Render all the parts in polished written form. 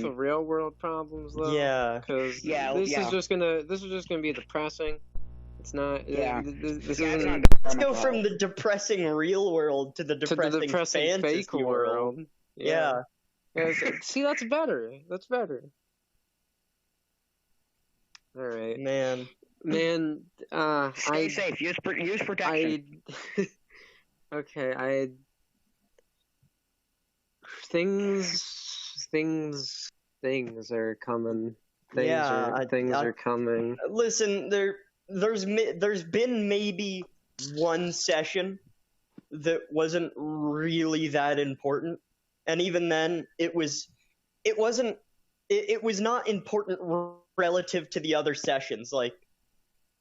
off of real world problems though. Yeah. Because Yeah, this yeah. is just gonna be depressing. It's not. Yeah. This Yeah, it's isn't not good for Let's go mental from health. the depressing real world to the to depressing, the depressing fantasy fake world. Yeah. See, that's better. That's better. All right, Man. man. Stay safe. Use protection. Okay. Things are coming. Things are coming. Listen, there's been maybe one session that wasn't really that important, and even then, it was not important relative to the other sessions. Like,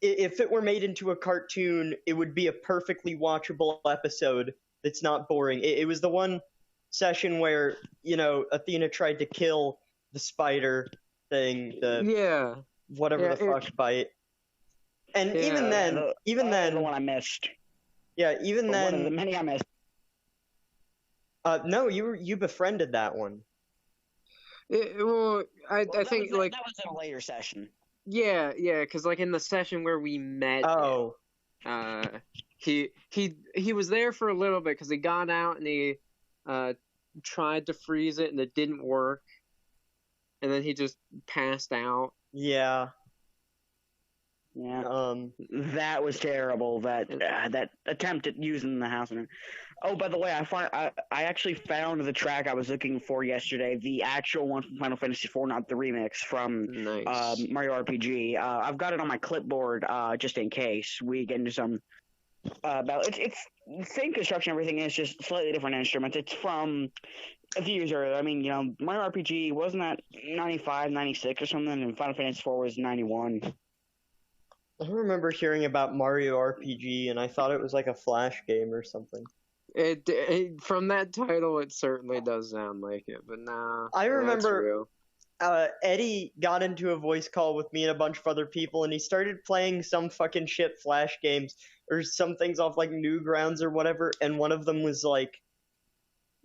if it were made into a cartoon, it would be a perfectly watchable episode that's not boring. It was the one session where, Athena tried to kill the spider thing, whatever the fuck bite. And even then, the one I missed. Yeah, even then. One of the many I missed. No, you befriended that one. I think that was in a later session. Yeah, because like in the session where we met. Oh. He was there for a little bit because he got out and he tried to freeze it and it didn't work, and then he just passed out. Yeah. Yeah. That was terrible. That attempt at using the house. Oh, by the way, I actually found the track I was looking for yesterday. The actual one from Final Fantasy IV, not the remix from Mario RPG. I've got it on my clipboard just in case we get into some. It's same construction. Everything is just slightly different instruments. It's from a few years earlier. I mean, Mario RPG wasn't that 95, 96 or something, and Final Fantasy IV was 91. I remember hearing about Mario RPG, and I thought it was like a Flash game or something. It from that title, it certainly does sound like it, but nah. I remember Eddie got into a voice call with me and a bunch of other people, and he started playing some fucking shit Flash games, or some things off like Newgrounds or whatever, and one of them was like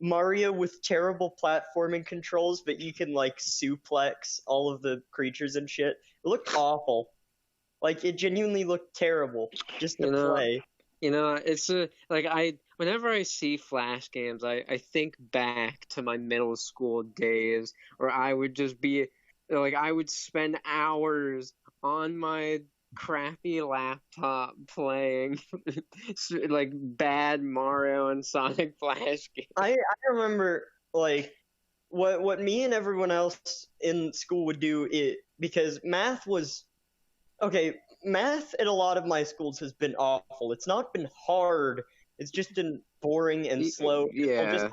Mario with terrible platforming controls, but you can like suplex all of the creatures and shit. It looked awful. Like, it genuinely looked terrible just to play. It's whenever I see Flash games, I think back to my middle school days where I would just be, I would spend hours on my crappy laptop playing, like, bad Mario and Sonic Flash games. I remember, like, what me and everyone else in school would do, because math was... Okay, math at a lot of my schools has been awful. It's not been hard. It's just been boring and slow. Yeah.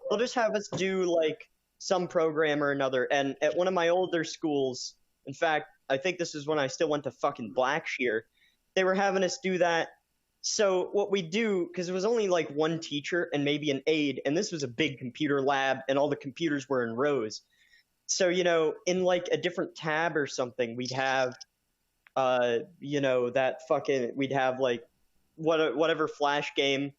They'll just have us do, like, some program or another. And at one of my older schools, in fact, I think this is when I still went to fucking Blackshear, they were having us do that. So what we do, because it was only, like, one teacher and maybe an aide, and this was a big computer lab, and all the computers were in rows. So, in, like, a different tab or something, we'd have... we'd have like whatever Flash game,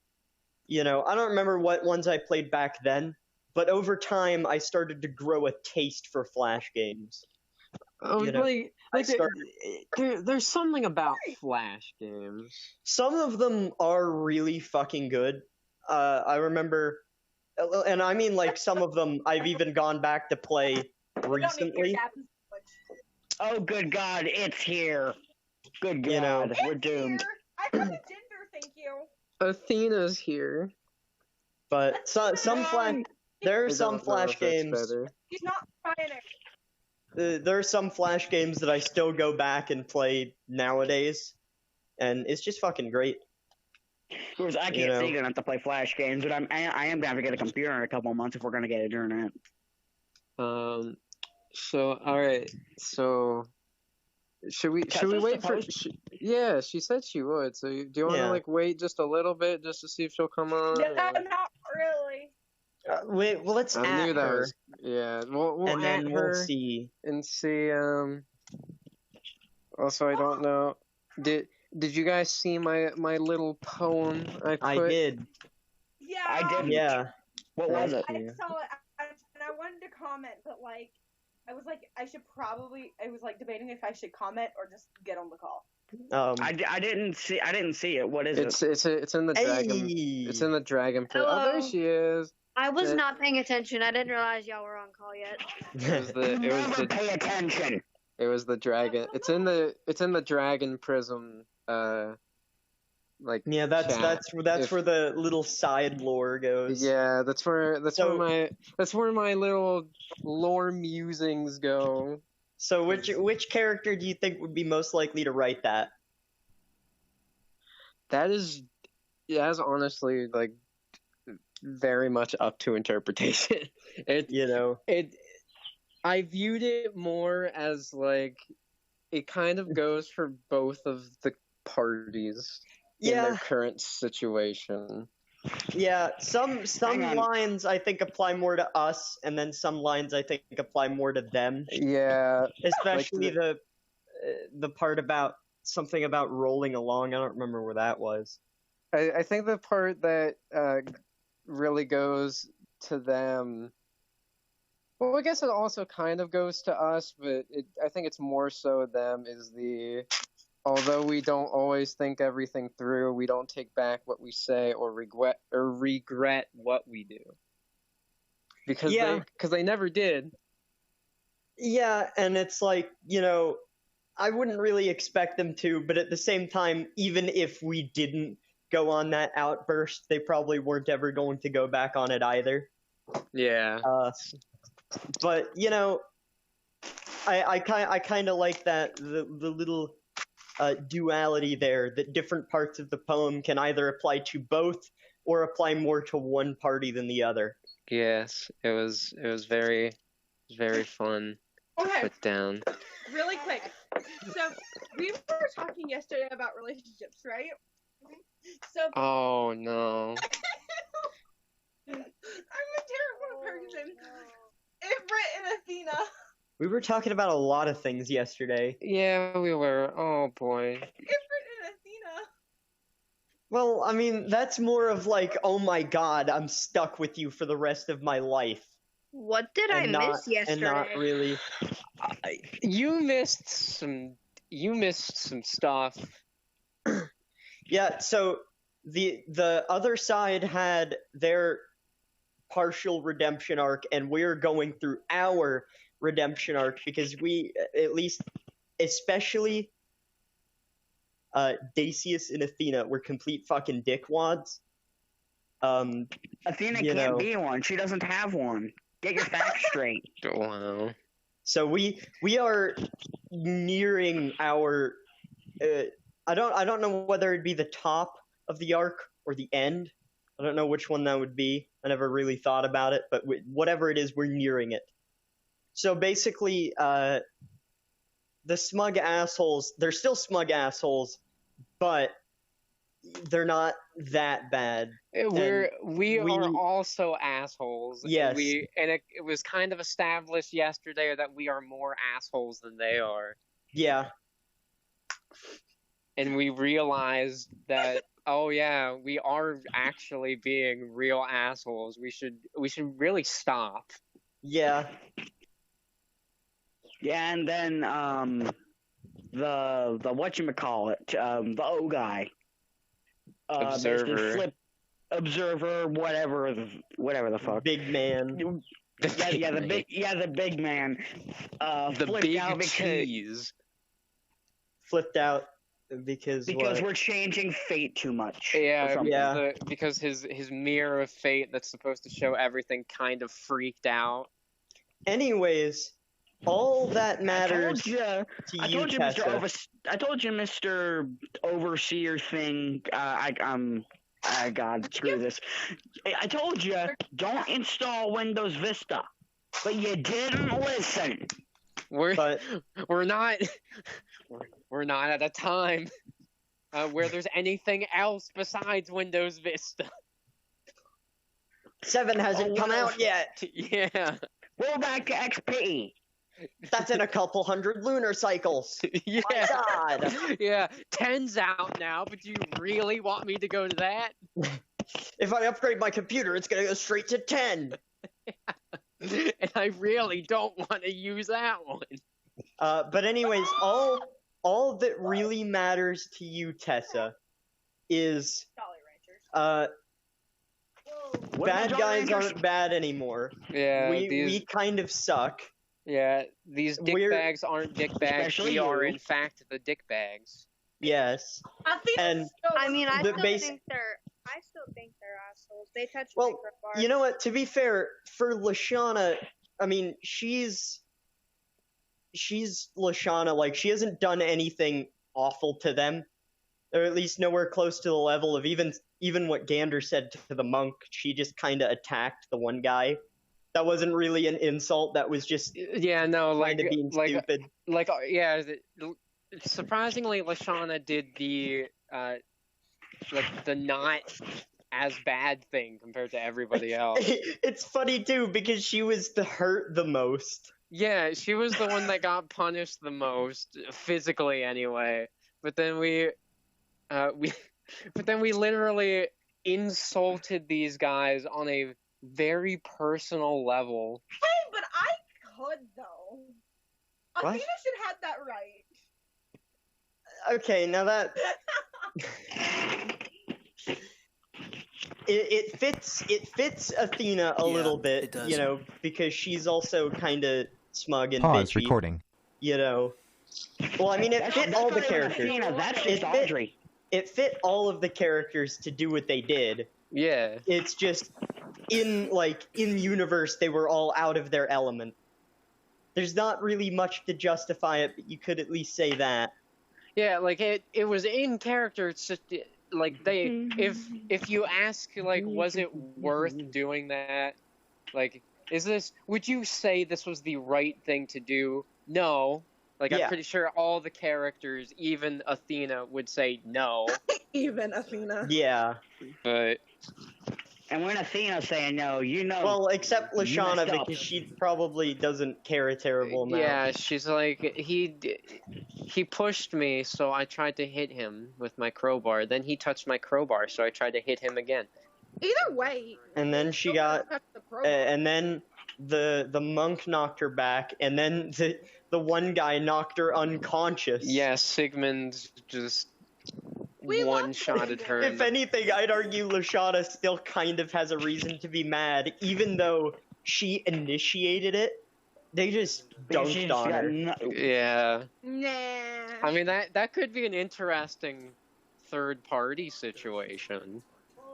I don't remember what ones I played back then, but over time I started to grow a taste for Flash games. There's something about Flash games. Some of them are really fucking good. I remember, and I mean like some of them I've even gone back to play recently. Oh, good God, it's here. Good God, we're doomed. Here. I have a Ginger, thank you. Athena's here. But there are some Flash games. He's not trying it. There are some Flash games that I still go back and play nowadays, and it's just fucking great. Of course, I can't say gonna have to play Flash games, but I am gonna have to get a computer in a couple of months if we're gonna get internet. So, alright, so, should we wait for, yeah, she said she would, so do you want to, wait just a little bit just to see if she'll come on? No, not really. Wait, well, let's add her. We'll and then we'll see. And see, also, I don't know, did you guys see my little poem I put? I did. Yeah. I did. Yeah. What was it? I saw it, and I wanted to comment, but like, I was like, I was like debating if I should comment or just get on the call. I didn't see it. What is it? It's in the dragon. Hey. It's in the dragon pit. Oh, Hello. there she is. I was Uh, not paying attention. I didn't realize y'all were on call yet. Never pay attention. It was the dragon. It's in the dragon prism. Like Yeah, that's chat. that's where the little side lore goes. Yeah, that's where So- my little lore musings go. So which character do you think would be most likely to write that? That is honestly like very much up to interpretation. I viewed it more as like it kind of goes for both of the parties in their current situation. Yeah, some Hang on. lines I think apply more to us, and then some lines I think apply more to them. Yeah, Especially the part about something about rolling along. I don't remember where that was. I think the part that really goes to them. Well, I guess it also kind of goes to us, but I think it's more so them is although we don't always think everything through, we don't take back what we say or regret what we do. Because they never did. Yeah, and it's like, I wouldn't really expect them to, but at the same time, even if we didn't go on that outburst, they probably weren't ever going to go back on it either. Yeah. But I kind of like that the little duality there, that different parts of the poem can either apply to both or apply more to one party than the other. Yes, it was very fun to Okay, put down. really quick. So we were talking yesterday about relationships, right? So Oh no. I'm a terrible person. Ifrit and Athena. We were talking about a lot of things yesterday. Yeah, we were. Oh boy. Ifrit and Athena. Well, I mean, that's more of like, oh my god, I'm stuck with you for the rest of my life. What did I miss yesterday? And not really. You missed some stuff. Yeah, so the other side had their partial redemption arc, and we're going through our redemption arc because we, at least, especially Dacius and Athena, were complete fucking dickwads. Athena can't be one. She doesn't have one. Get your facts straight. Wow. So we are nearing our. I don't know whether it'd be the top of the arc or the end. I don't know which one that would be. I never really thought about it, but whatever it is, we're nearing it. So basically, the smug assholes, they're still smug assholes, but they're not that bad. We are also assholes. Yes. It was kind of established yesterday that we are more assholes than they are. Yeah. And we realized that oh yeah, we are actually being real assholes. We should really stop. Yeah. Yeah, and then the whatchamacallit, the O guy. Observer. Observer, whatever the fuck. Big man. The big man. The flipped big out cheese. Flipped out because what? we're changing fate too much. Yeah, because his mirror of fate that's supposed to show everything kind of freaked out. Anyways, all that matters I told you, Tessa. I told you, Mr. Overseer thing. God, screw this. I told you, don't install Windows Vista, but you didn't listen. We're not at a time where there's anything else besides Windows Vista. 7 hasn't come out yet. Yeah. Roll back to XP. That's in a couple hundred lunar cycles. Yeah. My God. Yeah. 10's out now, but do you really want me to go to that? If I upgrade my computer, it's gonna go straight to 10. and I really don't want to use that one. But anyways, all that really matters to you, Tessa, is Jolly Ranchers. What bad about guys Jolly aren't bad anymore. Yeah, We kind of suck. these dick we're- bags aren't dick bags. Especially We are, you. in fact, the dick bags. Yes. Athena's And- still I mean, I The still base- think they're assholes. They touch Well, microbar. You know what? To be fair, for Lashana, I mean, she's Lashana. Like, she hasn't done anything awful to them, or at least nowhere close to the level of even what Gander said to the monk. She just kind of attacked the one guy. That wasn't really an insult. That was just Yeah, no, kind of being stupid. Surprisingly, Lashana did the not as bad thing compared to everybody else. It's funny too because she was hurt the most. Yeah, she was the one that got punished the most, physically anyway. But then we literally insulted these guys on a very personal level. Hey, but I could though. What? Athena should have that right. Okay, now that it fits Athena a Yeah, little bit, it does. you know, because she's also kind of smug and Pause bitchy, recording. you know. Well, I mean, it That's, fit that's all not the even characters. Athena, that's It just fit- Audrey. It fit all of the characters to do what they did. Yeah. It's just in universe they were all out of their element. There's not really much to justify it, but you could at least say that. Yeah, like it was in character. It's just like they if you ask like was it worth doing that? Like would you say this was the right thing to do? No. Like Yeah. I'm pretty sure all the characters, even Athena, would say no. Even Athena. Yeah. But And when Athena's saying no, you know. Well, except Lashana, messed up. because she probably doesn't care a terrible amount. yeah, she's like he pushed me, so I tried to hit him with my crowbar. Then he touched my crowbar, so I tried to hit him again. Either way. And then she don't got, touch the program. and then the monk knocked her back, and then the one guy knocked her unconscious. Yeah, Sigmund just We love one-shotted her. If anything, I'd argue Lashana still kind of has a reason to be mad, even though she initiated it. They just dunked on her. Yeah. Nah. I mean that could be an interesting third-party situation,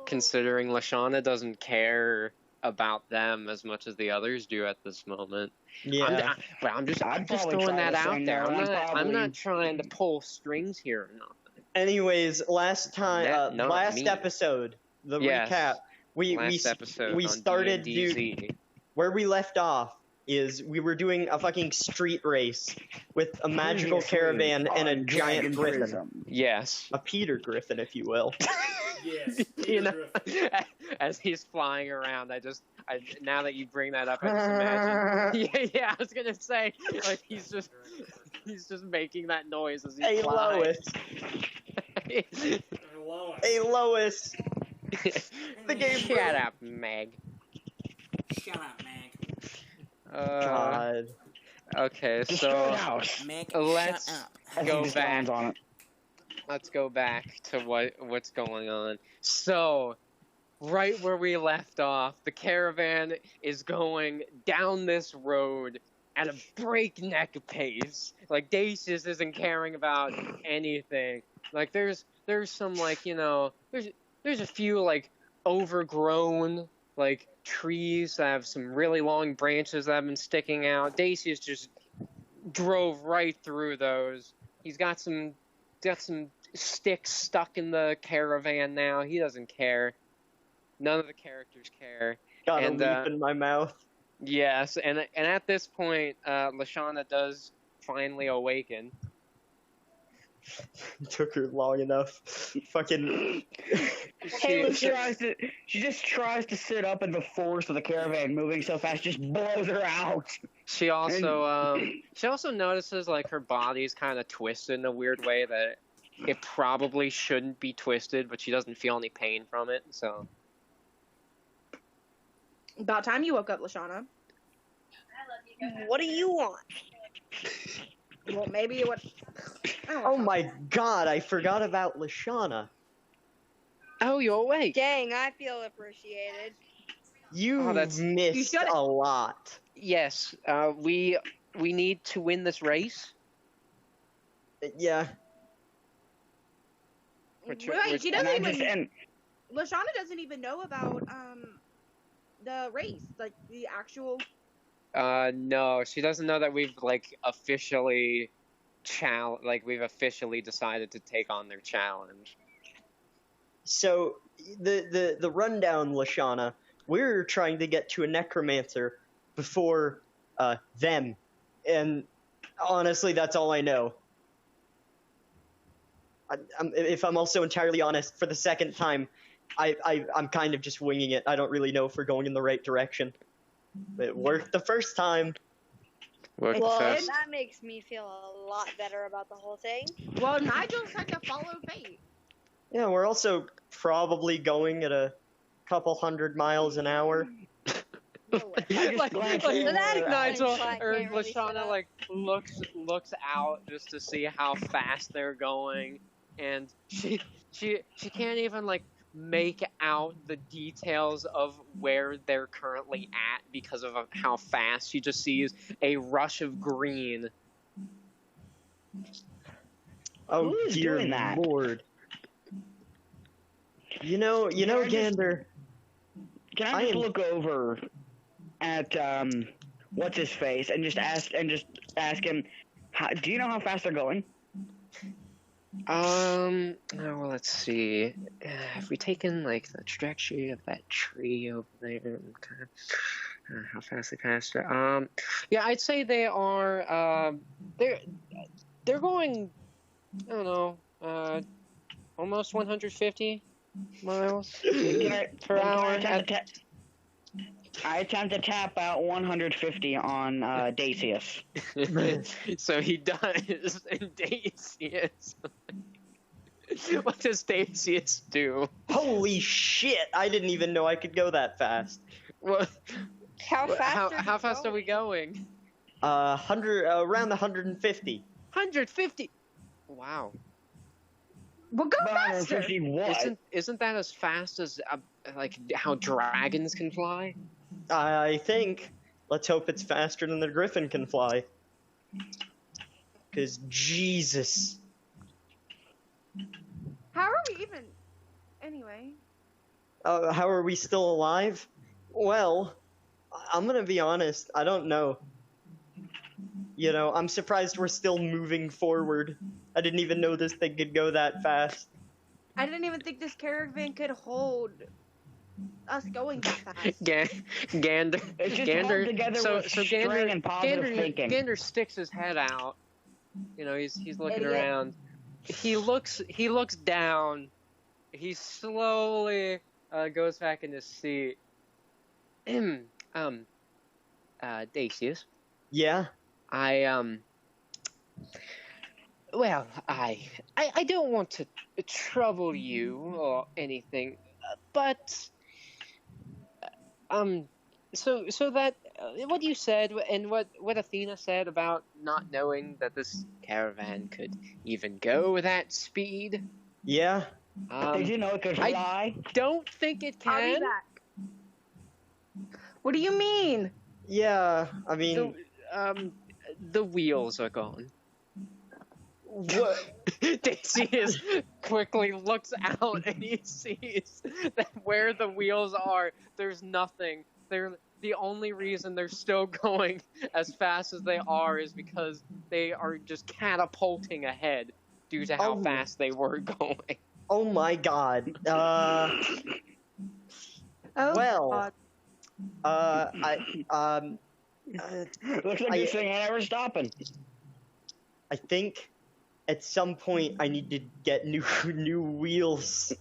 considering Lashana doesn't care about them as much as the others do at this moment. Yeah. I'm just I'd just probably throwing try that to say out there. no, I'm and not probably- trying to pull strings here or nothing. Anyways, last time, Not last me. episode, the Yes. recap. Last episode we on started DMDZ. where we left off is we were doing a fucking street race with a magical caravan and a giant griffin, Yes. a Peter Griffin, if you will. Yes. You know, as he's flying around, now that you bring that up, I just imagine. Yeah, I was gonna say, like he's just making that noise as he's Hey flying. Lois, hey Lois, the game. Shut up, Meg. Shut up, Meg. God. Okay, Destroy so the house. Meg, Let's shut up. I think go the back. sounds on it. let's go back to what's going on. So, right where we left off, the caravan is going down this road at a breakneck pace. Like, Dacius isn't caring about anything. Like, there's some, like, you know, there's a few, like, overgrown, like, trees that have some really long branches that have been sticking out. Dacius just drove right through those. He's got some sticks stuck in the caravan now. He doesn't care. None of the characters care. Got And, a leap in my mouth. Yes, and at this point, Lashana does finally awaken. Took her long enough. Fucking. She just tries to sit up, and the force of the caravan moving so fast just blows her out. She also notices like her body's kind of twisted in a weird way that it probably shouldn't be twisted, but she doesn't feel any pain from it. So About time you woke up, Lashana. What do you want? Well, maybe it would. Oh my god, I forgot about Lashana. Oh, you're awake. Dang, I feel appreciated. You've that's- missed You should- a lot. Yes, we need to win this race. Yeah. Which- Wait, which- she And doesn't I just even. and Lashana doesn't even know about the race, like the actual. No, she doesn't know that we've officially we've officially decided to take on their challenge. So the rundown, Lashana, we're trying to get to a necromancer before them. And honestly, that's all I know. If I'm also entirely honest, for the second time, I'm kind of just winging it. I don't really know if we're going in the right direction. It worked the first time. Worked Well, first. that makes me feel a lot better about the whole thing. Well, Nigel's had to follow fate. Yeah, we're also probably going at a couple 100 miles an hour. No way. like, glanced So that explains Nigel why I or can't really sit Lashana up. looks out just to see how fast they're going, and she can't even make out the details of where they're currently at because of how fast. She just sees a rush of green. Oh Who is dear doing that? lord! You know, I just- Gander. can I I just am- look over at what's his face and just ask him, do you know how fast they're going? Oh, well, let's see. Have we taken the trajectory of that tree over there? Okay. How fast they passed it? Yeah, I'd say they are. They're going. I don't know. Almost 150 miles per hour. I attempt to tap out 150 on Dacius. So he does, and Dacius. What does Dacius do? Holy shit! I didn't even know I could go that fast. Well, How fast? how fast are we going? Around 150. 150. Wow. Well, go faster. 150 what? Isn't that as fast as how dragons can fly? I think. Let's hope it's faster than the griffin can fly. Cause Jesus. How are we even? Anyway. How are we still alive? Well, I'm gonna be honest. I don't know. You know, I'm surprised we're still moving forward. I didn't even know this thing could go that fast. I didn't even think this caravan could hold us going that fast. Gander. It's just Gander. held together So with string Gander. and positive Gander. thinking. Gander sticks his head out. You know, he's looking Idiot. around. He looks down. He slowly goes back in his seat. Dacius. Yeah. Well, I don't want to trouble you or anything, but so that what you said and what Athena said about not knowing that this caravan could even go that speed. Yeah. Did you know it could I- fly? Don't think it I'll be can. back. What do you mean? Yeah. I mean, The wheels are gone. what? Dacius quickly looks out and he sees that where the wheels are, there's nothing. They're the only reason they're still going as fast as they are is because they are just catapulting ahead due to how Oh. fast they were going. Oh my God. Oh, Well. God. Looks like this thing ain't ever stopping. I think at some point I need to get new wheels.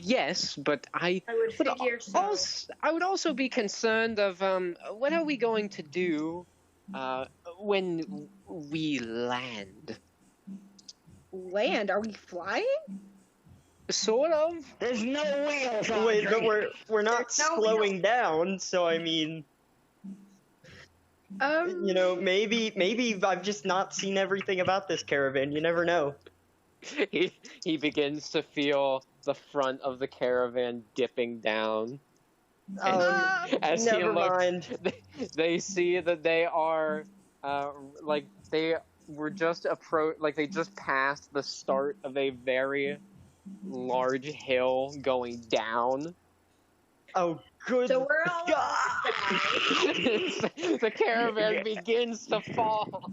Yes, but I I would would figure so. I would also be concerned of what are we going to do when we land? Land? Are we flying? Sort of. There's no wheels on Wait, but Drake. we're not No slowing down, so I mean, You know, maybe I've just not seen everything about this caravan. You never know. He begins to feel the front of the caravan dipping down. As he Never looks, mind. they see that they are, like they were just they just passed the start of a very large hill going down. Oh, good So we're all God. The caravan begins to fall.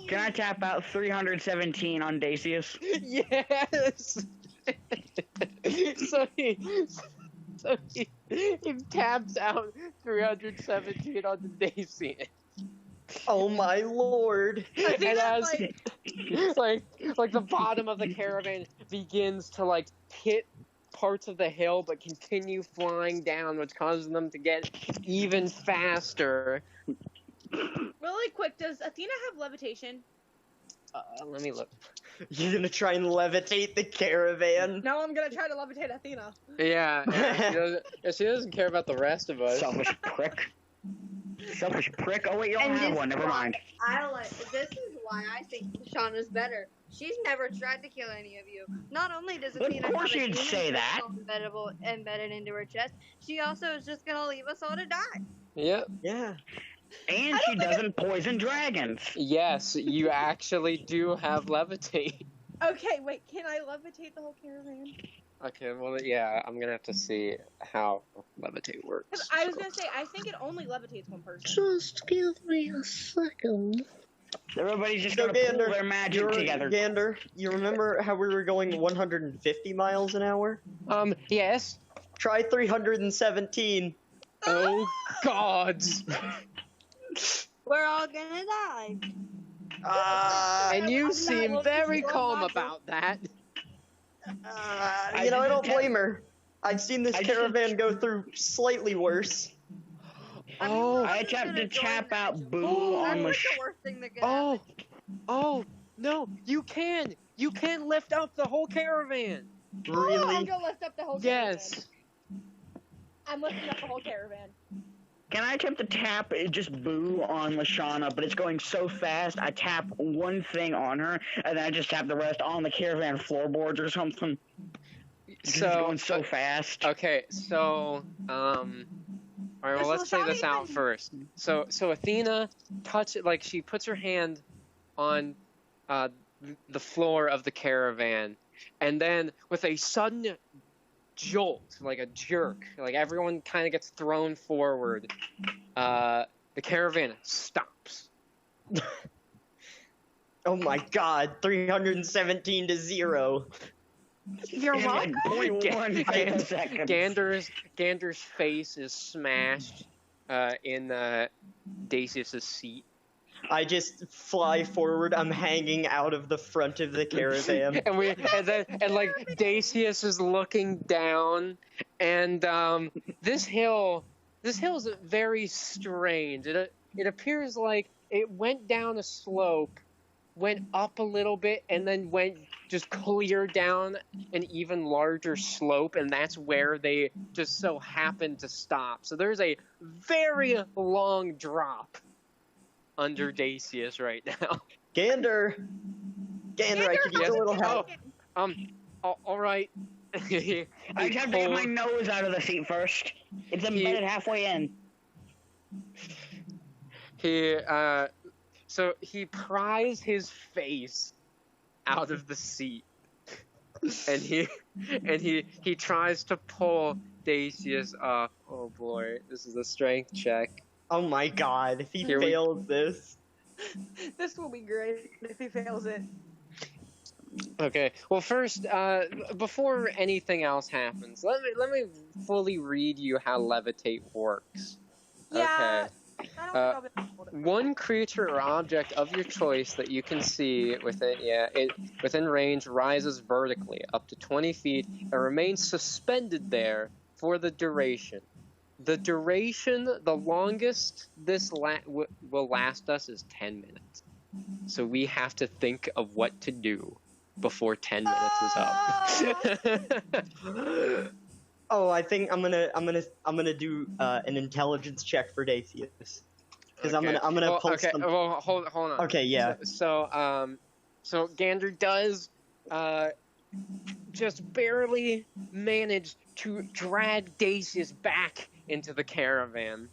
Can I tap out 317 on Dacius? Yes. so he taps out 317 on the Dacian. Oh my lord. And as like, like the bottom of the caravan begins to like hit parts of the hill but continue flying down, which causes them to get even faster. really quick, does Athena have levitation? Let me look. You're gonna try and levitate the caravan? Now I'm gonna try to levitate Athena. Yeah, she doesn't care about the rest of us. Selfish prick. Selfish prick. Oh wait, you don't And have this one. Never is why mind. This is why I think Shauna's better. She's never tried to kill any of you. Not only does Of Athena course have a you'd demon say that. crystal embedded into her chest, she also is just gonna leave us all to die. Yep. Yeah. And she doesn't poison dragons. Yes, you actually do have levitate. Okay, wait, can I levitate the whole caravan? Okay, well, yeah, I'm gonna have to see how levitate works. Because I was gonna say, I think it only levitates one person. Just give me a second. Everybody's just So gonna pull Gander, their magic together. Gander, you remember how we were going 150 miles an hour? Yes. Try 317. Oh, gods. We're all gonna die. And you I'm seem not very looking for calm a about that. I don't blame her. I've seen this I caravan go through slightly worse. Oh, I attempted to tap out Boo Oh, on the That's the worst thing that could oh, happen. oh, no, you can lift up the whole caravan. I'm Really? gonna lift up the whole Yes. caravan. I'm lifting up the whole caravan. Can I attempt to tap just Boo on Lashana, but it's going so fast, I tap one thing on her, and then I just tap the rest on the caravan floorboards or something. It's going so fast. Okay, so, all right, well, let's play this out first. So Athena she puts her hand on the floor of the caravan, and then with a sudden jolt, like a jerk, like everyone kind of gets thrown forward, the caravan stops. Oh my god, 317 to 0. You're In like welcome. 0.1 seconds. Gander's face is smashed in Dacius's seat. I just fly forward, I'm hanging out of the front of the caravan. and like Dacius is looking down, and this hill is very strange. It appears like it went down a slope, went up a little bit, and then went just clear down an even larger slope, and that's where they just so happened to stop. So there's a very long drop under Dacius right now. Gander, I could use a little help. All right. I just have to get my nose out of the seat first. It's embedded halfway in. So he pries his face out of the seat, and he tries to pull Dacius up. Oh boy, this is a strength check. Oh my god, if he Here we- fails this. This will be great if he fails it. Okay. Well, first, before anything else happens, let me fully read you how levitate works. Yeah. Okay. I don't think I'll be able to. One creature or object of your choice that you can see within range rises vertically up to 20 feet and remains suspended there for the duration. The duration, the longest this will last us is 10 minutes. So we have to think of what to do before 10 minutes is up. Oh, I think I'm gonna do an intelligence check for Dacius. because I'm gonna well, pull okay. some. Well, hold on. Okay, yeah. So Gander does just barely manage to drag Dacius back into the caravan.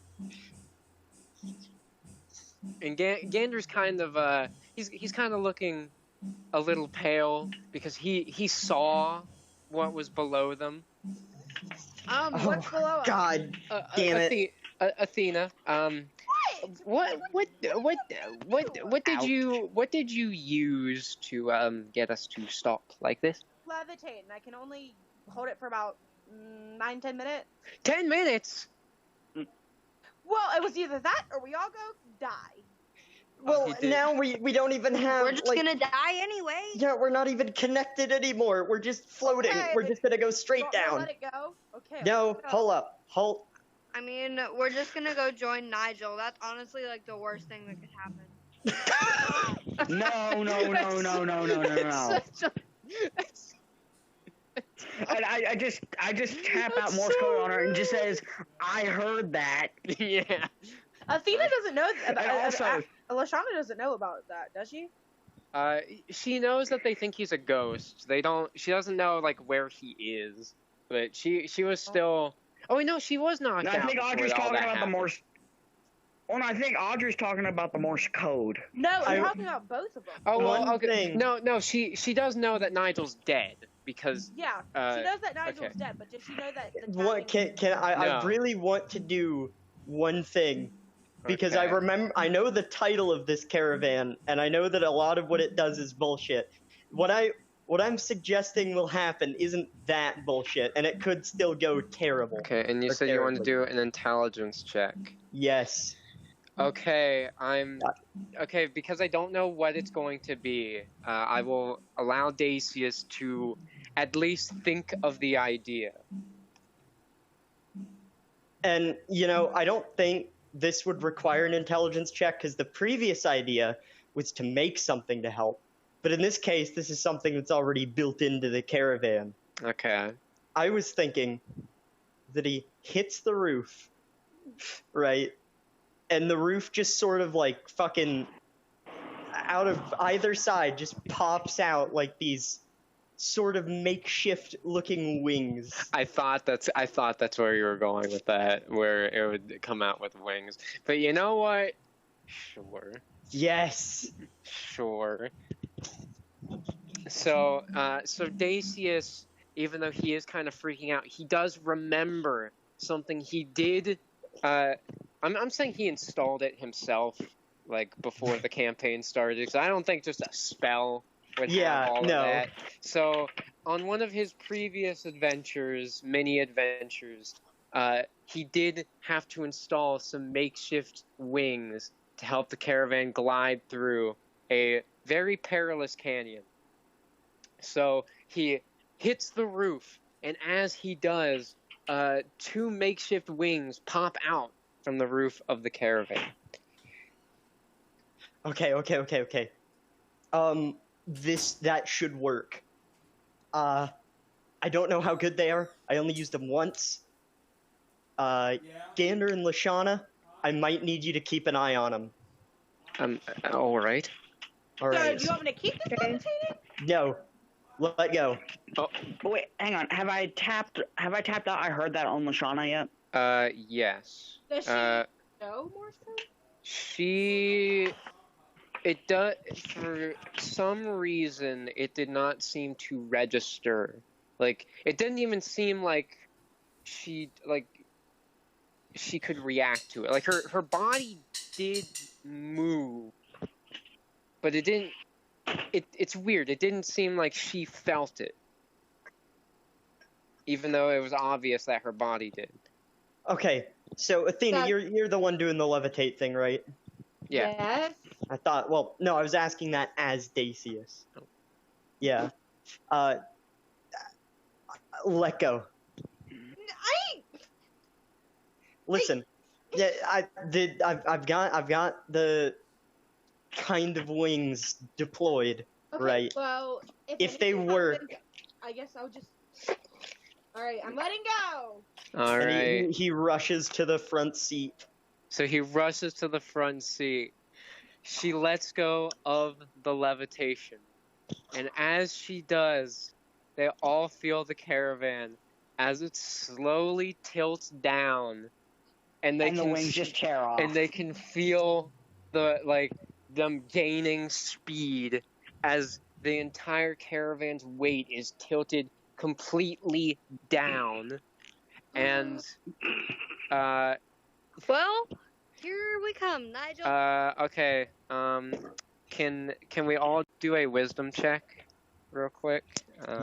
And Gander's kind of he's kind of looking a little pale because he saw what was below them. What's below us? God damn it! Athena, what did you use to get us to stop like this? Levitate, and I can only hold it for about 9-10 minutes. 10 minutes. Well, it was either that or we all go die. Well, he did. now we don't even have. We're just like, gonna die anyway. Yeah, we're not even connected anymore. We're just floating. Okay, We're then just gonna go straight You want me to down. Let it go. Okay. No, let it go. hold up, hold. I mean, we're just gonna go join Nigel. That's honestly like the worst thing that could happen. No. It's such I just tap out Morse code on her and just says, "I heard that." yeah. Athena doesn't know And also, Lashana doesn't know about that, does she? She knows that they think he's a ghost. She doesn't know like where he is, but she was still. Oh wait, no, she was knocked no, out. I think before Audrey's all talking that about the happened. Morse. Oh no, I think Audrey's talking about the Morse code. No, I- we're talking about both of them. Oh well, One okay. thing. No, she does know that Nigel's dead because Yeah, Uh, she knows that Nigel's okay. dead, but does she know that the What tapping- can I No. really want to do one thing because I Okay. remember I know the title of this caravan and I know that a lot of what it does is bullshit. What I'm suggesting will happen isn't that bullshit and it could still go terrible. Okay, and you Or said you wanted to terribly. do an intelligence check. Yes. Okay, okay because I don't know what it's going to be. I will allow Dacius to at least think of the idea. And I don't think this would require an intelligence check because the previous idea was to make something to help. But in this case, this is something that's already built into the caravan. Okay. I was thinking that he hits the roof, right? And the roof just sort of like fucking out of either side just pops out like these sort of makeshift looking wings. I thought that's where you were going with that, where it would come out with wings. But you know what? Sure. Yes. Sure. So Dacius, even though he is kind of freaking out, he does remember something he did. I'm saying he installed it himself, like before the campaign started, because I don't think just a spell would have all no. of that. So on one of his previous adventures, mini adventures, he did have to install some makeshift wings to help the caravan glide through a very perilous canyon. So he hits the roof, and as he does, two makeshift wings pop out from the roof of the caravan. Okay. That should work. I don't know how good they are. I only used them once. Gander and Lashana, I might need you to keep an eye on them. All right. All So, right. do you want me to keep this levitating? No, let go. But wait, hang on. Have I tapped out? I heard that on Lashana yet? Yes. Does she know Morse code? It does, for some reason, it did not seem to register. Like, it didn't even seem like she could react to it. Like, her body did move, but it didn't, it's weird. It didn't seem like she felt it. Even though it was obvious that her body did. Okay, so Athena, That- you're the one doing the levitate thing, right? Yeah. Yes. I thought. Well, no, I was asking that as Dacius. Oh. Yeah. Let go. Listen. Yeah, I've got the kind of wings deployed. Okay, Right. Well, If they anything work. happens, I guess I'll just. All right, I'm letting go. All And right. he rushes to the front seat. So he rushes to the front seat. She lets go of the levitation. And as she does, they all feel the caravan as it slowly tilts down. And the wings just tear off. And they can feel them gaining speed as the entire caravan's weight is tilted completely down. And Well, here we come, Nigel. okay. Can we all do a wisdom check real quick?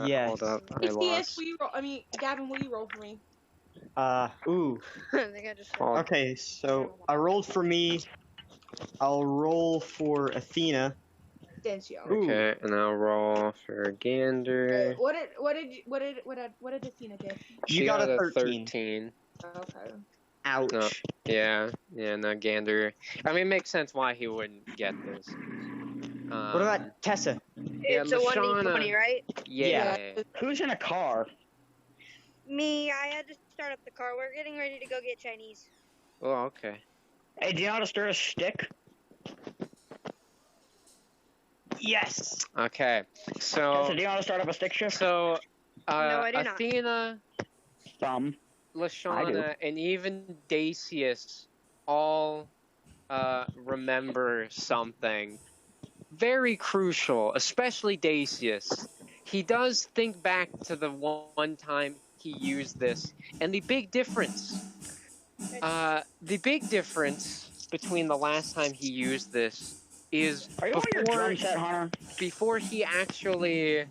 Yes. Hold up. I Yes, lost. will you roll? I mean, Gavin, will you roll for me? Ooh. I think I just. Hold- Okay, so I rolled for me. I'll roll for Athena. Dancio. Ooh. Okay, and I'll roll for Gander. Okay, what did Athena get? She got a 13. Okay. Ouch. No. Yeah, no, Gander. I mean, it makes sense why he wouldn't get this. What about Tessa? It's a 1d20, right? Yeah. Who's in a car? Me, I had to start up the car. We're getting ready to go get Chinese. Oh, okay. Hey, do you know how to stir a stick? Yes. Okay. So, Tessa, do you know how to start up a stick shift? so, I do not. Athena, Some. Lashana, and even Dacius all remember something very crucial, especially Dacius. He does think back to the one time he used this, and the big difference between the last time he used this is Are you on your drum set, Hunter? before he actually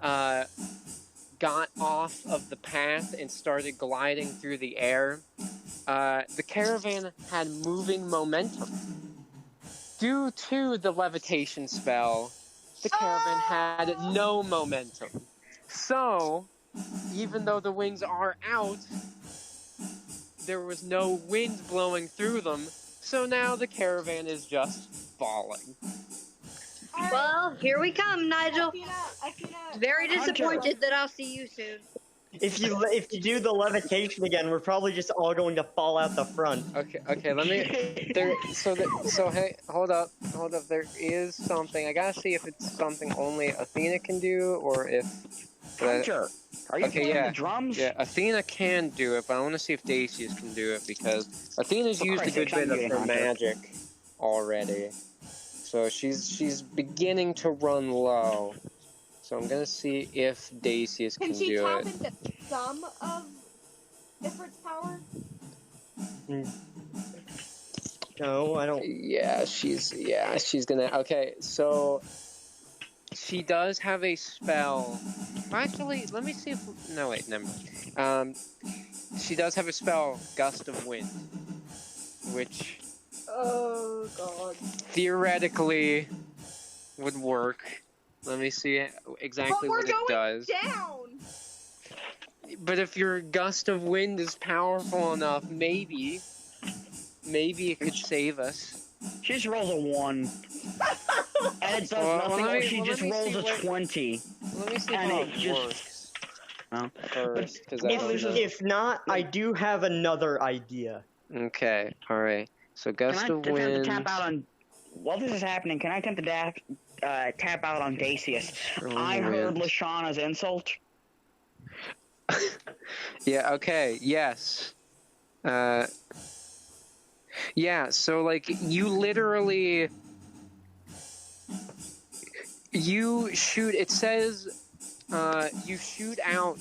got off of the path and started gliding through the air, the caravan had moving momentum. Due to the levitation spell, the caravan had no momentum. So, even though the wings are out, there was no wind blowing through them, so now the caravan is just falling. Well, here we come, Nigel. Athena, Very Hunter. disappointed that I'll see you soon. If you do the levitation again, we're probably just all going to fall out the front. Okay, let me. Hey, hold up. There is something. I gotta see if it's something only Athena can do, or if. Hunter, are you Okay, playing yeah. the drums? Yeah, Athena can do it, but I want to see if Dacius can do it because Athena's For used a Christ's good sake, bit I'm of getting her Hunter. magic already, so she's beginning to run low. So I'm gonna see if Dacius can can she do tap it. into some of Ifrit's power? No, I don't. Yeah, she's gonna. Okay, so she does have a spell. Actually, let me see if. No, wait, never mind. She does have a spell, Gust of Wind, which Oh god. theoretically would work. Let me see exactly But we're what it going does. down. But if your Gust of Wind is powerful enough, maybe it could save us. She just rolls a 1. And it does Well, nothing, let or me- she well, just let me rolls see a what- 20. Let me see And how it it just- works Oh. first, because I don't know. If not, I do have another idea. Okay, alright. So Can Gust I of attempt to Wind. tap out on... While this is happening, can I attempt to tap out on Dacius? I heard Wind. Lashana's insult. Yeah, okay, yes. Yeah, so like you literally you shoot it says you shoot out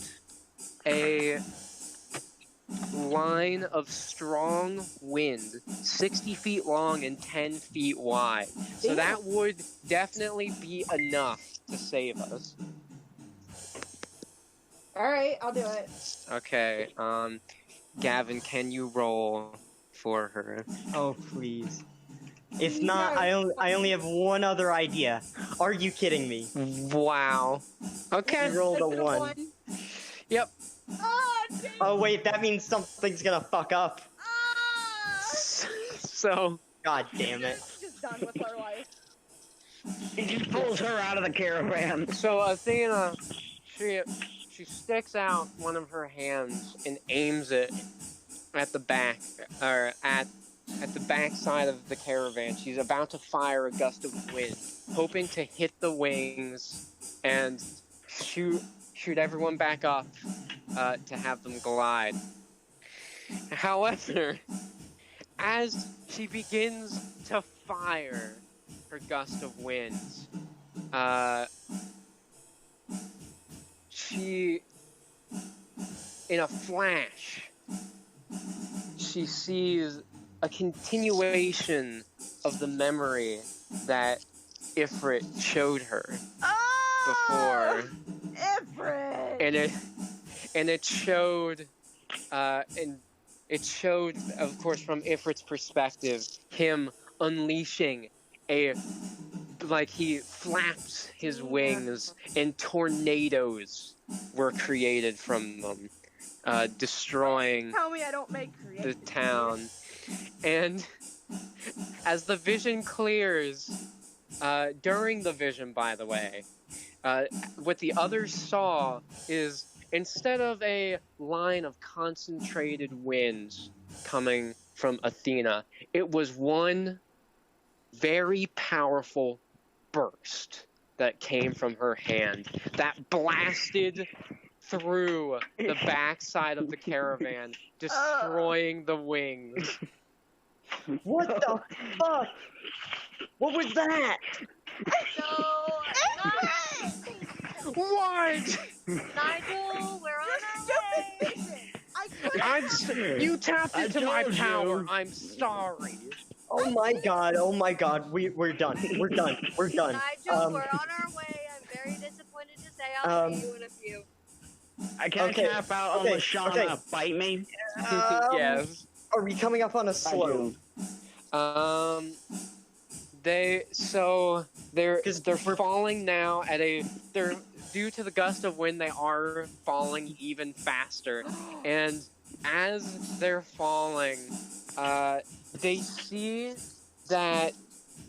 a line of strong wind 60 feet long and 10 feet wide. So that would definitely be enough to save us. Alright, I'll do it. Okay, Gavin, can you roll for her? Oh please. If not, I only have one other idea. Are you kidding me? Wow. Okay. You rolled a Is it 1. Yep. Ah, dang. Oh wait, that means something's gonna fuck up. Ah! So, God damn it. Just done with her life. He just pulls her out of the caravan. Athena, she sticks out one of her hands and aims it at the back, or at at the backside of the caravan. She's about to fire a gust of wind, hoping to hit the wings and shoot everyone back up to have them glide. However, as she begins to fire her gust of winds, she, in a flash, she sees a continuation of the memory that Ifrit showed her before, Ifrit! and it showed, of course, from Ifrit's perspective, him unleashing he flaps his wings and tornadoes were created from them, destroying Tell me I don't make the creative. town. And as the vision clears, during the vision, by the way, what the others saw is, instead of a line of concentrated winds coming from Athena, it was one very powerful burst that came from her hand that blasted through the backside of the caravan, destroying the wings. What the fuck? What was that? So, What? Nigel, we're on our way. You tapped into my told you. power. I'm sorry. Oh my god, we're done. We're done. Nigel, we're on our way. I'm very disappointed to say I'll see you in a few. I can't Okay, tap out on okay, Lashana. okay. Bite me. Yes. Are we coming up on a slope? They're 'Cause they're we're- falling now they're due to the gust of wind, they are falling even faster. And as they're falling, they see that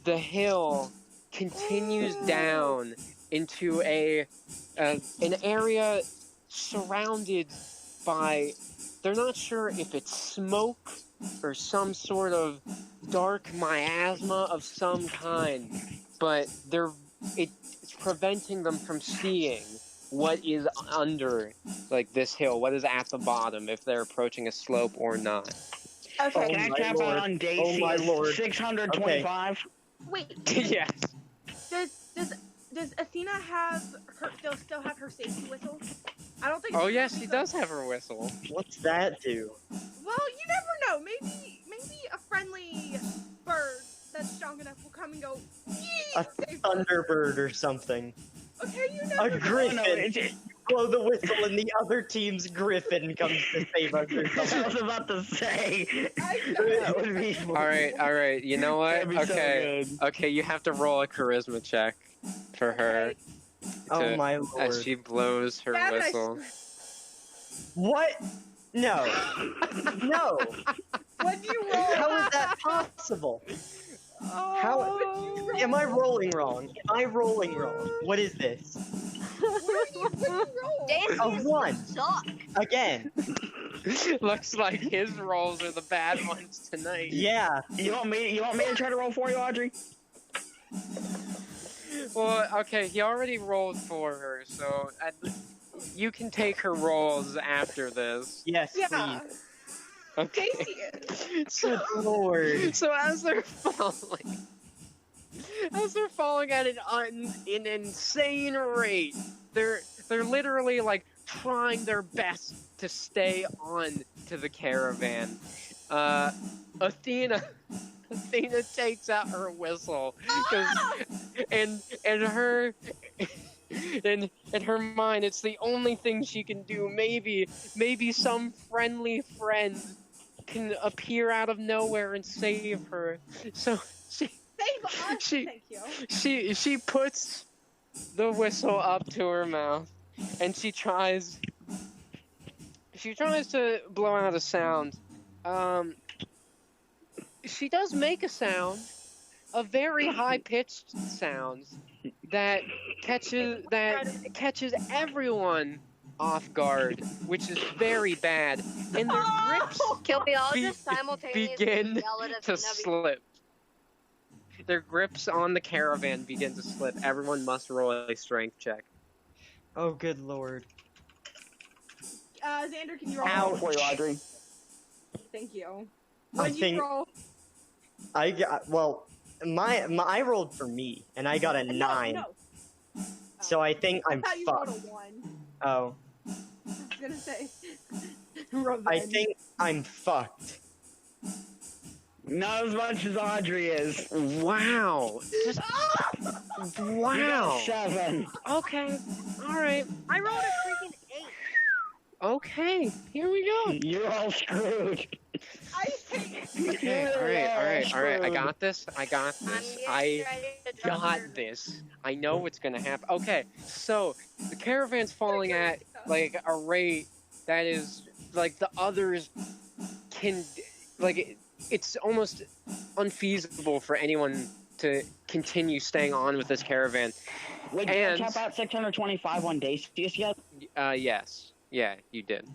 the hill continues down into an area surrounded by, they're not sure if it's smoke or some sort of dark miasma of some kind, but it's preventing them from seeing what is under, this hill, what is at the bottom, if they're approaching a slope or not. Okay. Can I my tap lord. out on Oh my Daisy? lord. 625. Wait. Yes. Does Athena still have her safety whistle? I don't think. Oh yes, she does have her whistle. What's that do? Well, you never know. Maybe a friendly bird that's strong enough will come and go. A Save her." Thunderbird or something. Okay, you A never know. griffin. Blow the whistle and the other team's griffin comes to save us or I was something. about to say. I That would be All right. You know what? That'd be so Okay. good. Okay, you have to roll a charisma check for her Oh my as lord. she blows her That I whistle. What? No. No. What do you roll? How is that possible? Oh. Am I rolling wrong? Am I rolling wrong? What is this? What do you roll? Daisy A one. suck. Again. Looks like his rolls are the bad ones tonight. Yeah. You want me to try to roll for you, Audrey? Well, okay, he already rolled for her, so you can take her rolls after this. Yes, Yeah. Okay. Daisy. So, please. Lord. so as they're falling at an insane rate, they're literally trying their best to stay on to the caravan. Athena takes out her whistle, and her in her mind, it's the only thing she can do. Maybe some friendly friend can appear out of nowhere and save her. So Save us. She- Thank you. she puts the whistle up to her mouth, and she tries to blow out a sound. She does make a sound, a very high-pitched sound that catches everyone off guard, which is very bad, and their grips Can we all Be- just simultaneously begin yell at to Athena? slip. Their grips on the caravan begin to slip. Everyone must roll a strength check. Oh, good lord. Xander, can you roll? Ow for you, Audrey. Thank you. I What did think- you roll? I got, well, I rolled for me, and I got a 9. No. So I think I I'm thought you rolled a fucked. 1. Oh. I was gonna say. Revenge. I think I'm fucked. Not as much as Audrey is. Wow. Just wow. 7. Okay. All right. I rolled a freaking 8. Okay. Here we go. You're all screwed. I hate Okay. All right. I got this. I'm getting ready to drop Got her. this. I know what's gonna happen. Okay. So the caravan's falling at like a rate that is like the others can like it's almost unfeasible for anyone to continue staying on with this caravan. Wait, did And- I cap out 625 on Dacius yet? Yes. Yeah, you did.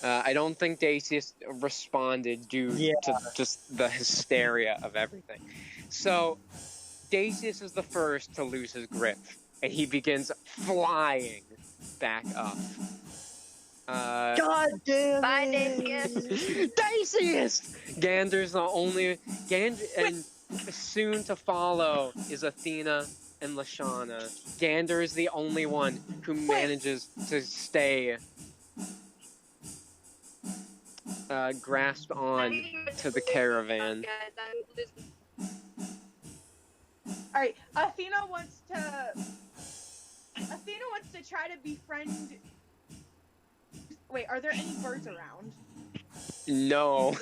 I don't think Dacius responded due Yeah. to just the hysteria of everything. So, Dacius is the first to lose his grip, and he begins flying back up. God damn Bye, it! Dacius. Dacius! Gander's the only... and soon to follow is Athena and Lashana. Gander is the only one who manages to stay grasped on to the caravan. Guys, I'm losing. Alright, Athena wants to try to befriend. Wait, are there any birds around? No.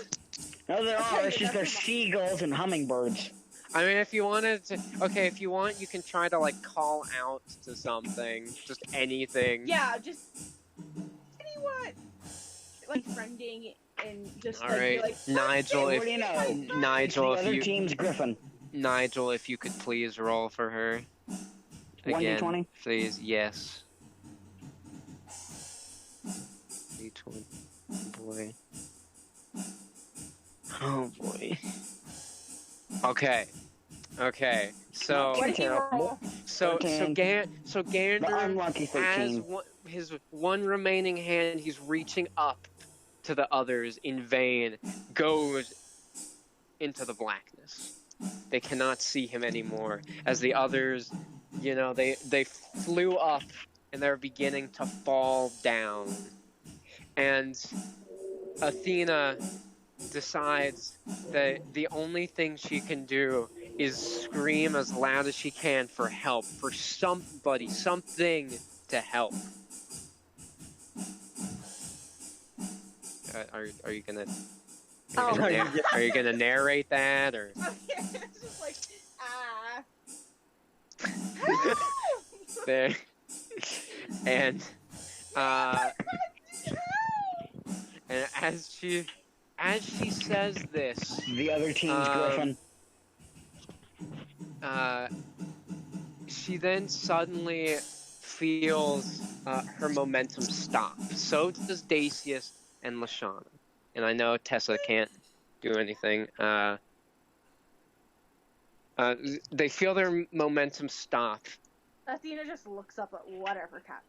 No, there are. Okay, It's just never there's mind. seagulls and hummingbirds. I mean, if you wanted to... Okay, if you want, you can try to, like, call out to something. Just anything. Yeah, just anyone like friending and just All like, right, be like Nigel, What if do you know? Nigel, the if other you team's Griffin. Nigel, if you could please roll for her. 1d20? Please, yes. D20. Boy. Oh boy. Okay. Okay. So what did he Terrible. roll? so 13. The Gander unlucky has 13. his one remaining hand. He's reaching up to the others in vain. Goes into the blackness. They cannot see him anymore as the others, you know, they flew up and they're beginning to fall down. And Athena decides that the only thing she can do is scream as loud as she can for help, for somebody, something to help. Are you gonna Oh. are you gonna narrate that or? Okay, it's just like ah. There. And and as she says this, The other team's Um, Griffin. she then suddenly feels her momentum stop. So does Dacius and Lashana. And I know Tessa can't do anything. They feel their momentum stop. Athena just looks up at whatever cat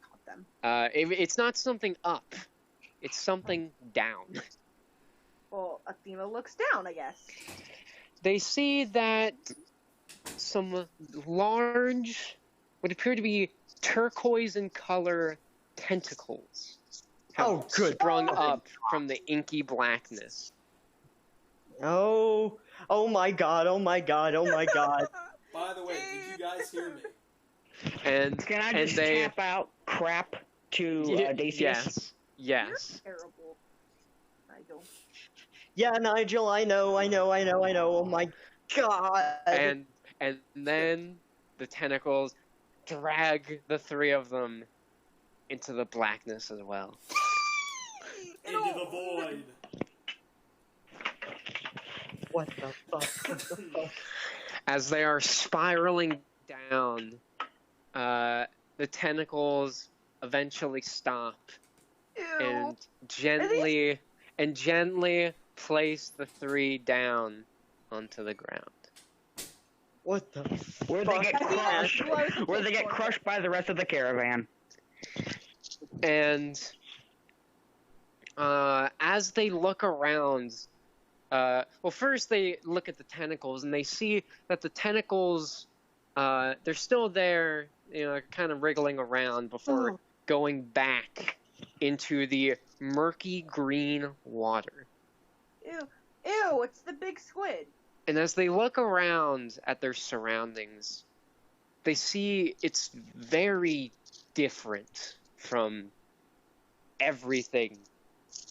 caught them. It's not something up. It's something down. Well, Athena looks down, I guess. They see that some large, what appear to be turquoise in color tentacles have Oh, good. sprung up from the inky blackness. Oh my god, oh my god, oh my god. By the way, did you guys hear me? And Can I and just they tap out crap to Dacius? yes, yes. You're terrible. Nigel. Yeah, Nigel, I know, oh my god. And then the tentacles drag the three of them into the blackness as well. Into the void. What the fuck? As they are spiraling down, the tentacles eventually stop Ew. and gently place the 3 down onto the ground. What the Where they fuck? get Athena crushed. blows a Where they kick get for crushed by the rest of the caravan. And as they look around, well, first they look at the tentacles and they see that the tentacles, they're still there, kind of wriggling around before going back into the murky green water. Ew, it's the big squid. And as they look around at their surroundings, they see it's very different from everything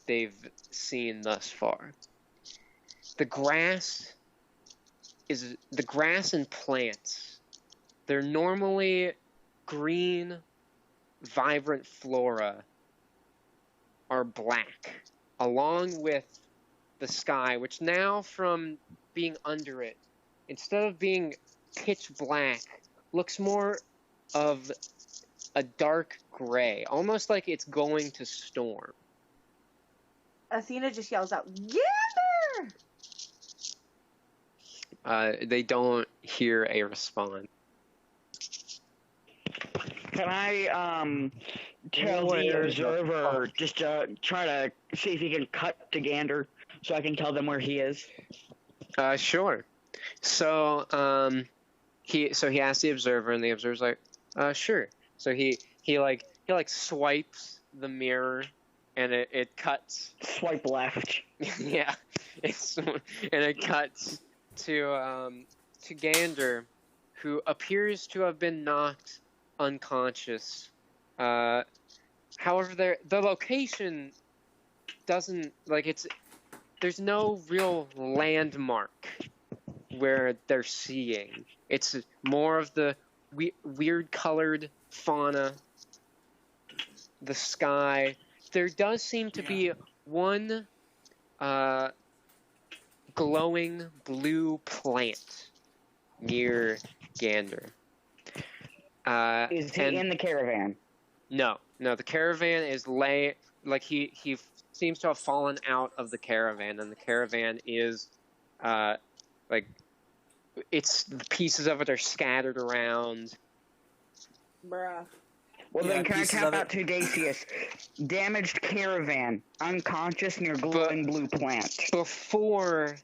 they've seen thus far. The grass and plants, they're normally green, vibrant flora, are black, along with the sky, which now, from being under it, instead of being pitch black, looks more of a dark gray, almost like it's going to storm. Athena just yells out, "Gander!" They don't hear a response. Can I tell the observer just try to see if he can cut to Gander so I can tell them where he is? Sure. So he asks the observer, and the observer's like, sure. So he swipes the mirror, and it cuts. Swipe left. Yeah, and it cuts to Gander, who appears to have been knocked unconscious. However, the location doesn't there's no real landmark where they're seeing. It's more of the weird colored fauna, the sky. There does seem to be one glowing blue plant near Gander. Is he in the caravan? No, the caravan is he seems to have fallen out of the caravan, and the caravan is it's the pieces of it are scattered around. Bruh. Well, Yeah, then can I pieces tap of it. out to Dacius? Damaged caravan, unconscious near glowing blue plant. Before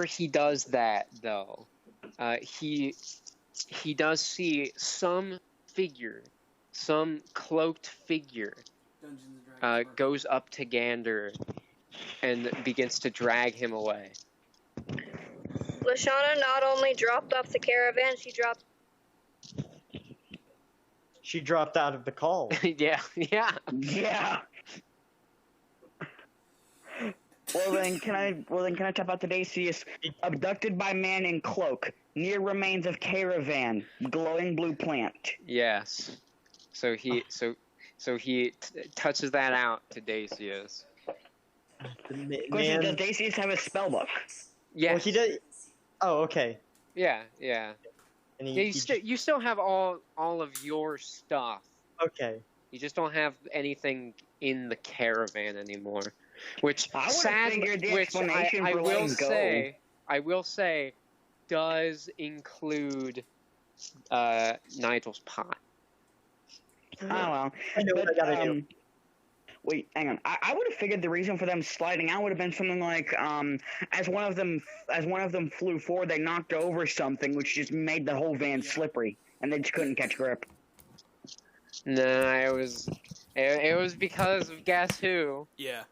he does that, though, he does see some cloaked figure, Dungeons and Dragons. goes up to Gander and begins to drag him away. Lashana not only dropped off the caravan, She dropped out of the call. Yeah. Yeah. Well then, can I tap out to Dacius? Abducted by man in cloak, near remains of caravan, glowing blue plant. Yes. So he touches that out to Dacius. Question, Man, does Dacius have a spell book? Yes. well, he does. Oh, okay. Yeah. And Yeah, you still have all of your stuff. okay. You just don't have anything in the caravan anymore. Which I would've sadly, figured the which explanation I for will letting go. I will say, does include Nigel's pot. Oh well. I know what I gotta do. Wait, hang on. I would have figured the reason for them sliding out would have been something like, as one of them flew forward, they knocked over something, which just made the whole van slippery, and they just couldn't catch grip. Nah, it was because of guess who? Yeah.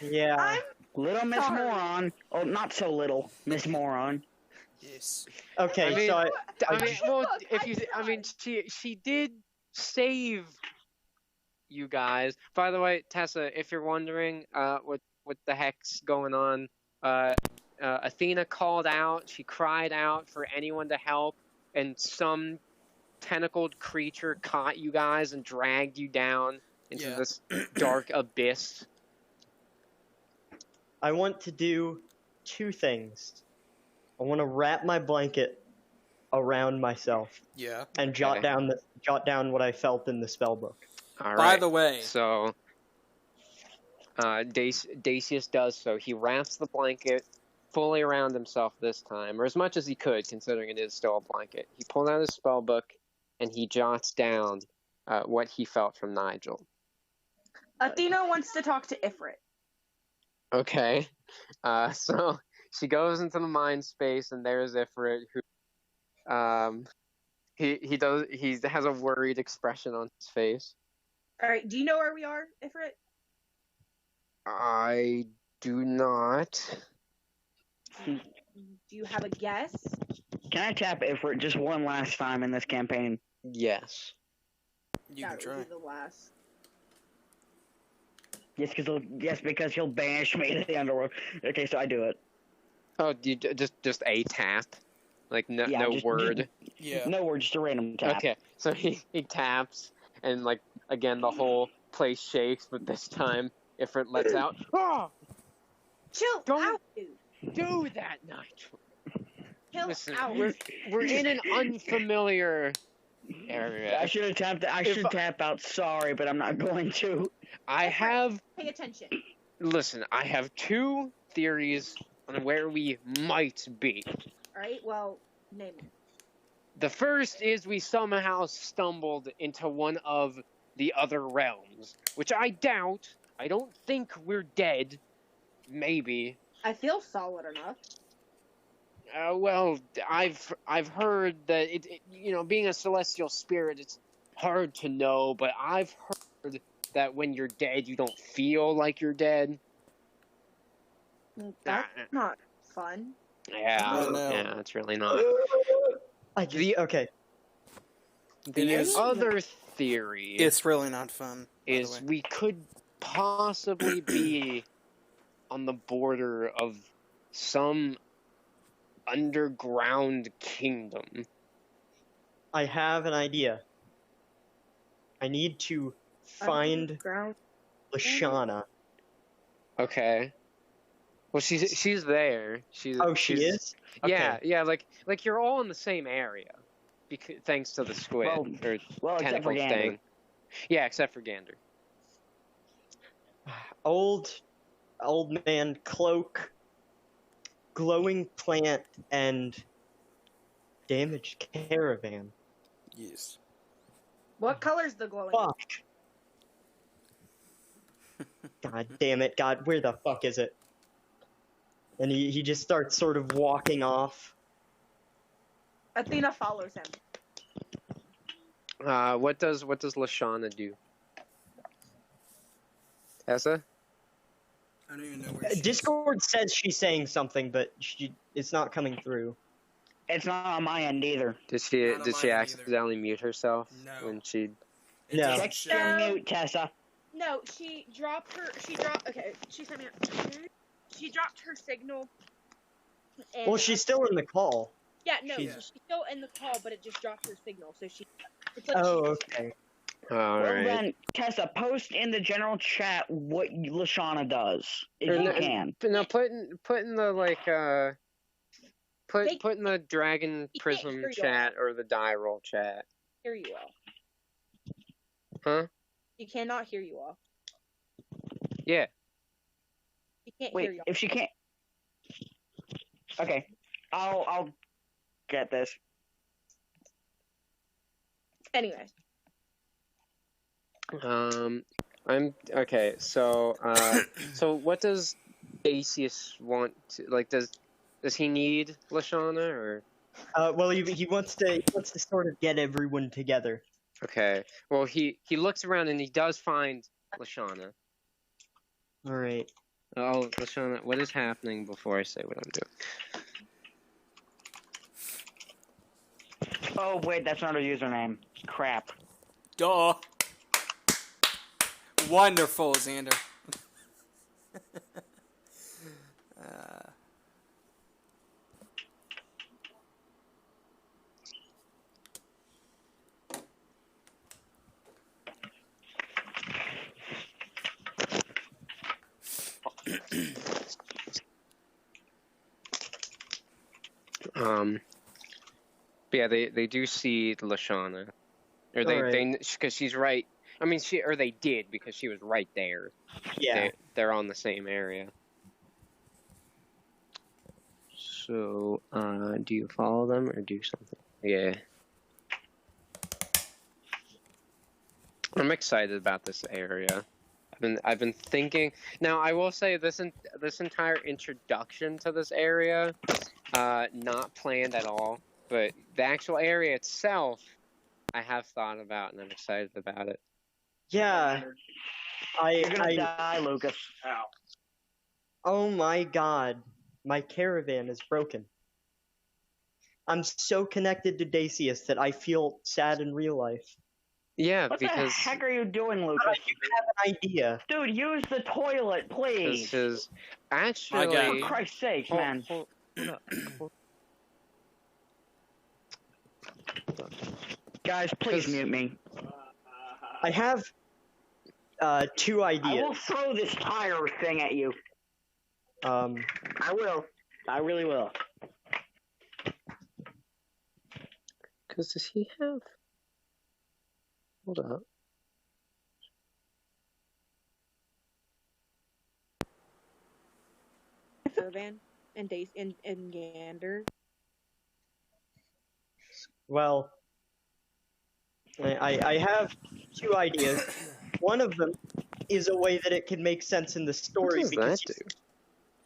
Yeah. I'm Little Miss Sorry. Moron. Oh, not so little Miss Moron. Yes. Okay, I mean- so She did save you guys. By the way, Tessa, if you're wondering what the heck's going on, Athena called out. She cried out for anyone to help, and some tentacled creature caught you guys and dragged you down into Yeah. this dark abyss. I want to do two things. I want to wrap my blanket around myself Yeah. and jot Okay. down what I felt in the spell book. All By right. the way, So, Dacius does so. He wraps the blanket fully around himself this time, or as much as he could, considering it is still a blanket. He pulled out his spell book, and he jots down what he felt from Nigel. Athena wants to talk to Ifrit. Okay. So she goes into the mind space, and there's Ifrit, who he has a worried expression on his face. All right, do you know where we are, Ifrit? I do not. Do you have a guess? Can I tap Ifrit just one last time in this campaign? Yes. you can That try. would be the last. Yes, because he'll banish me to the underworld. Okay, so I do it. Oh, do you just a tap, like no Yeah, no just- word. Yeah. No, we're just a random tap. Okay, so he taps, and like again the whole place shakes, but this time Ifrit lets out. Oh, Chill Don't- out, dude. do that, Nigel. Chill Listen, out. we're in an unfamiliar area. I should have tapped. I should tap out. Sorry, but I'm not going to. I have Pay attention. listen. I have two theories on where we might be. All right. Well, name it. The first is we somehow stumbled into one of the other realms, which I doubt. I don't think we're dead. Maybe. I feel solid enough. Well, I've heard that being a celestial spirit, it's hard to know, but I've heard that when you're dead, you don't feel like you're dead. That's not fun. Yeah, Oh, no. yeah, it's really not. Okay. The is. other theory It's really not fun. By the is way. we could possibly be on the border of some underground kingdom. I have an idea. I need to find Ground. Lashana. Okay. Well, she's there. She's She she's- is? Yeah, Okay. yeah. Like you're all in the same area, thanks to the squid or Well, except for tentacle Gander. thing. Yeah, except for Gander. Old man cloak, glowing plant, and damaged caravan. Yes. What color's the glowing? Fuck. God damn it, God, where the fuck is it? And he just starts sort of walking off. Athena follows him. What does Lashana do? Tessa? I don't even know where she is. Discord says she's saying something, but it's not coming through. It's not on my end either. Did she Not on mine either. accidentally mute herself No. when she? It No. doesn't Check show. your mute, Tessa. No, she dropped. Okay, she sent me. She dropped her signal. And, Well, she's still in the call. Yeah, no, Yeah. she's still in the call, but it just dropped her signal. So she. It's like Oh, okay. All Well right. then, Tessa, post in the general chat what Lashana does, if Or you no- can. No, put in the They- put in the Dragon He can't Prism hear you chat or the die roll chat. hear you all. Huh? She cannot hear you all. Yeah. She can't hear Wait, you all. if she can't. Okay, I'll get this. Anyway, I'm okay. So so what does Dacius want? Does he need Lashana or? Well, he wants to sort of get everyone together. Okay. Well, he looks around and he does find Lashana. All right. Oh, Lashana, what is happening before I say what I'm doing? Oh wait, that's not her username. Crap. Duh. Wonderful, Xander. But yeah, they do see Lashana, or they Alright. because she's right. I mean, they did because she was right there. Yeah. They're on the same area. So, do you follow them or do something? Yeah. I'm excited about this area. I've been thinking. Now, I will say this entire introduction to this area, not planned at all, but the actual area itself, I have thought about and I'm excited about it. Yeah. You're gonna die, Lucas. Oh my god. My caravan is broken. I'm so connected to Dacius that I feel sad in real life. Yeah, What because the heck are you doing, Lucas? I have an idea. Dude, use the toilet, please. this is I got actually. For Christ's sake, Hold- man. hold up. Guys, please 'Cause- mute me. I have 2 I ideas. will throw this tire thing at you. I will. I really will. Because does he have? Hold up. Caravan and Dace and Gander. Well, I have 2 ideas. One of them is a way that it can make sense in the story What does that because do?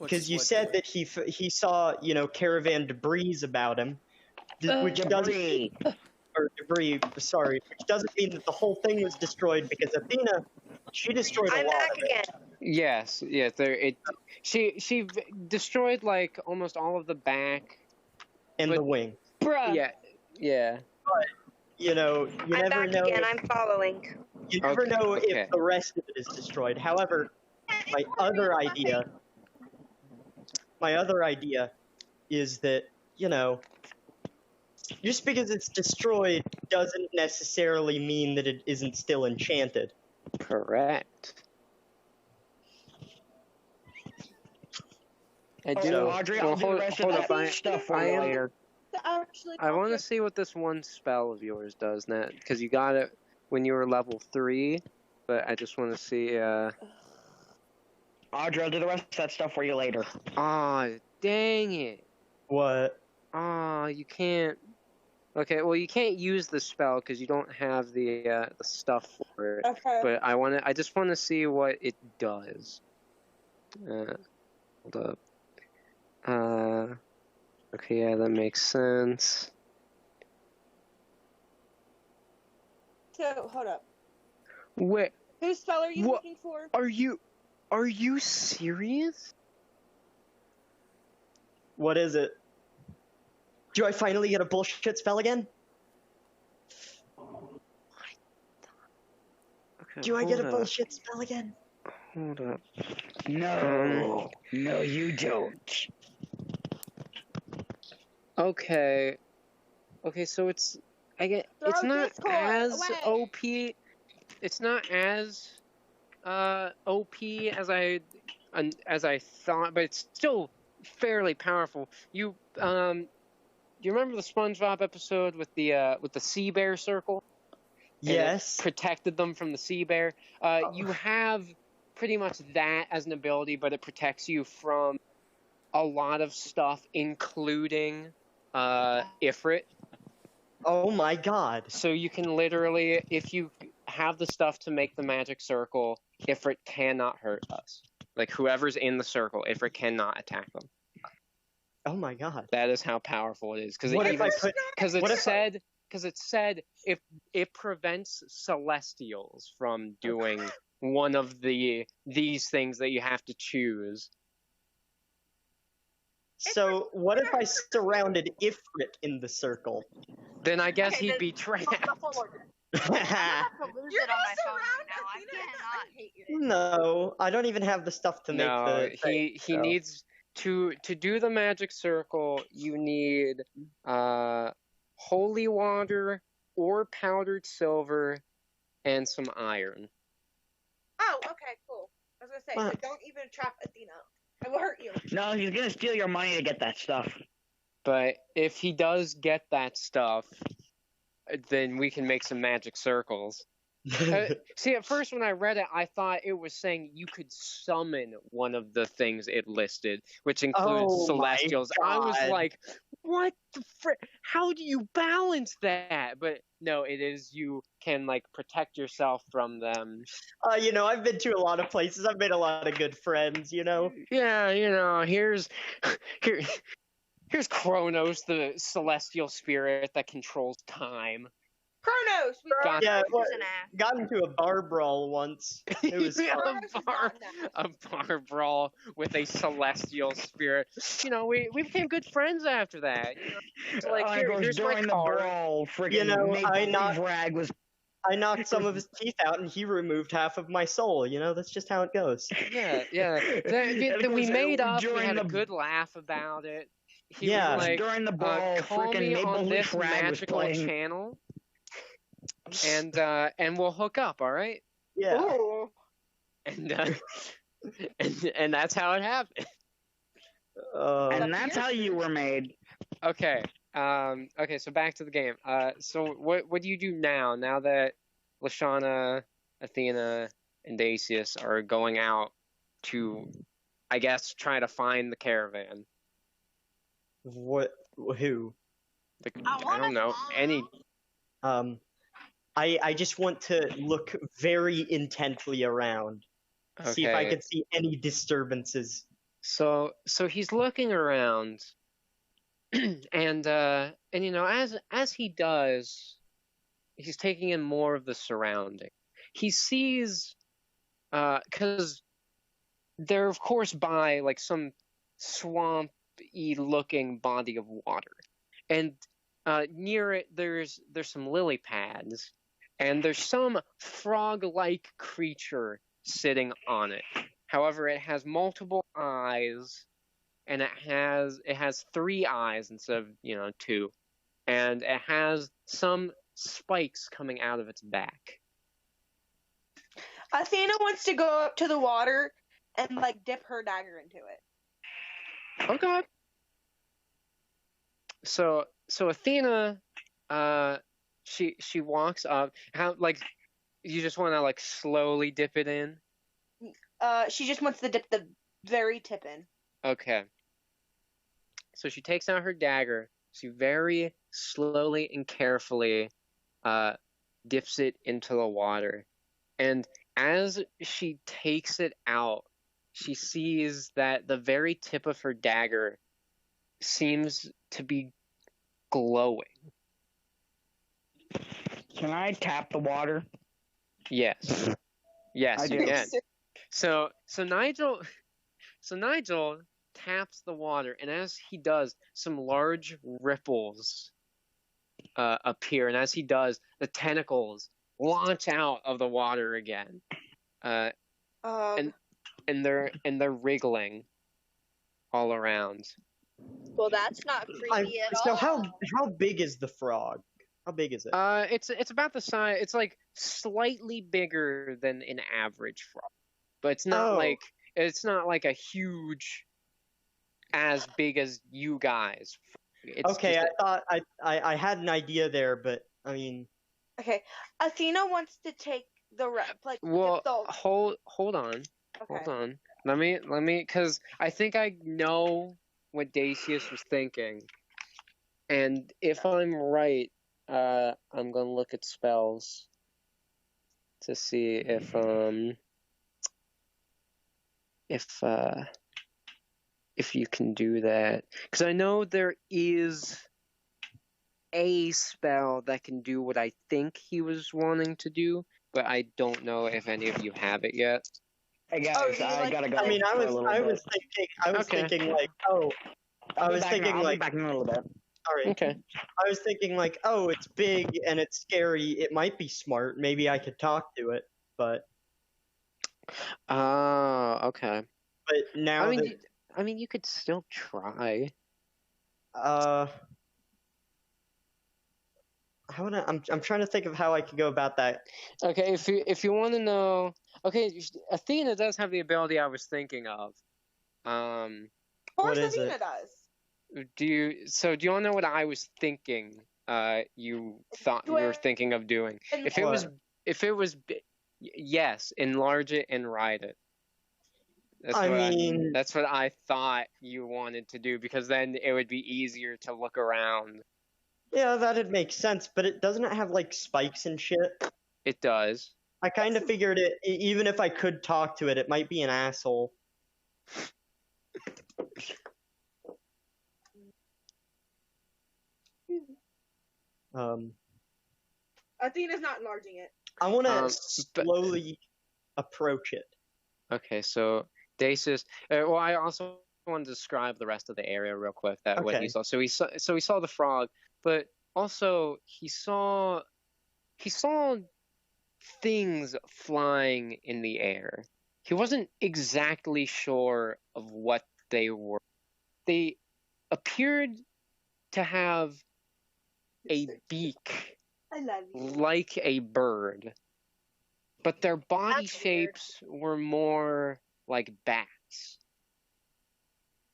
because you said that he saw caravan debris about him, which doesn't Debris. or debris. Sorry, which doesn't mean that the whole thing was destroyed because Athena, she destroyed a I'm lot back of it. again. Yes, yes. She destroyed like almost all of the back. And But- the wing. Bruh. Yeah. You I'm never back know. again. I'm following. You never Okay, know okay. if the rest of it is destroyed. However, my other idea is that, just because it's destroyed doesn't necessarily mean that it isn't still enchanted. Correct. I do. So, Audrey, I'll do the rest of up. that stuff for you later. I want to see what this one spell of yours does, Nat, because you got it when you were level 3, but I just want to see. Audrey, I'll do the rest of that stuff for you later. Aw, dang it. What? Aw, you can't. Okay, well, you can't use the spell because you don't have the stuff for it. Okay. But I just want to see what it does. Hold up. Okay, yeah, that makes sense. So hold up. Wait, Whose spell are you What? looking for? are you serious? What is it? Do I finally get a bullshit spell again? Okay, Do I get a hold up, bullshit spell again? Hold up. No. No, you don't. Okay. Okay, so it's it's Throw not Discord as away. OP. It's not as OP as I thought, but it's still fairly powerful. You remember the SpongeBob episode with the sea bear circle? And it Yes. protected them from the sea bear. You have pretty much that as an ability, but it protects you from a lot of stuff, including Ifrit. Oh my god. So you can literally, if you have the stuff to make the magic circle, Ifrit cannot hurt us. Like whoever's in the circle, Ifrit cannot attack them. Oh my god. That is how powerful it is. Because What if I put what if I- it said if it prevents celestials from doing one of these things that you have to choose. So what if I surrounded Ifrit in the circle? Then I guess Okay, he'd then- be trapped. I'm gonna lose You're it on gonna my phone surround right now. I Athena? cannot hate you. No, I don't even have the stuff to make No, the thing, he so. needs to do the magic circle. You need holy water or powdered silver and some iron. Oh, okay, cool. I was gonna say, What? so don't even trap Athena. I will hurt you. No, he's gonna steal your money to get that stuff. But if he does get that stuff, then we can make some magic circles. See, at first when I read it, I thought it was saying you could summon one of the things it listed, which includes Oh my celestials. I was God. like, what the frick? How do you balance that? But no, it is you can like protect yourself from them. I've been to a lot of places. I've made a lot of good friends, Yeah, here's here, here's Kronos, the celestial spirit that controls time. Kronos! We God. Yeah, He's an ass. got into a bar brawl once. It was Yeah, fun. a bar brawl with a celestial spirit. We became good friends after that. It's like And of course, here's my during the card. brawl, freaking I Maple knocked- Leaf Rag was. I knocked some of his teeth out, and he removed half of my soul. That's just how it goes. Yeah. And of Then we course, made up. We during had a the- good laugh about it. He Yeah. was like, during the brawl, call freaking me Maple on Leaf this Rag was magical playing. channel, and we'll hook up. All right. Yeah. Ooh. And and that's how it happened. And that's how you were made. Okay. Okay. So back to the game. So what do you do now? Now that Lashana, Athena, and Dacius are going out to, I guess, try to find the caravan. What? Who? I don't know. Any. I just want to look very intently around, see if I Okay. could see any disturbances. So he's looking around, and as he does, he's taking in more of the surrounding. He sees, because they're of course by like some swampy looking body of water, and near it there's some lily pads, and there's some frog-like creature sitting on it. However, it has multiple eyes, and it has 3 eyes instead of 2, and it has some spikes coming out of its back. Athena wants to go up to the water and like dip her dagger into it. Okay. So Athena, she walks up. How, like, you just want to like slowly dip it in? She just wants to dip the very tip in. Okay. So she takes out her dagger. She very slowly and carefully dips it into the water. And as she takes it out, she sees that the very tip of her dagger seems to be glowing. Can I tap the water? Yes. Yes, I you do. can. So Nigel taps the water, and as he does, some large ripples appear, and as he does, the tentacles launch out of the water again, and they're wriggling all around. Well, that's not creepy at So all. how big is the frog? How big is it? It's about the size. It's like slightly bigger than an average frog, but it's not like a huge, as big as you guys. It's Okay, just I thought I had an idea there, but I mean, Okay, Athena wants to take the well, dip the. hold on. Okay. Hold on. Let me, because I think I know what Dacius was thinking. And if I'm right, I'm gonna look at spells to see if you can do that. Because I know there is a spell that can do what I think he was wanting to do, but I don't know if any of you have it yet. Hey guys, Oh, you I like- gotta go. I mean, I for a was little I bit. was Okay. thinking like, oh, I was thinking I'll be like, back in a little bit. all right. Okay. I was thinking like, oh, it's big and it's scary. It might be smart. Maybe I could talk to it, but Okay. now I mean, that you could still try. how would I'm trying to think of how I could go about that. Okay, if you want to know, okay, Athena does have the ability I was thinking of. Of What course, is Athena it? does. do you all know what I was thinking? You thought you were thinking of doing. If it was, yes, enlarge it and ride it. That's what I thought you wanted to do, because then it would be easier to look around. Yeah, that'd make sense, but it doesn't have like spikes and shit. It does. I kind of figured it. Even if I could talk to it, it might be an asshole. Athena's not enlarging it. I want to slowly approach it. Okay, so Dacius. Well, I also want to describe the rest of the area real quick. What he saw. So he saw the frog, but also he saw things flying in the air. He wasn't exactly sure of what they were. They appeared to have a beak I love you. like a bird, but their body That's shapes were more like bats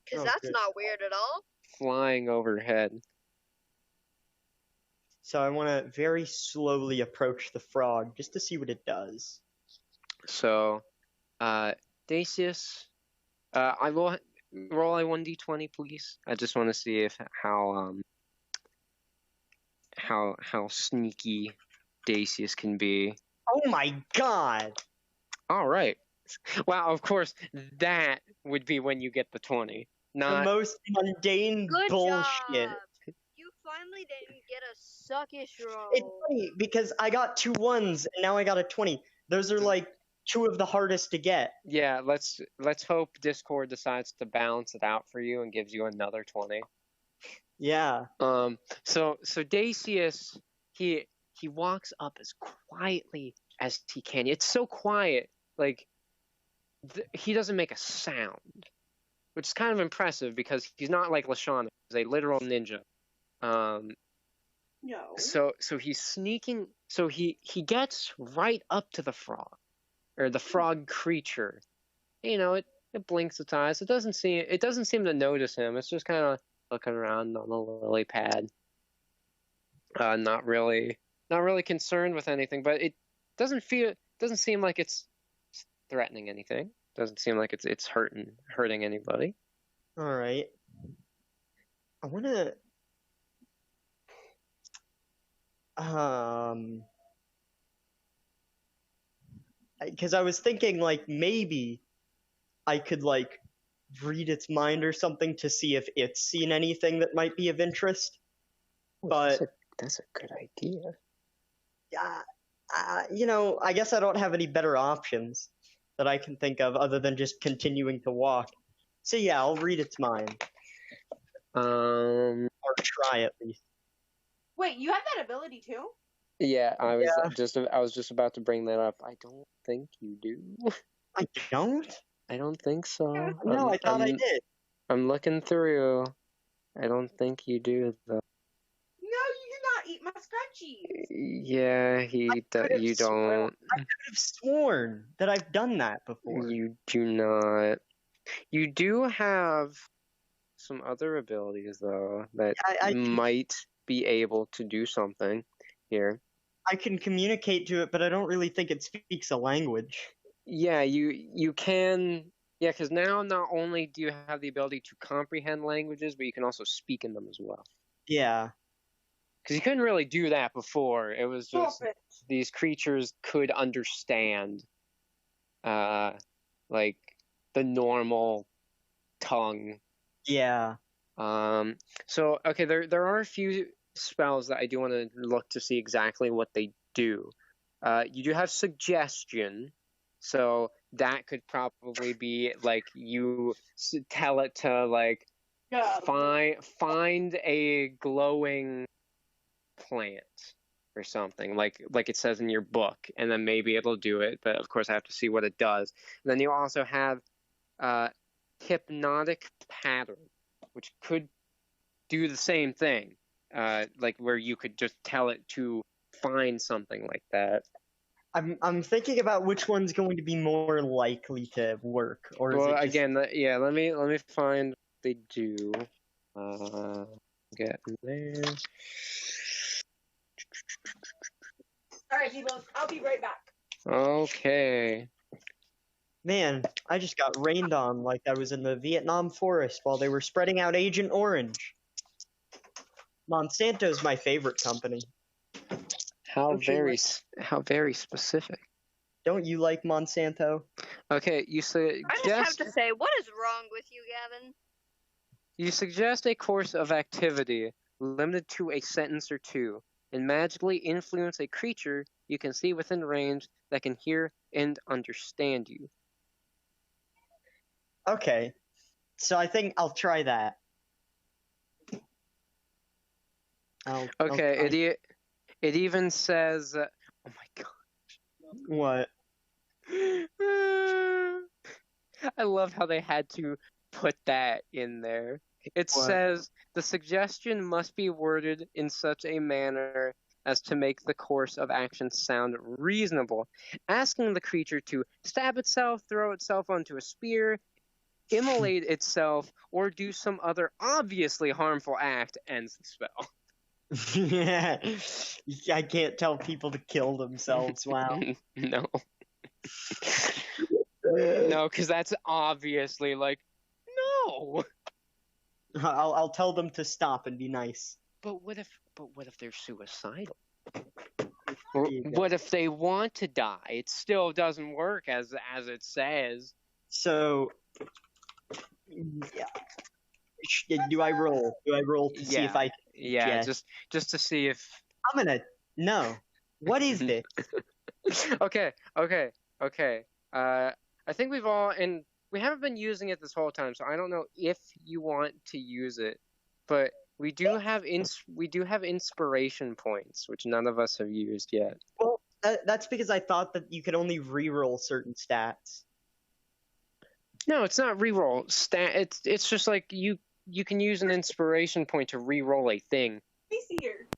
Because Oh, that's good. not weird at all. flying overhead. So I want to very slowly approach the frog just to see what it does. So, Dacius, I will roll a 1d20, please. I just want to see if how sneaky Dacius can be. Oh my god! All right. Wow, of course, that would be when you get the 20. The Not most mundane Good bullshit. job. You finally didn't get a suckish roll. It's funny because I got 2 1s and now I got a 20. Those are like 2 of the hardest to get. yeah, let's hope Discord decides to balance it out for you and gives you another 20. Yeah. So Dacius, he walks up as quietly as he can. It's so quiet, like he doesn't make a sound, which is kind of impressive because he's not like Lashana, he's a literal ninja. No. So he's sneaking. So he gets right up to the frog, or the frog creature. You know, it blinks its eyes. It doesn't seem to notice him. It's just kind of looking around on the lily pad. Not really concerned with anything. But it doesn't seem like it's threatening anything. Doesn't seem like it's hurting anybody. All right. I want to. Because I was thinking like maybe I could like read its mind or something to see if it's seen anything that might be of interest. But That's a good idea. I guess I don't have any better options that I can think of other than just continuing to walk. So yeah, I'll read its mind. Or try at least. Wait, you have that ability too? Yeah, I was just about to bring that up. I don't think you do. I don't? I don't think so. No, I thought I did. I'm looking through. I don't think you do though. No, you do not eat my scratchies. Yeah, you don't. I could have sworn that I've done that before. You do not. You do have some other abilities though that I might be able to do something here. I can communicate to it, but I don't really think it speaks a language. Yeah, you can. Yeah, because now not only do you have the ability to comprehend languages, but you can also speak in them as well. Yeah. Because you couldn't really do that before. It was just Stop it. these creatures could understand, like the normal tongue. Yeah. So okay, there are a few spells that I do want to look to see exactly what they do. You do have suggestion, so that could probably be like you tell it to like Yeah. find a glowing plant or something like it says in your book, and then maybe it'll do it. But of course, I have to see what it does. And then you also have hypnotic pattern, which could do the same thing, like where you could just tell it to find something like that. I'm thinking about which one's going to be more likely to work, or is Well, it just... again, let me find what they do. Getting there. Alright, people, I'll be right back. Okay. Man, I just got rained on like I was in the Vietnam forest while they were spreading out Agent Orange. Monsanto's my favorite company. How Don't you very specific. Don't you like Monsanto? Okay, you I just have suggest to say, what is wrong with you, Gavin? you suggest a course of activity limited to a sentence or two, and magically influence a creature you can see within range that can hear and understand you. Okay, so I think I'll try that. I'll Okay, try. it even says, oh my god. What? I love how they had to put that in there. It What? says the suggestion must be worded in such a manner as to make the course of action sound reasonable, asking the creature to stab itself, throw itself onto a spear, immolate itself, or do some other obviously harmful act ends the spell. Yeah, I can't tell people to kill themselves. Wow. No. No, because that's obviously like, no. I'll tell them to stop and be nice. But what if they're suicidal? Or You go. what if they want to die? It still doesn't work as it says. So, yeah. Do I roll? Do I roll to see if I? Yeah, Yeah. just to see if. I'm gonna. No. What is this? Okay. I think we've all, and we haven't been using it this whole time, so I don't know if you want to use it, but we do have inspiration points, which none of us have used yet. Well, that's because I thought that you could only re-roll certain stats. No, it's not reroll stat. It's just like you can use an inspiration point to re-roll a thing. He's here.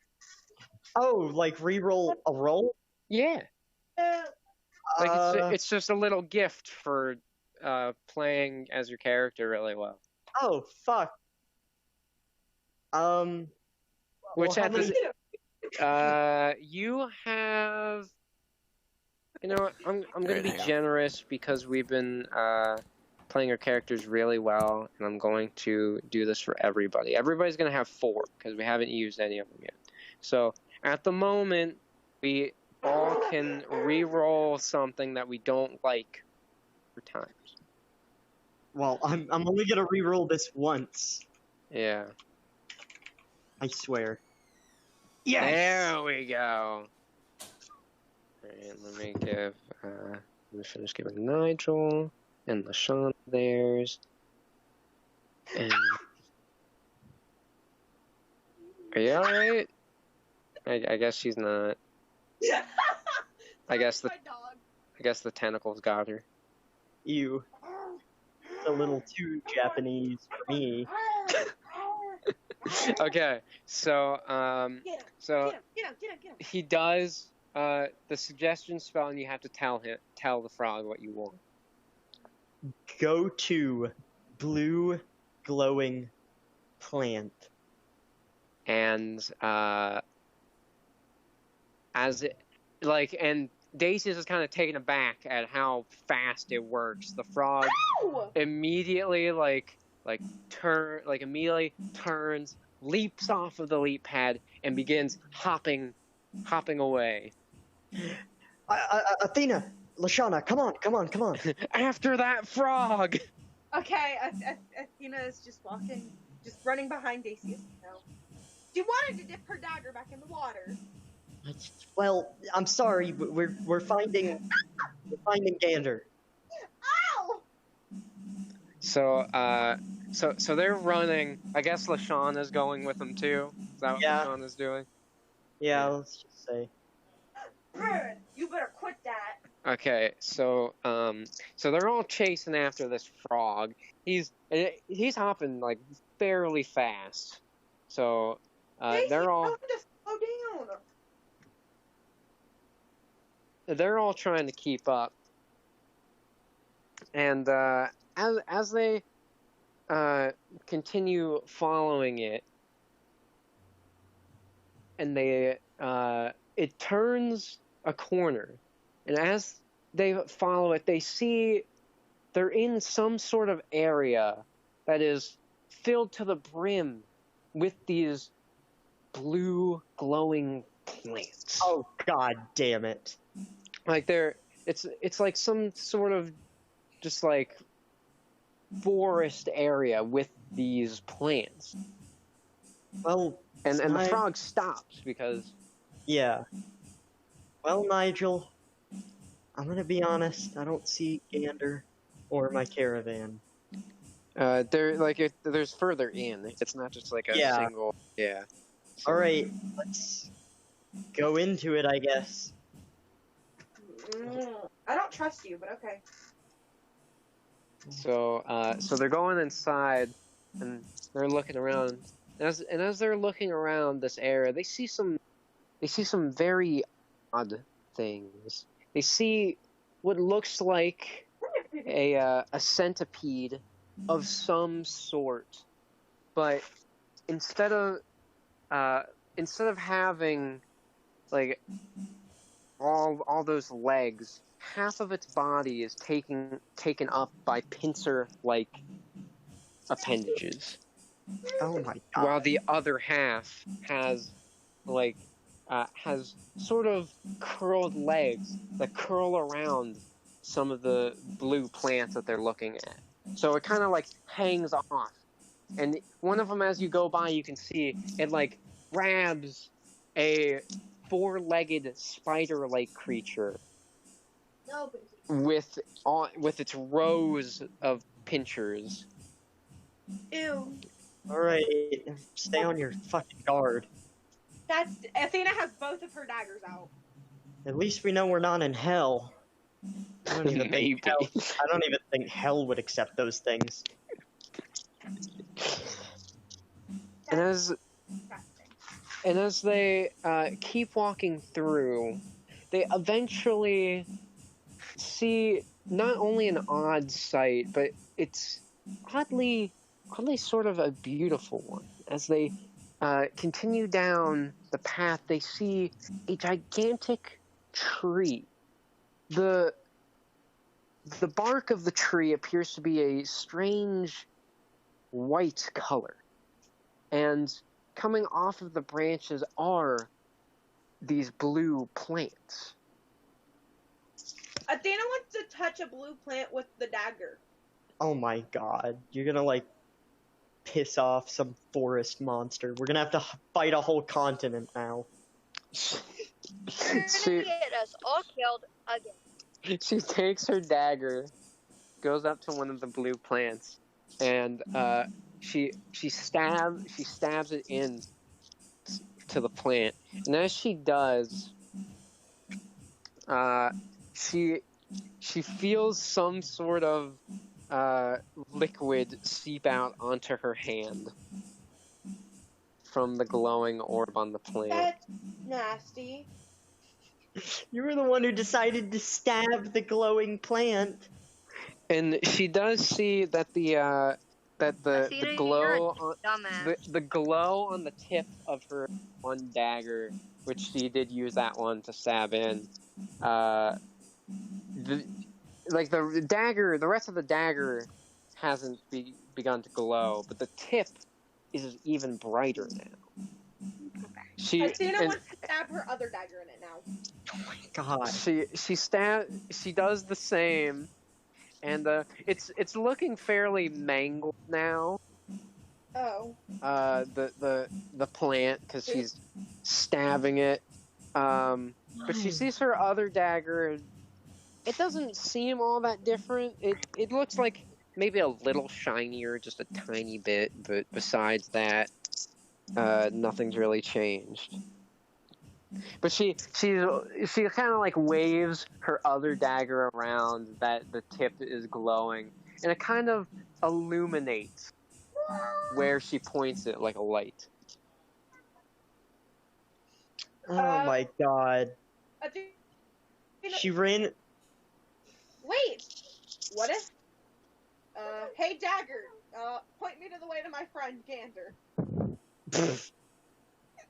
Oh, like re-roll a roll? Yeah, like it's just a little gift for playing as your character really well. Oh, fuck. Which well, at how this, many- you have. You know what? I'm gonna be hang on. generous because we've been playing our characters really well, and I'm going to do this for everybody. Everybody's gonna have 4 because we haven't used any of them yet. So at the moment, we all can re-roll something that we don't like 4 times. Well, I'm only gonna re-roll this once. Yeah. I swear. There we go. Alright, let me give. Let me finish giving Nigel and LaShawn theirs. And are you alright? I guess she's not. I guess my dog. I guess the tentacles got her. You. It's a little too Japanese for me. Okay, so Get him. he does the suggestion spell, and you have to tell the frog what you want. Go to blue glowing plant. And as it and Daisy is kind of taken aback at how fast it works. The frog Ow! immediately immediately turns, leaps off of the leap pad, and begins hopping away. Athena, Lashana, come on. After that frog. Okay, Athena is just running behind Daisy now. She wanted to dip her dagger back in the water. Well, I'm sorry, but we're finding Gander. Ow! So they're running. I guess LaShawna's going with them too. Is that what Yeah. LaShawna's doing? Yeah, let's just say. Brr, you better quit that. Okay, so they're all chasing after this frog. He's hopping like fairly fast. So Daisy, they're tell all him to slow down. they're all trying to keep up. And as they continue following it, and it turns a corner, and as they follow it, they see they're in some sort of area that is filled to the brim with these blue glowing plants. Oh, god damn it. Like it's like some sort of just like forest area with these plants. Well, And the I- frog stops because yeah. Well, Nigel, I'm gonna be honest, I don't see Gander or my caravan. there's further in. It's not just like a Yeah. single. Yeah. Alright, let's go into it, I guess. I don't trust you, but okay. So they're going inside, and they're looking around. As they're looking around this area, they see some very odd things. They see what looks like a centipede of some sort, but instead of having like all those legs, half of its body is taken up by pincer-like appendages, Oh my god. while the other half has sort of curled legs that curl around some of the blue plants that they're looking at. So it kind of like hangs off, and one of them, as you go by, you can see it like grabs a four-legged spider-like creature No, but with its rows of pinchers. ew. Alright, stay on your fucking guard. That's Athena has both of her daggers out. At least we know we're not in hell. I don't even Maybe. think hell would accept those things. And as they keep walking through, they eventually see not only an odd sight, but it's oddly sort of a beautiful one. As they continue down the path, they see a gigantic tree. The bark of the tree appears to be a strange white color, and coming off of the branches are these blue plants. Athena wants to touch a blue plant with the dagger. Oh my god. You're gonna, like, piss off some forest monster. We're gonna have to fight a whole continent now. You're gonna She- get us all killed again. She takes her dagger, goes up to one of the blue plants, and she stabs it in to the plant. And as she does, she feels some sort of liquid seep out onto her hand from the glowing orb on the plant. That's nasty. You were the one who decided to stab the glowing plant. And she does see that the Athena, glow on, Dumbass. the glow on the tip of her one dagger, which she did use that one to stab in, the dagger, the rest of the dagger hasn't begun to glow, but the tip is even brighter now. Athena wants to stab her other dagger in it now. Oh my god. She does the same, and it's looking fairly mangled now. Oh. The plant, because she's stabbing it. But she sees her other dagger. It doesn't seem all that different. It looks like maybe a little shinier, just a tiny bit. But besides that, nothing's really changed. But she kind of like waves her other dagger around that the tip is glowing, and it kind of illuminates where she points it like a light. Oh my god. Athena, She ran. wait. What if? Hey dagger. Point me to the way to my friend Gander.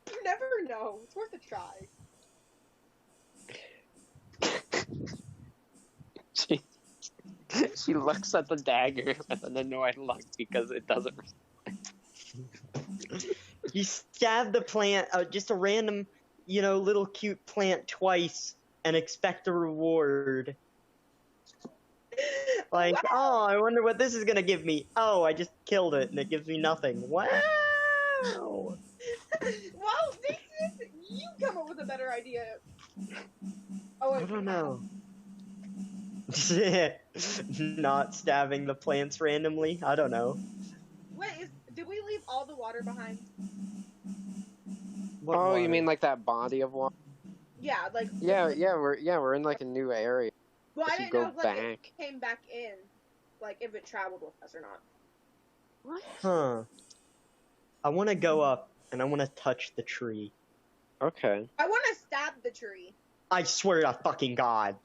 You never know. It's worth a try. She looks at the dagger with an annoyed look because it doesn't. You stab the plant, just a random, little cute plant twice, and expect a reward. Like, oh, I wonder what this is gonna give me. Oh, I just killed it, and it gives me nothing. Wow! Well, Theseus, you come up with a better idea. Oh, I wait, don't know. Not stabbing the plants randomly? I don't know. Wait, did we leave all the water behind? What Oh, you water? mean like that body of water? Yeah, like. Yeah, we're in like a new area. Well, I If you didn't go know if like, it back. came back in, like if it traveled with us or not. Huh. I want to go up, and I want to touch the tree. Okay. I want to stab the tree. I swear to fucking God.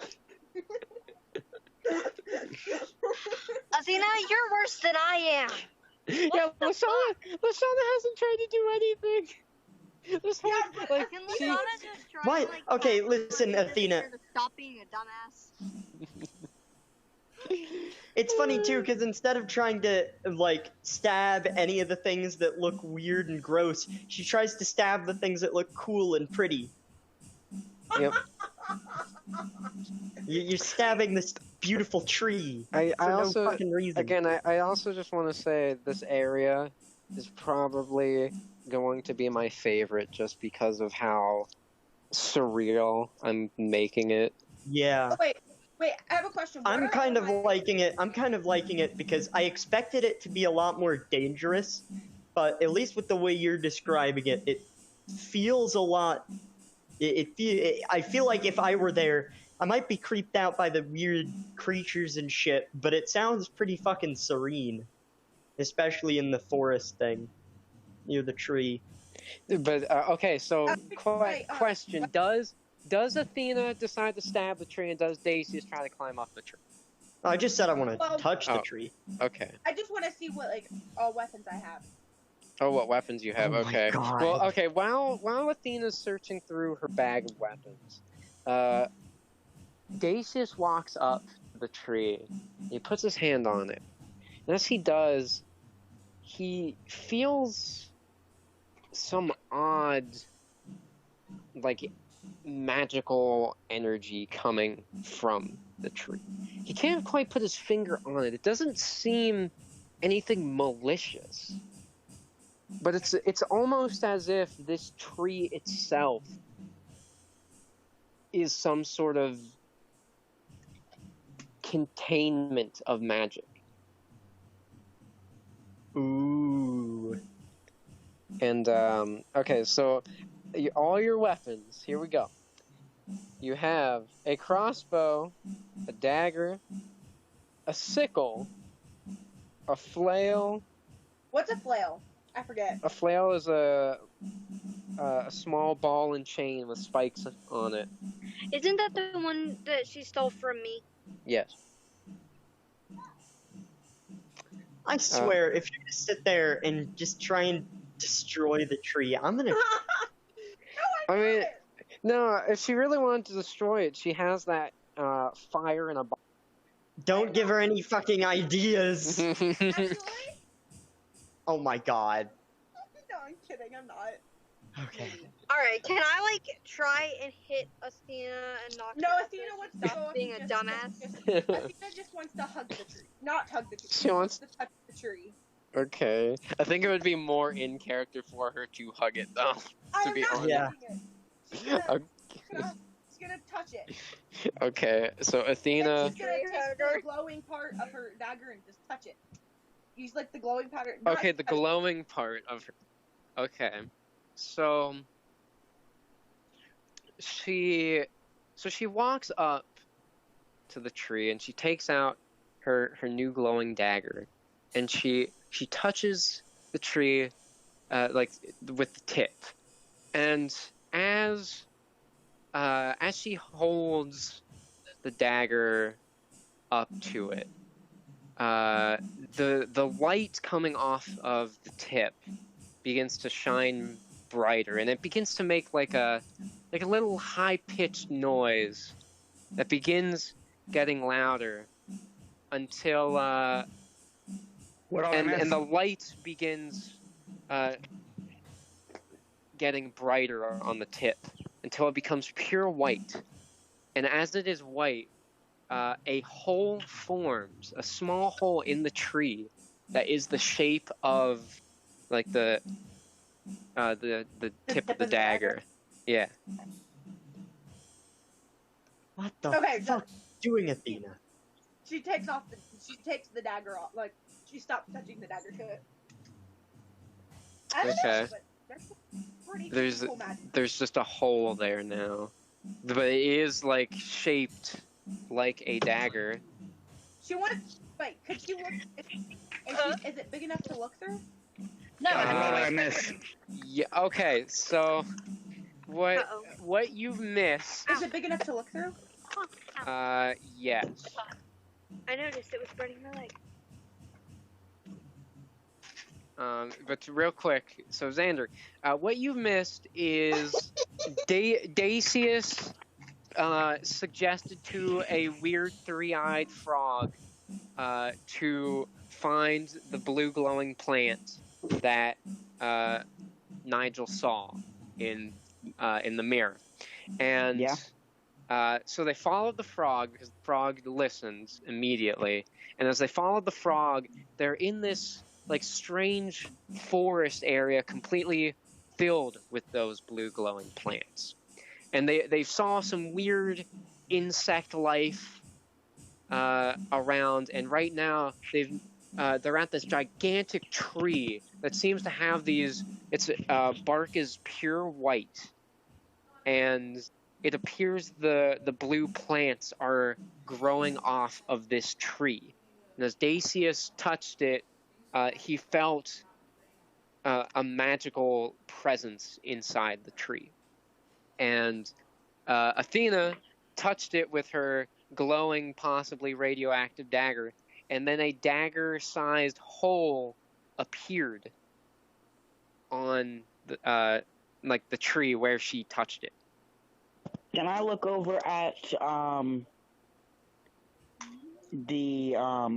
Athena, you're worse than I am. Yeah, Lashana hasn't tried to do anything. This whole, Yeah, like, Can she, Lashana just try Why- and, like, okay, tell listen, everybody Athena. to stop being a dumbass? It's funny too, because instead of trying to stab any of the things that look weird and gross, she tries to stab the things that look cool and pretty. Yep. You're stabbing this beautiful tree I for no also, fucking reason. again, I also just want to say this area is probably going to be my favorite just because of how surreal I'm making it. Yeah. Wait, I have a question. What I'm are kind all of my- liking it. I'm kind of liking it because I expected it to be a lot more dangerous, but at least with the way you're describing it, it feels a lot. I feel like if I were there, I might be creeped out by the weird creatures and shit, but it sounds pretty fucking serene, especially in the forest thing near the tree. But okay, so wait, question: Does Athena decide to stab the tree, and does Dacius try to climb up the tree? I just said I want to Well- touch the Oh. tree. Okay. I just want to see what all weapons I have. Oh, what weapons you have? Oh my Okay. God. Well, okay. While Athena's searching through her bag of weapons, Dacius walks up to the tree. He puts his hand on it, and as he does, he feels some odd, magical energy coming from the tree. He can't quite put his finger on it. It doesn't seem anything malicious. But it's almost as if this tree itself is some sort of containment of magic. Ooh. And, okay, so all your weapons, here we go. You have a crossbow, a dagger, a sickle, a flail. What's a flail? I forget. A flail is a small ball and chain with spikes on it. Isn't that the one that she stole from me? Yes. I swear, if you just sit there and just try and destroy the tree, I'm gonna. I mean, no, if she really wanted to destroy it, she has that fire in a Don't give her any fucking ideas. bottle. Actually? Oh my God. No, I'm kidding. I'm not. Okay. Alright, can I, try and hit Athena and knock No, her Athena out wants for to go. being a dumbass? Athena just wants to hug the tree, not hug the tree. She wants- to touch the tree. Okay. I think it would be more in character for her to hug it, though. I To am be not honest. Yeah. hugging it. She's gonna touch it. Okay, so Athena. She's gonna take the glowing part of her dagger and just touch it. Use the glowing powder. not Okay, the touch it. glowing part of her. Okay, so she walks up to the tree and she takes out her new glowing dagger, and she touches the tree with the tip, and as she holds the dagger up to it, the light coming off of the tip begins to shine brighter, and it begins to make like a little high-pitched noise that begins getting louder until What do I miss? and the light begins getting brighter on the tip until it becomes pure white. And as it is white, a hole forms, a small hole in the tree that is the shape of like the tip of the dagger. Yeah. What the Okay, fuck so doing, Athena? she takes the dagger off. Like, she stops touching the dagger to it. I don't know, Okay. but that's pretty There's cool magic. there's just a hole there now, but it is like shaped like a dagger. She wanted. Wait, could she look? Is it big enough to look through? No, What Uh, did I miss? Yeah. Okay. So Uh-oh. what you've missed? Is it big enough to look through? Yes. I noticed it was burning my leg. But real quick, so Xander, what you've missed is Dacius suggested to a weird three-eyed frog to find the blue glowing plant that Nigel saw in the mirror, and Yeah. so they followed the frog because the frog listens immediately, and as they followed the frog, they're in this like strange forest area completely filled with those blue glowing plants, and they saw some weird insect life around, and right now they're at this gigantic tree that seems to have these. Its bark is pure white, and it appears the blue plants are growing off of this tree. And as Dacius touched it, he felt a magical presence inside the tree. And Athena touched it with her glowing, possibly radioactive dagger, and then a dagger-sized hole appeared on the tree where she touched it. Can I look over at the How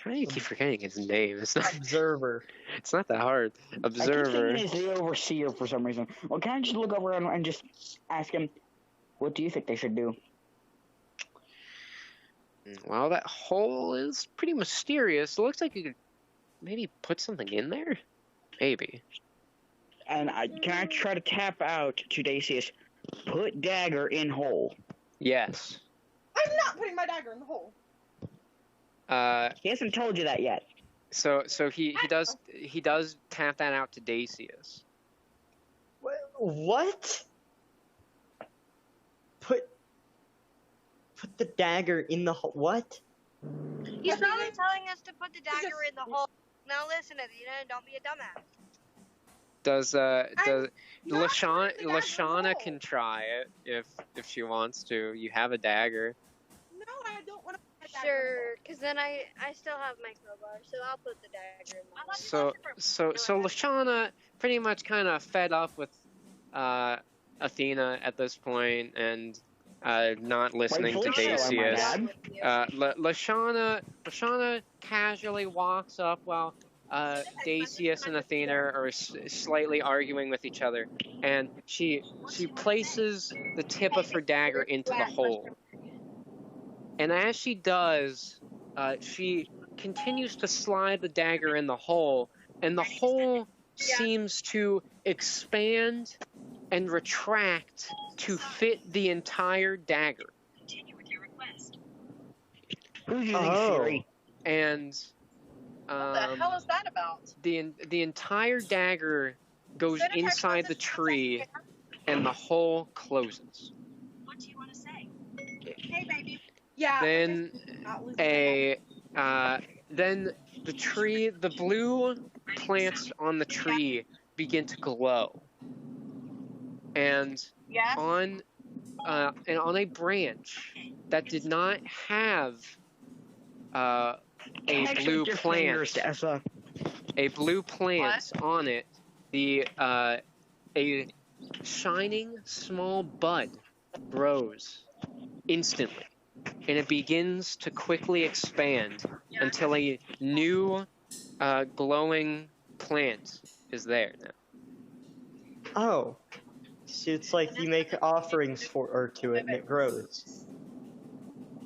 do you keep forgetting his name? It's not. Observer. It's not that hard. I keep Observer. thinking it's the overseer for some reason. Well, can I just look over and just ask him, what do you think they should do? Well, that hole is pretty mysterious. It looks like you could maybe put something in there. Maybe. And can I try to tap out to Dacius, put dagger in hole? Yes. I'm not putting my dagger in the hole. He hasn't told you that yet. So he does tap that out to Dacius. What? Put the dagger in the hole. What? He's probably telling us to put the dagger in the hole. Now listen, Athena, don't be a dumbass. Does Not Lashana putting the dagger in the Lashana hole. can try it if she wants to. You have a dagger. No, I don't want to put my dagger Sure, because then I still have my crowbar, so I'll put the dagger in the hole. So Lashana pretty much kind of fed up with Athena at this point and not listening to Rightfully so, I might Dacius. add. Lashana casually walks up while Dacius and Athena are slightly arguing with each other, and she places the tip of her dagger into the hole. And as she does, she continues to slide the dagger in the hole, and the hole seems to expand and retract to fit the entire dagger. Who's using Oh. Siri? And What the hell is that about? the entire dagger goes Send a text inside the message to tree, and the hole closes. What do you want to say? Hey, baby. Yeah. Then Not losing my then the blue plants on the tree begin to glow, and Yes. on a branch that did not have a Actually, blue your fingers, plant. Tessa. A blue plant on it. A shining small bud grows instantly, and it begins to quickly expand until a new glowing plant is there now. Oh. So it's like you make offerings to it and it grows.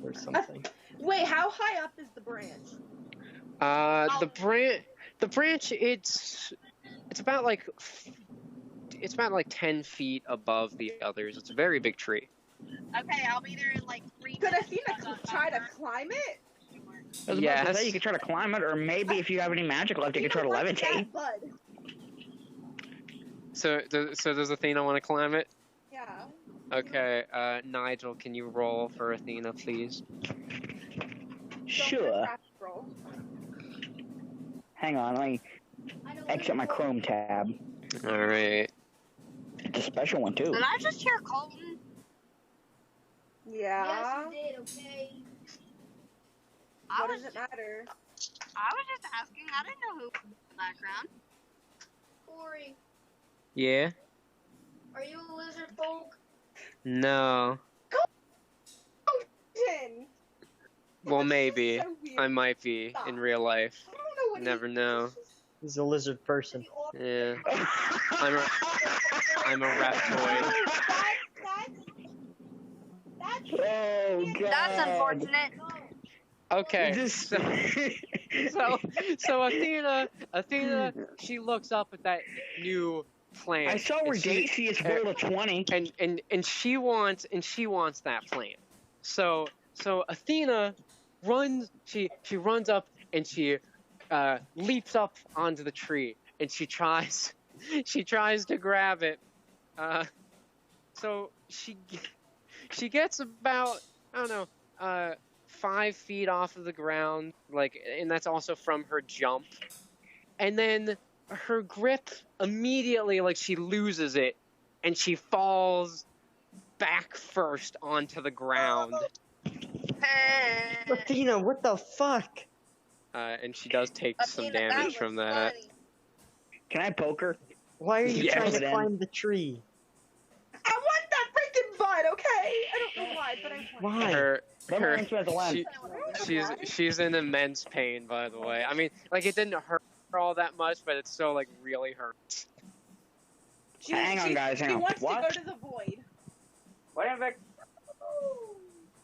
Or something. Wait, how high up is the branch? The branch, it's about like 10 feet above the others. It's a very big tree. Okay, I'll be there in like 3 Could minutes. Athena try to climb it? I was about to say you could try to climb it, or maybe if you have any magic left, you could try to Like levitate. that bud. So does Athena want to climb it? Yeah. Okay, Nigel, can you roll for Athena, please? Sure. Roll. Hang on, let me exit my Chrome tab. All right. It's a special one, too. Did I just hear Colton? Yeah. Yes, you did, okay? What does it matter? I was just asking. I didn't know who was in the background. Corey, Yeah? are you a lizard folk? No. Colton! Well, That's maybe. so weird. I might be in real life. I don't know what Never know. He's a lizard person. Yeah. I'm a reptoid. Oh, God. That's unfortunate. Okay. Just... So Athena, she looks up at that new plant. I saw where and she- Daisy rolled a 20. and she wants that plant. So Athena runs. She runs up and she leaps up onto the tree and she tries to grab it. So she gets about, I don't know, 5 feet off of the ground, and that's also from her jump. And then her grip immediately, she loses it, and she falls back first onto the ground. Athena, what the fuck? And she does take some Athena, damage that from was that. funny. Can I poke her? Why are you Yes. trying to Then. climb the tree? I want that freaking bud, okay? I don't know why, but I want it. Why? Her, Let me answer as a lens. she's in immense pain, by the way. I mean, it didn't hurt her all that much, but it still really hurts. Hang on, guys, hang She on. wants What? to go to the void. Whatever.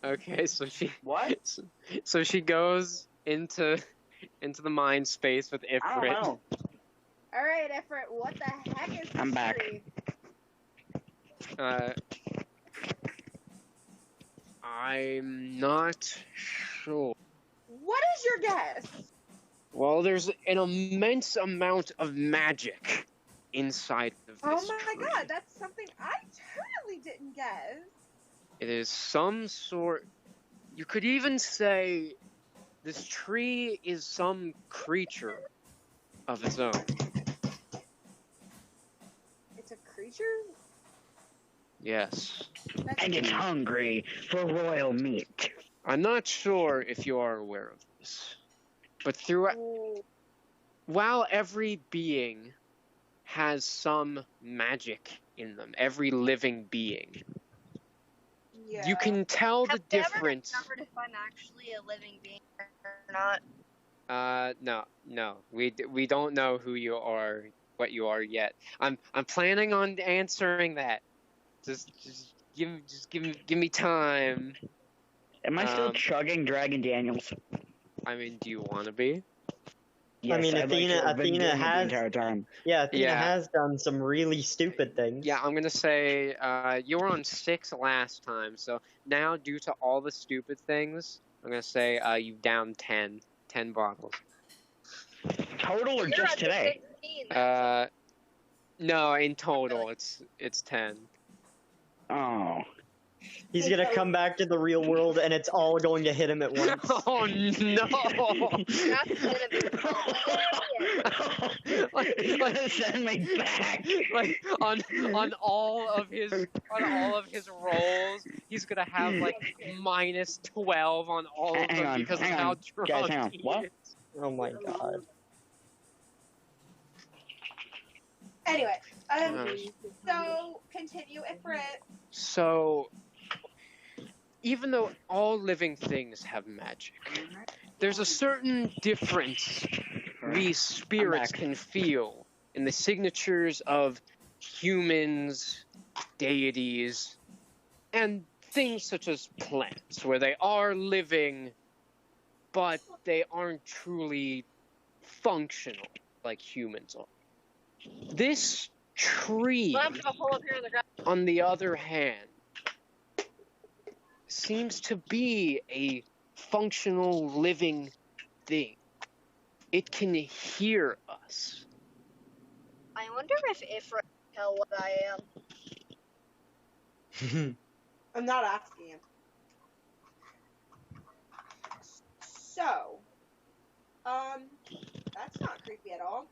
Okay, so she What? so she goes into the mind space with I don't Ifrit. know. Alright, Efrit, what the heck is this I'm back. tree? I'm not sure. What is your guess? Well, there's an immense amount of magic inside of Oh this my tree. god, that's something I totally didn't guess. It is some sort. You could even say this tree is some creature of its own. It's a creature? Yes. That's And it's hungry for royal meat. I'm not sure if you are aware of this, but while every being has some magic in them, every living being, yeah. you can tell the Have we ever difference. discovered if I'm actually a living being or not? No, we don't know who you are, what you are yet. I'm planning on answering that. Just give me time. Am I still chugging Dragon Daniels? I mean, do you want to be? Yes, mean, I'd like to have been Athena doing it has- the entire time. Yeah, Athena Yeah. has done some really stupid things. Yeah, I'm gonna say you were on 6 last time, so now due to all the stupid things, I'm gonna say you down 10 bottles. Total or You're just at the today? 16 then. No, in total it's 10. Oh. He's gonna come back to the real world, and it's all going to hit him at once. Oh no! That's gonna be He's gonna send me back. Like on all of his rolls, he's gonna have like -12 on all of Hang them on, because of hang how on. drunk Guys, hang on. he What? is. Oh my god. Anyway, Uh, so continue, Ifrit. So, even though all living things have magic, there's a certain difference we spirits back. can feel in the signatures of humans, deities, and things such as plants, where they are living, but they aren't truly functional like humans are. This tree, I'm gonna pull up here in the ground. on the other hand, seems to be a functional living thing. It can hear us. I wonder if Ifrit can tell what I am. I'm not asking him. So, that's not creepy at all.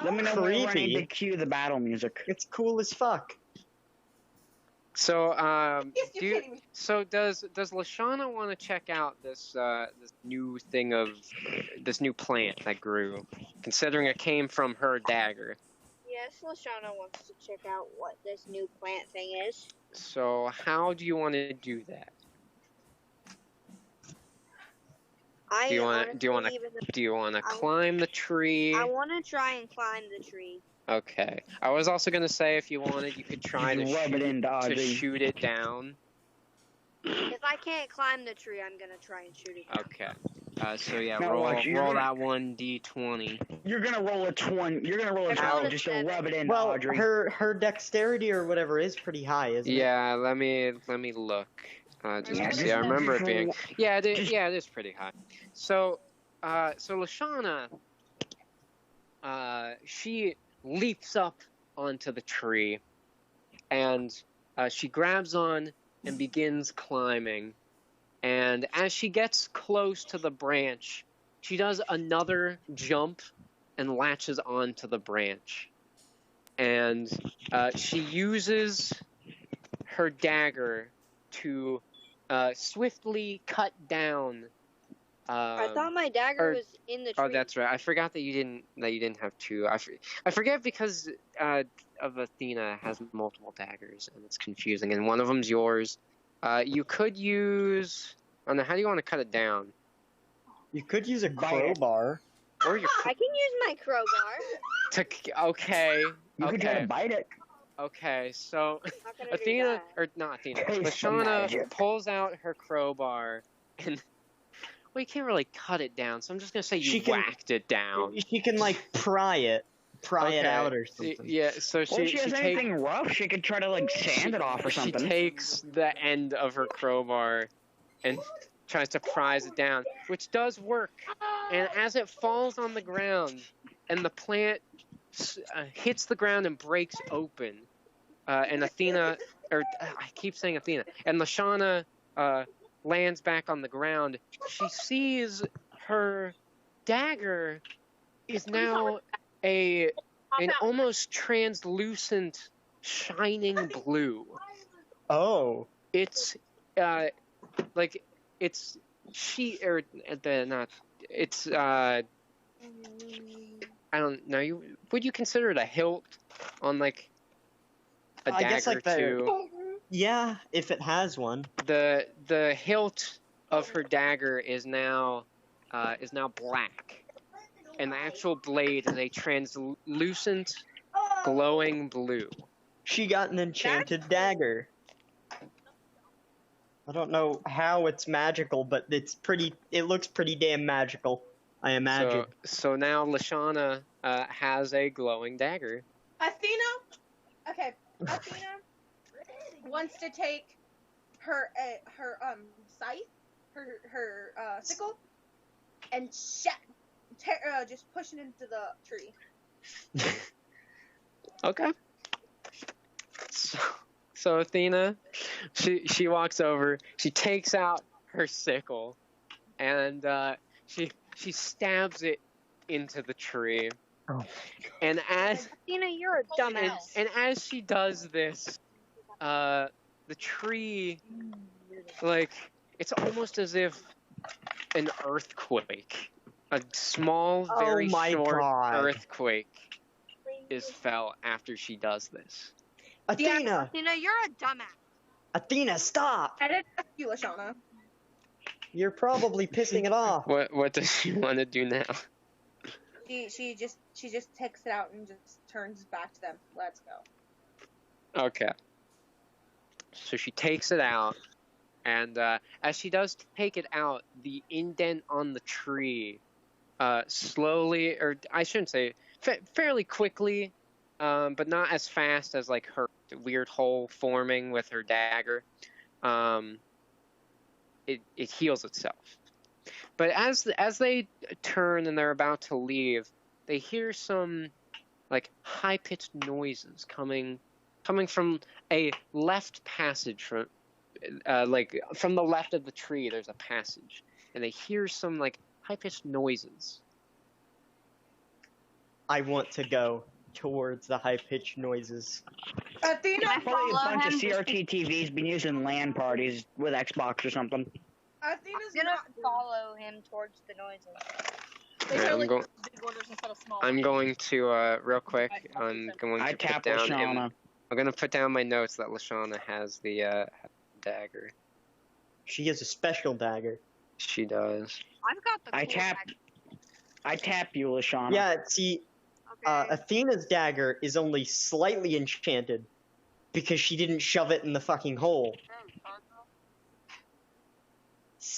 Let me know when we're Creepy. ready to cue the battle music. It's cool as fuck. So, Yes, you're kidding me. so does Lashana want to check out this this new thing of this new plant that grew, considering it came from her dagger? Yes, Lashana wants to check out what this new plant thing is. So, how do you want to do that? I Do you wanna- honestly do you wanna- even- Do you want to I- climb the tree? I want to try and climb the tree. Okay. I was also gonna say if you wanted, you could try to Just rub it in, to dodging. shoot it down. If I can't climb the tree, I'm gonna try and shoot it down. Okay. So yeah, Now roll watch, you're roll gonna- that 1d20. You're gonna roll a 20. You're gonna roll a I rolled 12 a just to 7. rub it in, Well, Audrey. her dexterity or whatever is pretty high, isn't it? Yeah, let me look. Just Yeah, to just see. I let remember me it being. roll- Yeah, it is, just- yeah, it is pretty high. So, so Lashana, she leaps up onto the tree, and she grabs on and begins climbing. And as she gets close to the branch, she does another jump and latches onto the branch. And she uses her dagger to swiftly cut down. I thought my dagger or- was in the tree. Oh, that's right. I forgot that you didn't have two. I forget because of Athena has multiple daggers and it's confusing. And one of them's yours. You could use. I don't know. How do you want to cut it down? You could use a Bite it. crowbar. Or you I can use my crowbar. okay. You could try Okay. to bite it. Okay. So How can I do Athena, that? or not Athena, Taste the Lashana magic. pulls out her crowbar and. Well, you can't really cut it down, so I'm just gonna say you She can- whacked it down. She can like pry it Okay. out or something. Yeah. So Or if she has takes. anything rough, she could try to like sand it off or something. She takes the end of her crowbar and tries to prise it down, which does work. And as it falls on the ground and the plant hits the ground and breaks open, and Athena, or I keep saying Athena, and Lashana lands back on the ground, she sees her dagger is now an almost translucent, shining blue. Oh. It's like it's I don't know. Would you consider it a hilt on like a I dagger guess, like, the- too? Yeah, if it has one. The hilt of her dagger is now black, and the actual blade is a translucent, glowing blue. She got an enchanted dagger. I don't know how it's magical, but it looks pretty damn magical, I imagine. So now Lashana has a glowing dagger. Athena wants to take her scythe, her sickle, and just push it into the tree. Okay. So Athena, she walks over. She takes out her sickle, and she stabs it into the tree. Oh. And as Athena, you're a dumbass. and as she does this, the tree, like, it's almost as if an earthquake, a small, very Oh my short God. earthquake, is felt after she does this. Athena! Athena, you're a dumbass. Athena, stop! I didn't ask you, Lashana. You're probably pissing it off. What does she want to do now? She just takes it out and just turns back to them. Let's go. Okay. So she takes it out, and as she does take it out, the indent on the tree slowly, or I shouldn't say, fairly quickly, but not as fast as like her weird hole forming with her dagger. It heals itself. But as they turn and they're about to leave, they hear some like high-pitched noises coming from a left passage from from the left of the tree. There's a passage, and they hear some like high-pitched noises. I want to go towards the high-pitched noises. Athena, Probably a follow bunch of him? CRT TVs been using LAN parties with Xbox or something. Athena's I'm gonna not follow him towards the noises. They Yeah, should I'm like go- big orders instead of small. I'm going to real quick. I'm going I to tap put down. Lashana. I'm gonna put down my notes that Lashana has the dagger. She has a special dagger. She does. I've got the. I cool tap. bag. I tap you, Lashana. Yeah, see, Okay. Athena's dagger is only slightly enchanted because she didn't shove it in the fucking hole.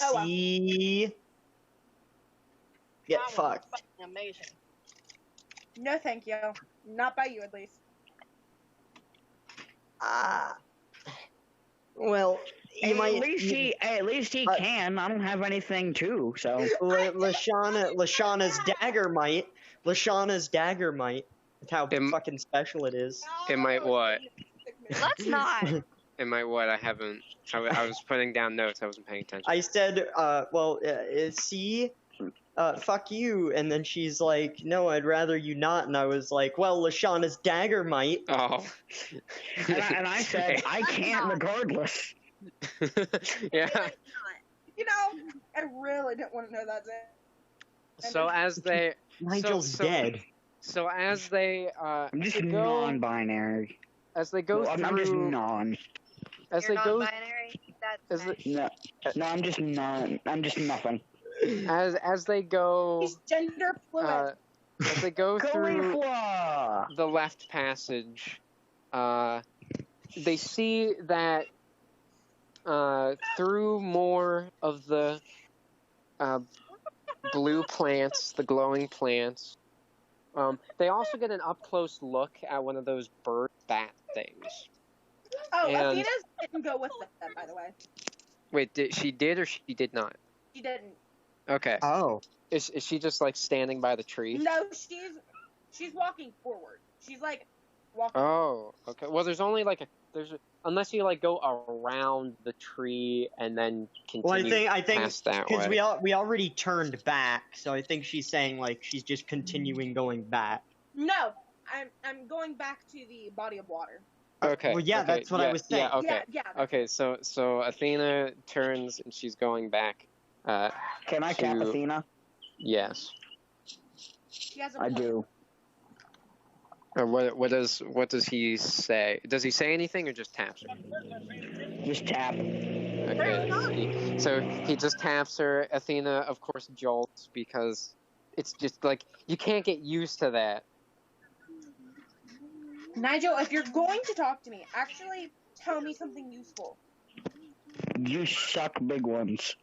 Oh, well. See? Get That was fucked. fucking amazing. No, thank you. Not by you, at least. Ah. Well, you Hey, might. at least he Uh, can. I don't have anything too, so. Lashana's dagger might. Lashana's dagger might. That's how Im- fucking special it is. It might what? Let's not. It might what? I haven't. I was putting down notes. I wasn't paying attention. I said, see, fuck you, and then she's like, no, I'd rather you not, and I was like, well, Lashana's dagger might. Oh. And I said, I can't regardless. Yeah. You know, I really didn't want to know that's it. So as they. Nigel's so- dead. So as they. I'm just they go, non-binary. As they go Well, through. I'm just non. As You're they go. non-binary. That's As nice. No, I'm just non. I'm just nothing. As they go. He's gender fluid. As they go through Cauliflower! the left passage, they see that through more of the blue plants, the glowing plants, they also get an up-close look at one of those bird bat things. Oh, and- Athena's didn't go with them, by the way. Wait, she did or she did not? She didn't. Okay. Oh. Is she just like standing by the tree? No, she's walking forward. She's like walking. Oh, okay. Well, there's only like unless you like go around the tree and then continue Well, I think past that because way. we already turned back, so I think she's saying like she's just continuing going back. No, I'm going back to the body of water. Okay. Well, yeah, okay, that's what I was saying. Yeah, okay. Yeah. Okay, so Athena turns and she's going back. Can I tap to- Athena? Yes. She has a I point. do. Or what does he say? Does he say anything or just taps her? Just tap. Okay. So he just taps her. Athena, of course, jolts because it's just like you can't get used to that. Nigel, if you're going to talk to me, actually tell me something useful. You suck big ones.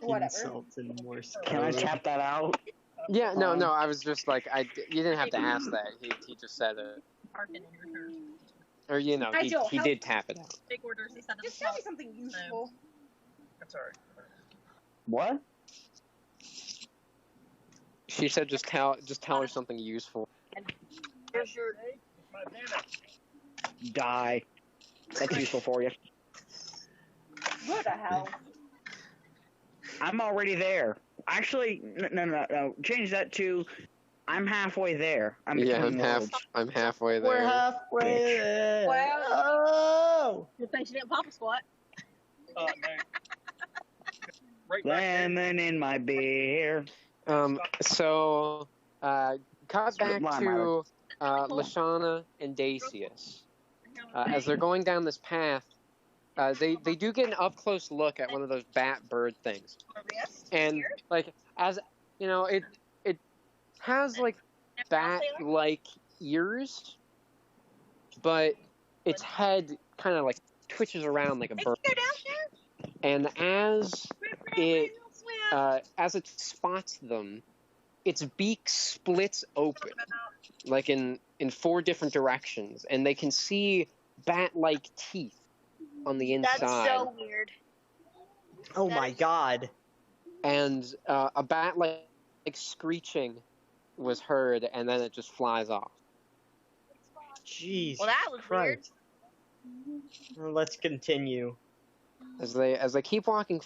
Whatever. Insults and more Can I stuff. tap that out? Yeah, no. I was just like, you didn't have to ask that. He just said it, Arkin in return. or Nigel, he how- did tap it out. Big orders instead of Just small. tell me something useful. That's alright. What? She said just tell her something useful. Here's your Die. That's useful for you. What the hell? I'm already there. Actually, no. Change that to I'm halfway there. I'm between worlds. I'm halfway there. We're halfway there. Well- Oh! Good thing she didn't pop a squat. Oh, no. Right back there. Lemon in my beer. So, cut back Lime to Lashana and Dacius. As they're going down this path, they do get an up close look at one of those bat bird things, and like as you know, it has like bat like ears, but its head kind of like twitches around like a bird, and as it spots them, its beak splits open, like in 4 different directions, and they can see bat-like teeth on the inside. That's so weird. Oh my god. And a bat-like screeching was heard, and then it just flies off. Jeez. Well, that was weird. Christ. Well, let's continue. As they keep walking,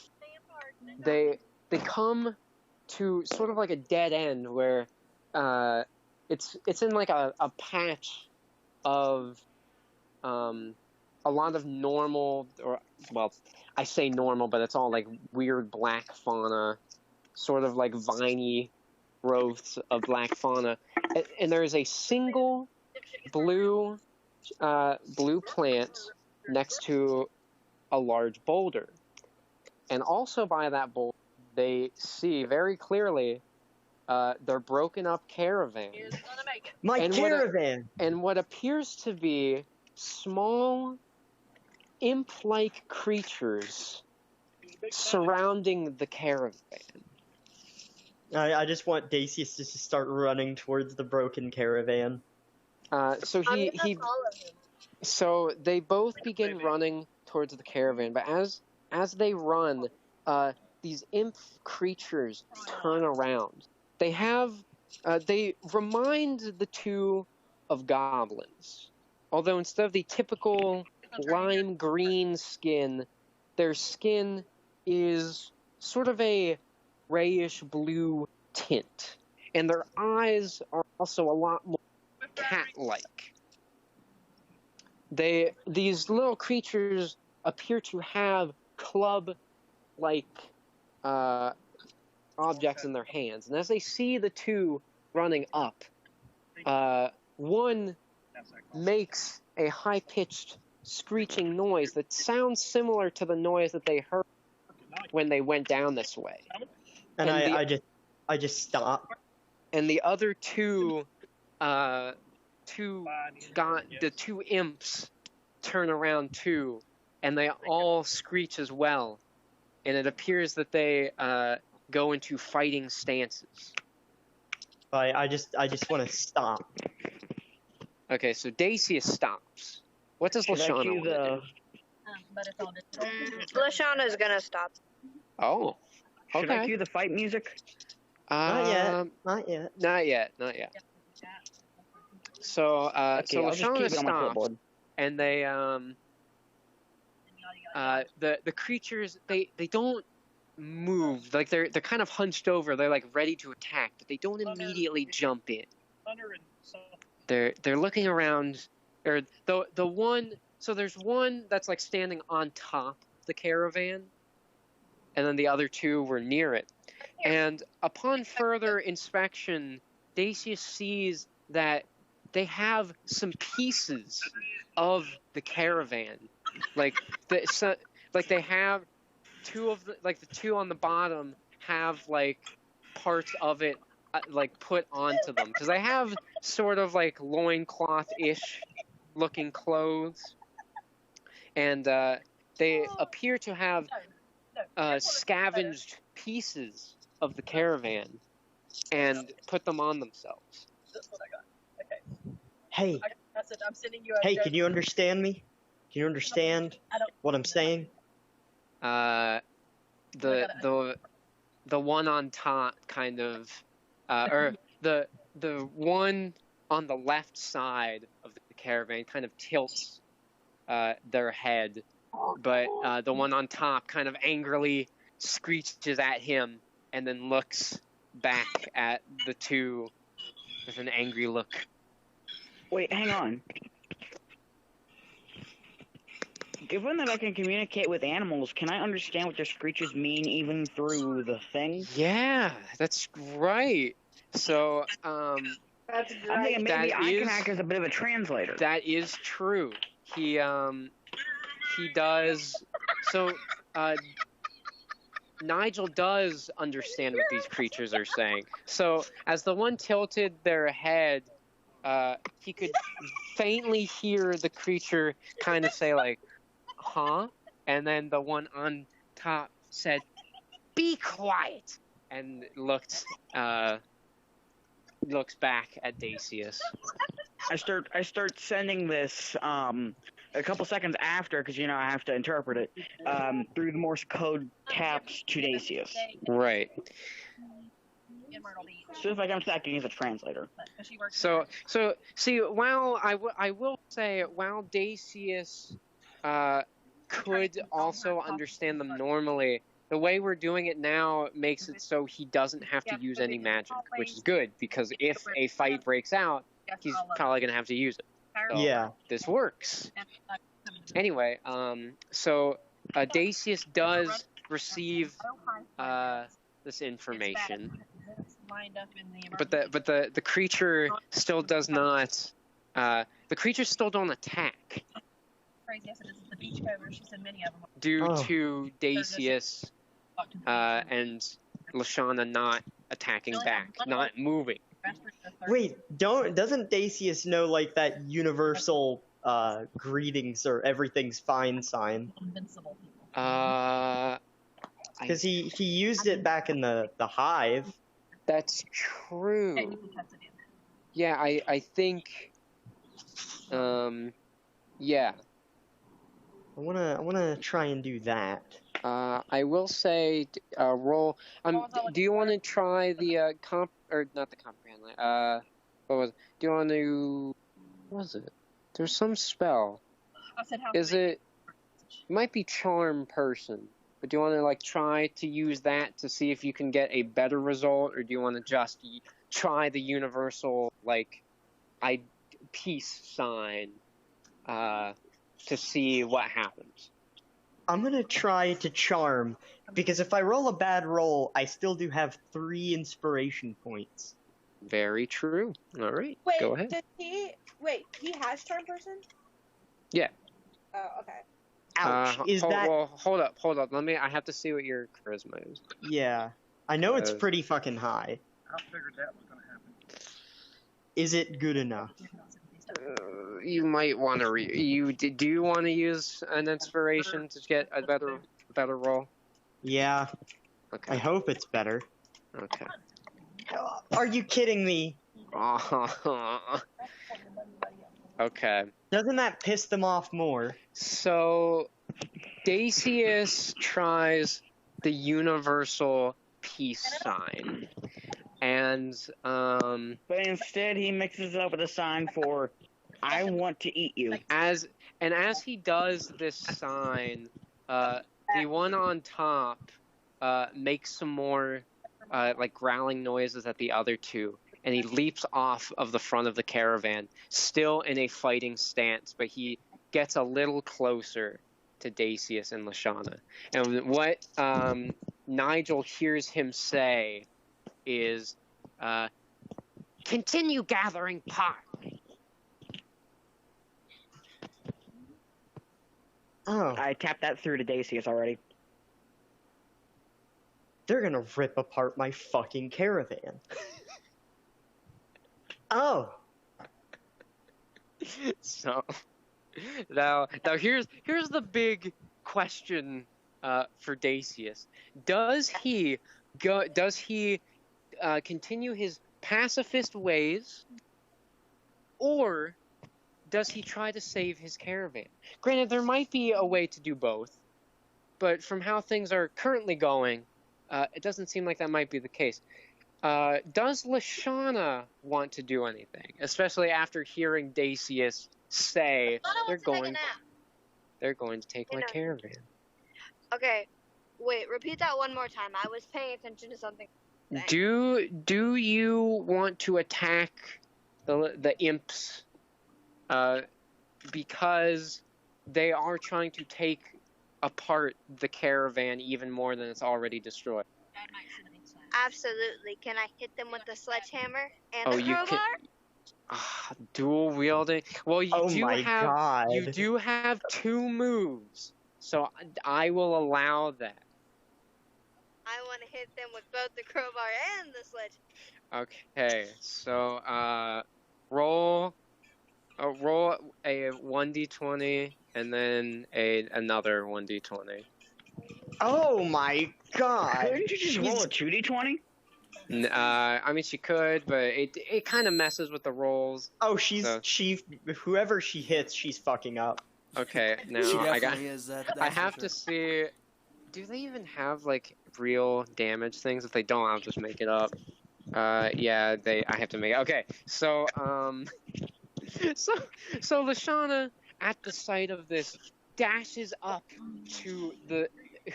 they come to sort of like a dead end where it's in like a patch of a lot of normal, or well, I say normal, but it's all like weird black fauna, sort of like viney growths of black fauna, and there is a single blue plant next to a large boulder, and also by that boulder they see very clearly their broken up caravan. My And caravan! And what appears to be small imp-like creatures surrounding the caravan. I just want Dacius to just start running towards the broken caravan. So so they both begin running towards the caravan, but as they run, these imp creatures turn around. They remind the two of goblins, although instead of the typical lime green skin, their skin is sort of a grayish blue tint, and their eyes are also a lot more cat-like. These little creatures appear to have club-like objects in their hands, and as they see the two running up, one makes a high-pitched screeching noise that sounds similar to the noise that they heard when they went down this way. And And I just stop. And the other two imps turn around too, and they all screech as well. And it appears that they go into fighting stances. I just want to stop. Okay, so Dacius stops. What does Should I Lashana cue want to do? But it's on this. Lashana's gonna stop. Oh, Should I okay. cue the fight music? Not yet. Not yet. Not yet. So, Okay, so I'll just keep Lashana it on my stops, clipboard. and they the creatures they don't move, like they're kind of hunched over, they're like ready to attack, but they don't immediately jump in. They're looking around, or the one, so there's one that's like standing on top of the caravan, and then the other two were near it. And upon further inspection, Dacius sees that they have some pieces of the caravan, like they have two of the two on the bottom have like parts of it like put onto them, because they have sort of like loincloth-ish looking clothes, and they appear to have scavenged pieces of the caravan and put them on themselves. That's what I got. Okay. Hey, I said I'm sending you a. hey, can you understand me? Can you understand I don't. what I'm saying? The one on top kind of, or the one on the left side of the caravan kind of tilts their head, but the one on top kind of angrily screeches at him and then looks back at the two with an angry look. Wait, hang on. Given that I can communicate with animals, can I understand what their screeches mean even through the thing? Yeah, that's right. So, That's I'm great. thinking maybe That I is- can act as a bit of a translator. that is true. He does. So, Nigel does understand what these creatures are saying. So, as the one tilted their head, he could faintly hear the creature kind of say like, "Huh?" And then the one on top said, "Be quiet," and looks back at Dacius. I start sending this a couple seconds after, because I have to interpret it through the Morse code taps to Dacius. Right. In Myrtle Beach. So if I come to that, I can use a translator. But she works So see, while I will say, while Dacius could also understand them normally, the way we're doing it now makes it so he doesn't have to use any magic, which is good, because if a fight breaks out, he's probably going to have to use it. So Yeah. this works. Anyway, so Dacius does receive this information, but the creature still does not. The creatures still don't attack Crazy. Yes, it is the beachcomber. She said many of them. due Oh. to Dacius and Lashana not attacking back, not moving. Wait, doesn't Dacius know like that universal greetings or everything's fine sign? Invincible people. Because he used it back in the hive. That's true. Technically cuts it in. Yeah, I think. Yeah. I wanna try and do that. I will say, roll. Do you want to try the comp or not the comprehend? What was it? Do you want to? What was it? There's some spell. I said how Is it? It might be charm person. But do you want to like try to use that to see if you can get a better result, or do you want to just try the universal like, peace sign, to see what happens? I'm gonna try to charm, because if I roll a bad roll, I still do have 3 inspiration points. Very true. All right, Wait, go ahead. does he? Wait, he has charm person? Yeah. Oh, okay. Ouch! Is that? Well, hold up. I have to see what your charisma is. Yeah, I know it's Uh, pretty fucking high. I figured that was gonna happen. Is it good enough? You might want to do you want to use an inspiration to get a better roll? Yeah, I Okay. hope it's better. Okay. Are you kidding me? Okay. Doesn't that piss them off more? So Dacius tries the universal peace sign, and But instead, he mixes it up with a sign for, I want to eat you. as he does this sign, the one on top makes some more like growling noises at the other two, and he leaps off of the front of the caravan, still in a fighting stance, but he gets a little closer to Dacius and Lashana. And what Nigel hears him say is, continue gathering pot. Oh, I tapped that through to Dacius already. they're gonna rip apart my fucking caravan. Oh, So now here's the big question for Dacius. Does he continue his pacifist ways, or does he try to save his caravan? Granted, there might be a way to do both, but from how things are currently going, it doesn't seem like that might be the case. Does Lashana want to do anything, especially after hearing Dacius say Lana they're wants to take a going nap. to take You my know. caravan. Okay, wait. Repeat that one more time. I was paying attention to something. Thanks. Do you want to attack the imps? Because they are trying to take apart the caravan even more than it's already destroyed. That might should have been said. Absolutely. Can I hit them with the sledgehammer and Oh, the you crowbar? can dual wielding. Well, you Oh do my have god. you do have 2 moves, so I will allow that. I want to hit them with both the crowbar and the sledge. Okay, so roll a 1d20 and then another 1d20. Oh my god. Couldn't you just roll a 2d20? I mean she could, but it kind of messes with the rolls. Oh, So- whoever she hits, she's fucking up. Okay, She now I got. definitely is. That's I for have sure. to see. Do they even have like real damage things? If they don't, I'll just make it up. Yeah, I have to make it. Okay, so so Lashana at the sight of this dashes up to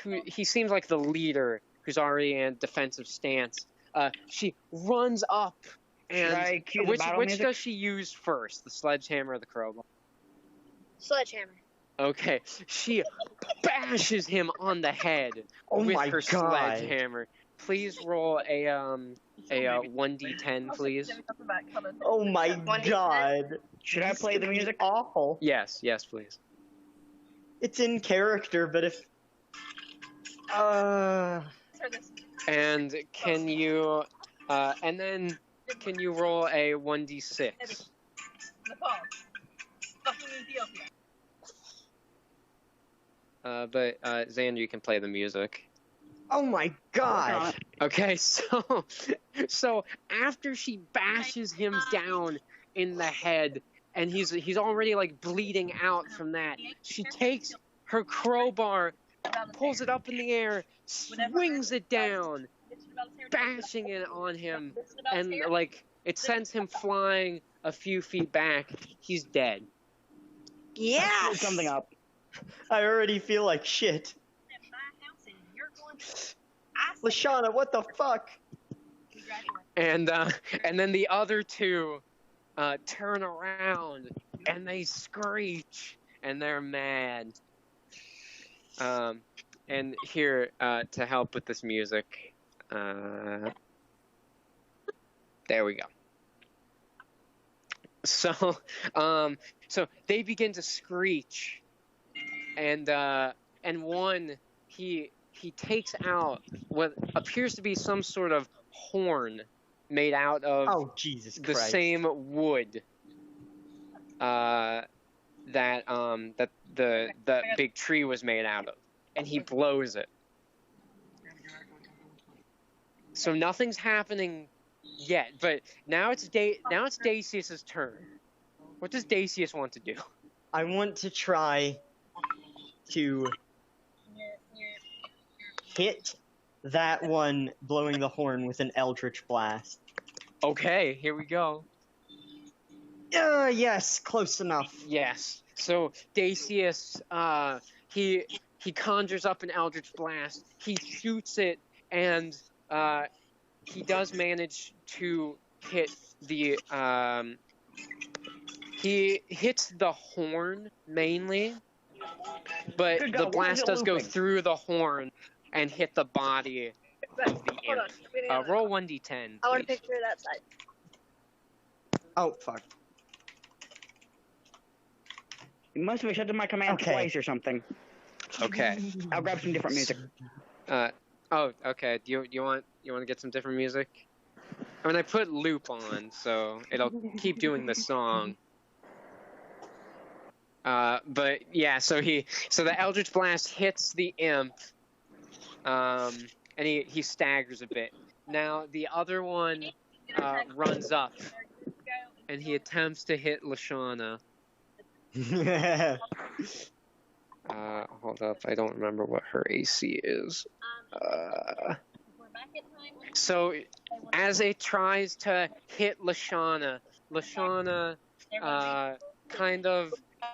who he seems like the leader who's already in a defensive stance. She runs up Should I and cue the battle which music? does she use first? The sledgehammer or the crowbar? Sledgehammer. Okay, she bashes him on the head Oh with my her god. sledgehammer. Please roll a 1d10, please. Something about colored. Oh my 1d10? god. Should I This play could the be music? Awful. Yes, please. It's in character, but if Let's hear this. And can you and then can you roll a 1d6? Nepal. Fucking Ethiopia. But Xander, you can play the music. oh my god. Okay, so after she bashes him down in the head, and he's already like bleeding out from that, she takes her crowbar, pulls it up in the air, swings it down, bashing it on him, and like it sends him flying a few feet back. He's dead. Let's screw something up. I already feel like shit. Lashana, what the fuck? And then the other two turn around and they screech and they're mad. And here to help with this music, there we go. So so they begin to screech, and one he takes out what appears to be some sort of horn made out of Oh Jesus the Christ. same wood that the big tree was made out of, and he blows it. So nothing's happening yet, but now it's Dacius's turn. What does Dacius want to do? I want to try to hit that one blowing the horn with an Eldritch Blast. Okay, here we go. Yes, close enough. Yes. So Dacius, he conjures up an Eldritch Blast. He shoots it, and he does manage to hit the. He hits the horn mainly, but Good the God, why is blast it does go looping? through the horn and hit the body of the Hold on. imp. Roll 1d10. I want to please. picture that side. Oh fuck. You must have accepted my command Okay. twice or something. Okay. I'll grab some different music. Oh, okay. Do you want to get some different music? I mean, I put loop on, so it'll keep doing the song. But yeah, so the Eldritch Blast hits the imp, and he staggers a bit. Now the other one runs up, and he attempts to hit Lashana. Hold up, I don't remember what her AC is. So as it tries to hit Lashana kind of,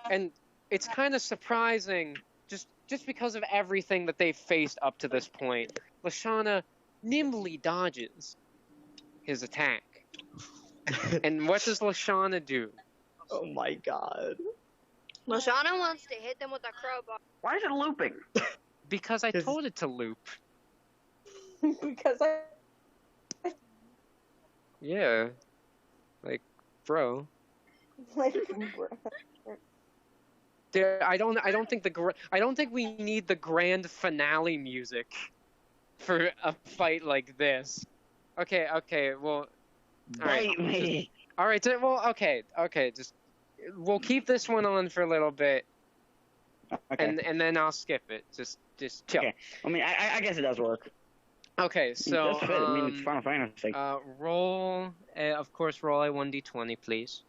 and it's kind of surprising, just because of everything that they've faced up to this point. Lashana nimbly dodges his attack. And what does Lashana do? Oh my god. Lashana wants to hit them with a crowbar. Why is it looping? Because I 'Cause- told it to loop. Because I. Yeah. Like, bro. Like, I don't think we need the grand finale music for a fight like this. Okay, well, Bite me. all right. Well, okay. Just we'll keep this one on for a little bit, Okay. and then I'll skip it. Just chill. Okay. I mean, I guess it does work. Okay, It so does fit. I mean, it's Final Fantasy. roll. Of course, roll a 1d20, please.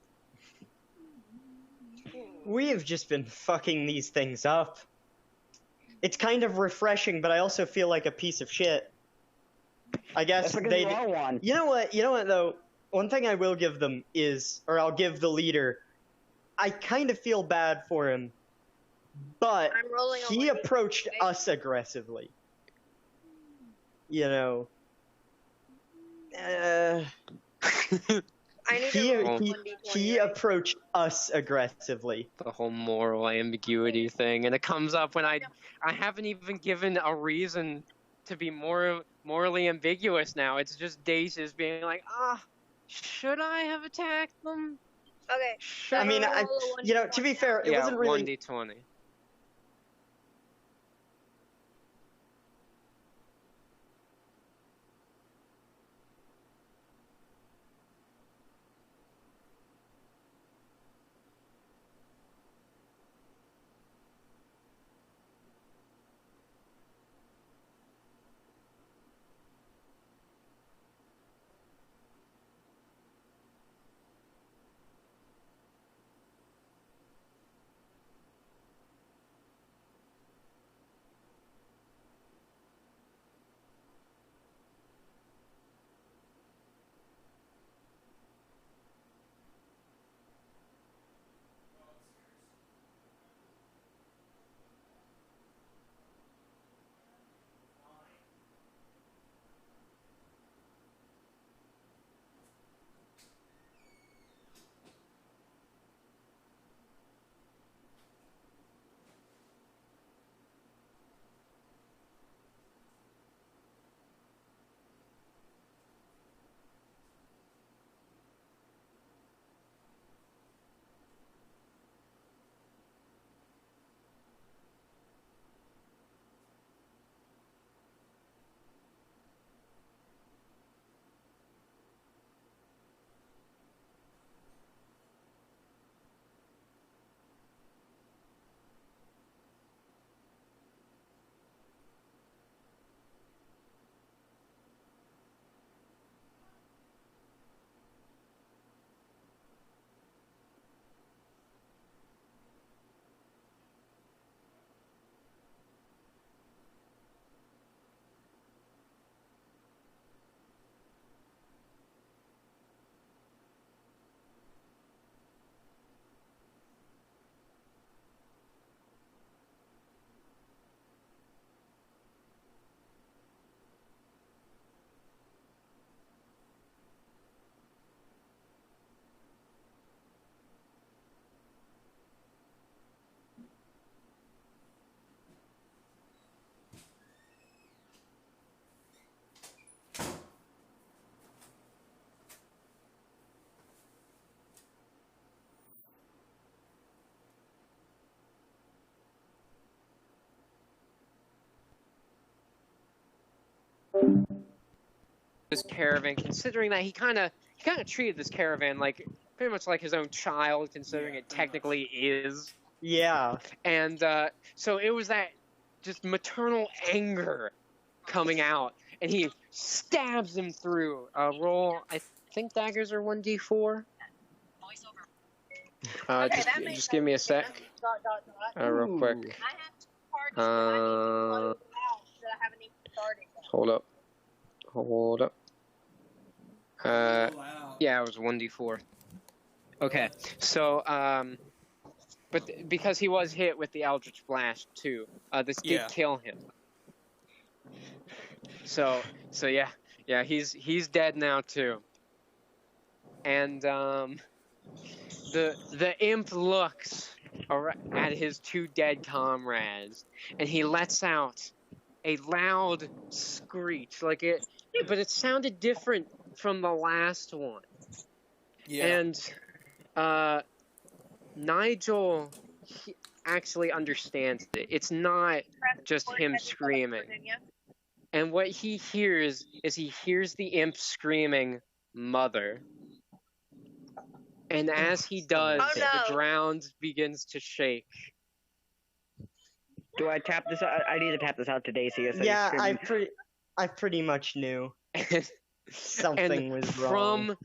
We have just been fucking these things up. It's kind of refreshing, but I also feel like a piece of shit. I guess That's because they. you are one. You know what? Though, one thing I will give them is, or I'll give the leader. I kind of feel bad for him, but I'm rolling a he 1d8. approached us aggressively. You know. I need He, to roll he, 1d20. he approached us aggressively. The whole moral ambiguity thing, and it comes up when I haven't even given a reason to be more morally ambiguous now. It's just Dacius being like, should I have attacked them? Okay. Should I mean, roll a you know, to be 1d20. fair, it yeah, wasn't really. 1d20. This caravan, considering that he kind of treated this caravan like pretty much like his own child, considering it technically is. Yeah. And so it was that just maternal anger coming out, and he stabs him through. Roll, I think daggers are 1d4. Okay, that makes Just sense. give me a sec, real Ooh. quick. I have two targets that I need to close out that I haven't even started yet. Hold up. Wow. Yeah, it was 1d4. Okay, so But because he was hit with the Eldritch Blast too, this did Yeah. kill him. So yeah, he's dead now too. And the imp looks at his two dead comrades, and he lets out a loud screech, but it sounded different from the last one. Yeah. And Nigel actually understands it. It's not just him screaming. And what he hears is the imp screaming, "Mother." And as he does, Oh, no. the ground begins to shake. Do I tap this out? I need to tap this out to Daisy. So Yeah, you can- I pretty much knew And something was wrong.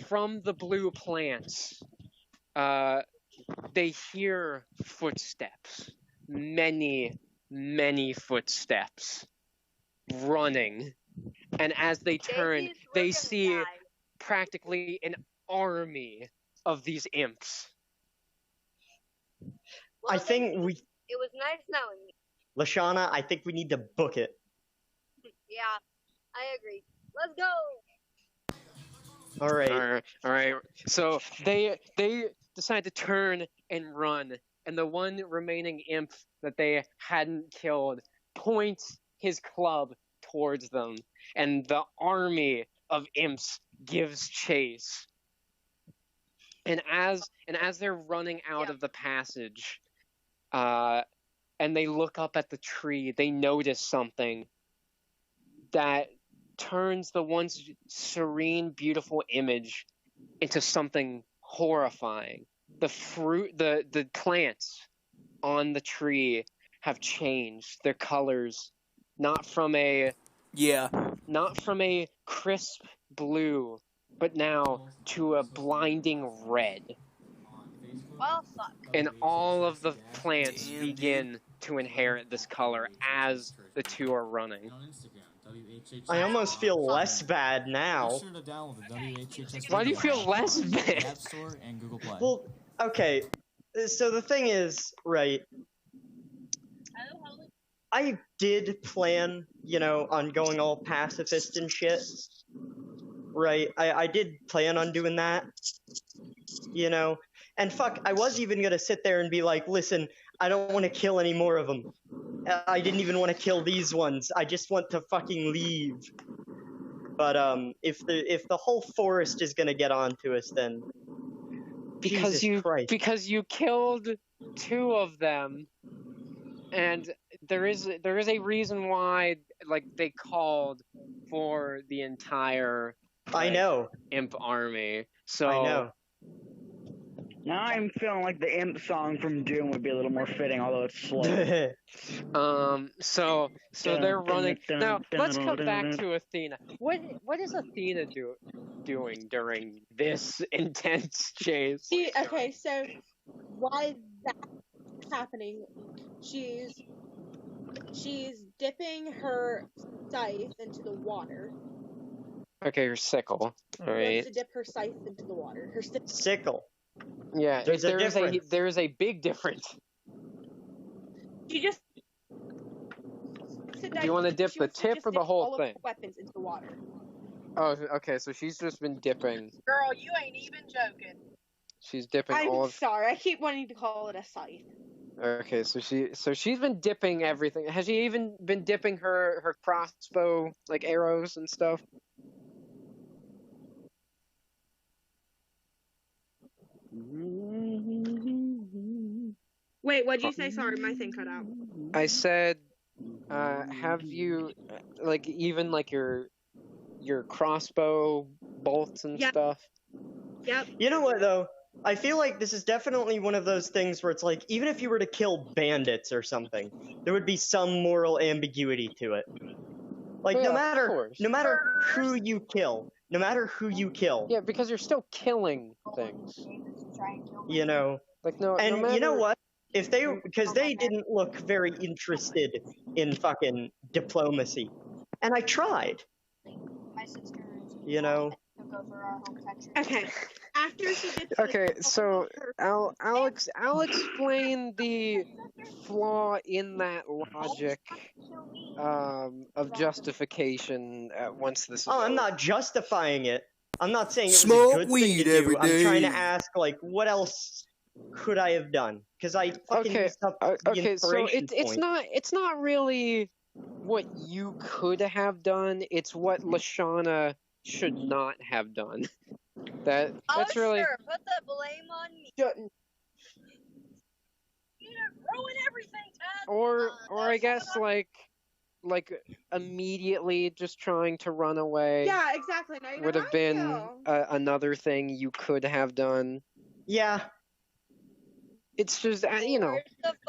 from the blue plants, they hear footsteps, many footsteps, running, and as they turn, Daisy's, we're they gonna see die. practically an army of these imps. I think It was nice knowing you. Lashana, I think we need to book it. Yeah, I agree. Let's go. All right. All right. So they decide to turn and run, and the one remaining imp that they hadn't killed points his club towards them, and the army of imps gives chase. And as they're running out of the passage, and they look up at the tree, they notice something that turns the once serene, beautiful image into something horrifying. The plants on the tree have changed their colors, not from a crisp blue, but now to a blinding red. Well, fuck. And all of the plants begin to inherit this color as the two are running. I almost feel less bad now. Why do you feel less bad? App Store and Google Play. Well, okay. So the thing is, right, I did plan, on going all pacifist and shit. Right, I did plan on doing that. And fuck, I was even gonna sit there and be like, listen, I don't want to kill any more of them. I didn't even want to kill these ones. I just want to fucking leave. But if the whole forest is gonna get onto us, then Jesus Christ. Because you killed two of them, and there is a reason why they called for the entire I know imp army. So I know. Now I'm feeling like the imp song from Doom would be a little more fitting, although it's slow. So they're running. Now let's come back to Athena. What is Athena doing during this intense chase? Okay, so why that's happening? She's dipping her scythe into the water. Okay, her sickle. All She right. wants to dip her scythe into the water. Her Sickle. Yeah, There's a difference. there is a big difference. She just. Do you want to dip the tip or the whole thing? Weapons into the water. Oh, okay. So she's just been dipping. Girl, you ain't even joking. She's dipping all I'm of. sorry, I keep wanting to call it a scythe. Okay, so she's been dipping everything. Has she even been dipping her crossbow arrows and stuff? Wait, what'd you say? Sorry, my thing cut out. I said, have you even your crossbow bolts and stuff? Yep. You know what though? I feel like this is definitely one of those things where it's like, even if you were to kill bandits or something, there would be some moral ambiguity to it. Like, Yeah, no of matter course. who you kill, Yeah, because you're still killing things. you know. No And matter... you know what? If because they didn't look very interested in fucking diplomacy, and I tried. My sister. You know. over our home Texas. Okay. After she gets Okay, the so alcohol, I'll explain the flaw in that logic of justification once this is Oh, I'm over. not justifying it. I'm not saying it was a Smoke good thing weed to every do. I'm trying to day. ask, like, what else could I have done? Because I fucking Okay, used up the okay, so inspiration point. it's not really what you could have done. It's what Lashana should not have done. That's really Sure, put the blame on me. shouldn't. You didn't ruin everything, Tad. or I That's guess what like immediately just trying to run away Yeah, exactly. Now you know would how have I been feel. another thing you could have done. Yeah, It's just you know,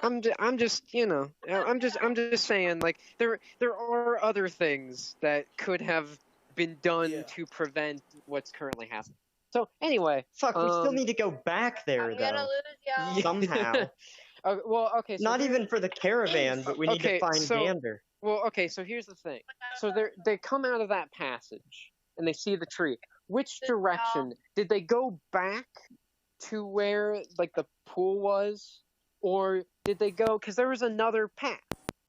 I'm just you know, I'm just saying, like, there are other things that could have been done to prevent what's currently happening. So anyway, fuck, we still need to go back there, I'm gonna though. lose y'all. Somehow. well, okay, so Not even for the caravan, but we need to Okay, find so- Gander. well, okay, so here's the thing. So they come out of that passage and they see the tree. Which direction did they go back to where like the pool was, or did they go? Because there was another path.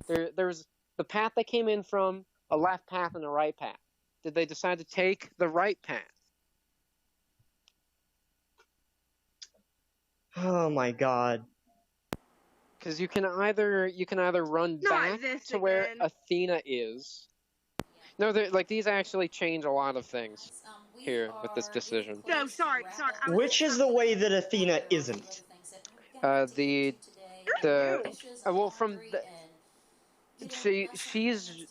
There was the path they came in from, a left path and a right path. Did they decide to take the right path? Oh my god. Because you can either run Not back this to where again. Athena is. No, like these actually change a lot of things here with this decision. No, sorry. Which is the way that Athena isn't? Well, from the she's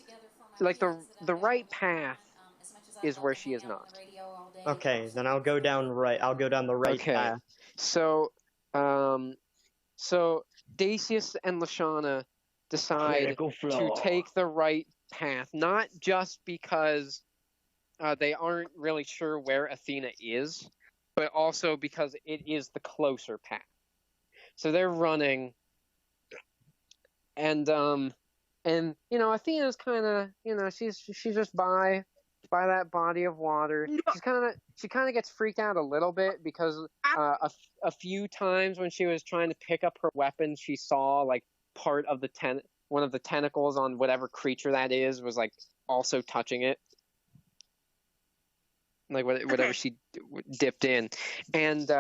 like the right path is where she is not. Okay, then I'll go down right. I'll go down the right Okay. path. So Dacius and Lashana decide Critical to flaw. take the right path, not just because they aren't really sure where Athena is, but also because it is the closer path. So they're running, and you know, Athena's kind of, you know, she's just by that body of water. She kind of gets freaked out a little bit because a few times when she was trying to pick up her weapon, she saw like part of one of the tentacles on whatever creature that is was like also touching it, like whatever she dipped in, and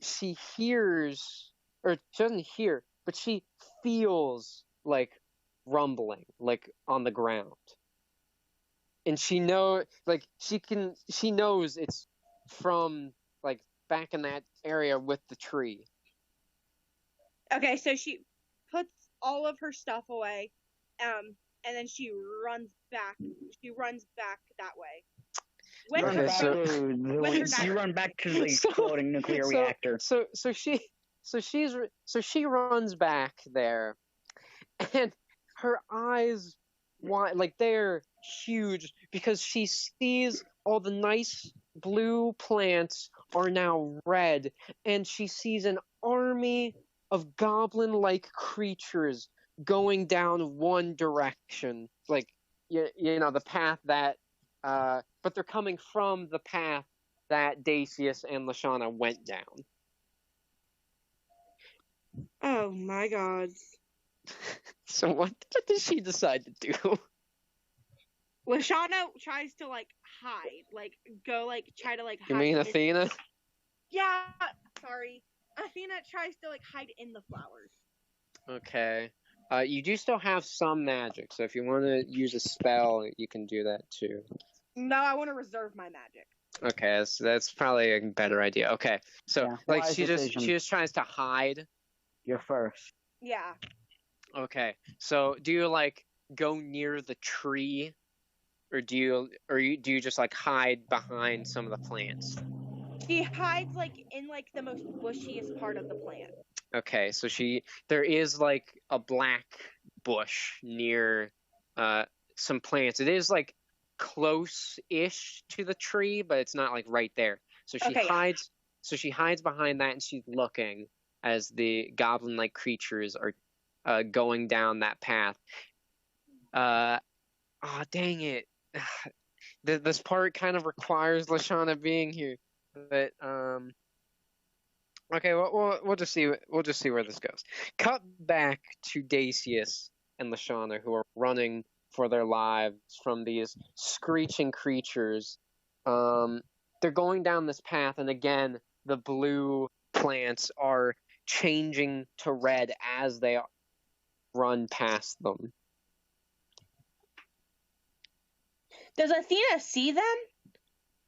she hears, or she doesn't hear, but she feels like rumbling like on the ground, and she knows it's from like back in that area with the tree. Okay, so she puts all of her stuff away, and then she runs back. She runs back that way. With Okay, her so- dagger. You run back to the So- exploding nuclear reactor. So she runs back there, and her eyes like they're huge because she sees all the nice blue plants are now red, and she sees an army of goblin-like creatures going down one direction, like you know, the path that but they're coming from the path that Dacius and Lashana went down. Oh my god. So what did she decide to do? Lashana tries to like hide, like go like try to like hide. You mean in- Athena? Yeah, sorry. Athena tries to like hide in the flowers. Okay. You do still have some magic, so if you want to use a spell, you can do that too. No, I want to reserve my magic. Okay, so that's probably a better idea. Okay, so Yeah, like wise she decision. just tries to hide. You're first. Yeah. Okay, so do you like go near the tree, or do you just like hide behind some of the plants? She hides like in like the most bushiest part of the plant. Okay, so there is like a black bush near some plants. It is like close-ish to the tree, but it's not like right there. So she Okay, yeah. hides. So she hides behind that, and she's looking as the goblin-like creatures are going down that path. Oh, dang it! this part kind of requires Lashana being here, but okay, we'll just see where this goes. Cut back to Dacius and Lashana, who are running for their lives from these screeching creatures. They're going down this path, and again, the blue plants are changing to red as they run past them. Does Athena see them?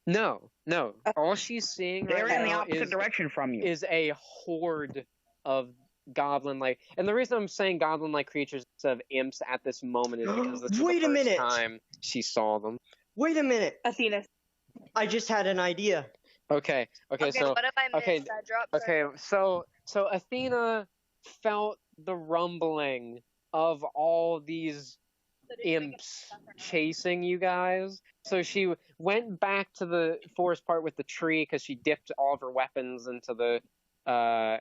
No. All she's seeing They're right in the now opposite direction from you. is a horde of goblin-like. And the reason I'm saying goblin-like creatures instead of imps at this moment is because this Wait a was the first minute. time she saw them. Wait a minute. Athena. I just had an idea. Okay, Okay, so what if I missed? okay, I dropped okay, so Athena felt the rumbling of all these imps chasing you guys. So she went back to the forest part with the tree because she dipped all of her weapons into the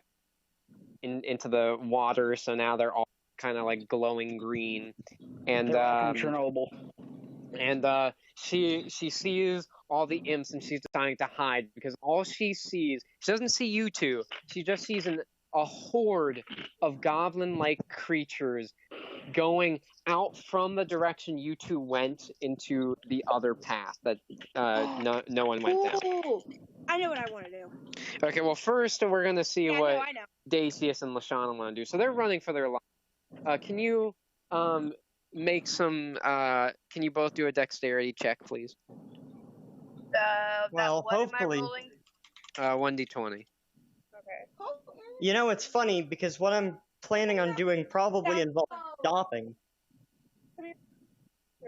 into the water. So now they're all kind of like glowing green. And They're all from Chernobyl. and she sees all the imps and she's deciding to hide because all she sees, she doesn't see you two. She just sees a horde of goblin-like creatures going out from the direction you two went into the other path that no one went down. Ooh, I know what I want to do. Okay, well first we're gonna see Yeah, what no, I know. Dacius and Lashana want to do. So they're running for their life. Can you make some? Can you both do a dexterity check, please? Well, what hopefully. Am I rolling? 1d20. Okay. You know, it's funny because what I'm planning on doing probably involves stopping. I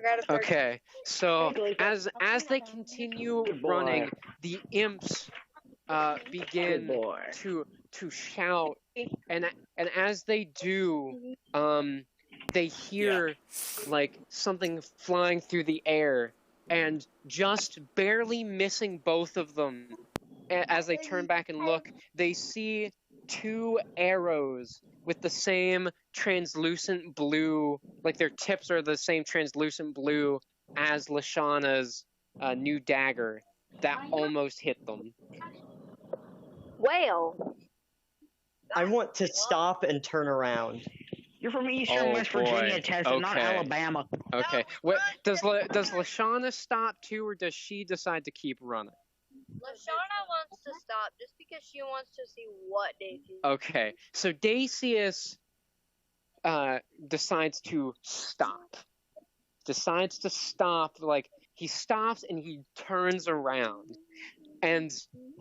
got a 13. Okay, so as they continue Good boy. running, the imps Good begin boy. to shout, and as they do, they hear like something flying through the air, and just barely missing both of them. As they turn back and look, they see two arrows with the same translucent blue, like their tips are the same translucent blue as Lashana's new dagger that almost hit them. Well, I want to stop and turn around. You're from Eastern Oh, West Virginia, boy. Tessa, not Okay. Alabama. Okay, what does Lashana stop too, or does she decide to keep running? Lashana wants to stop just because she wants to see what Daisy. Okay, so Dacius decides to stop. Like he stops and he turns around, and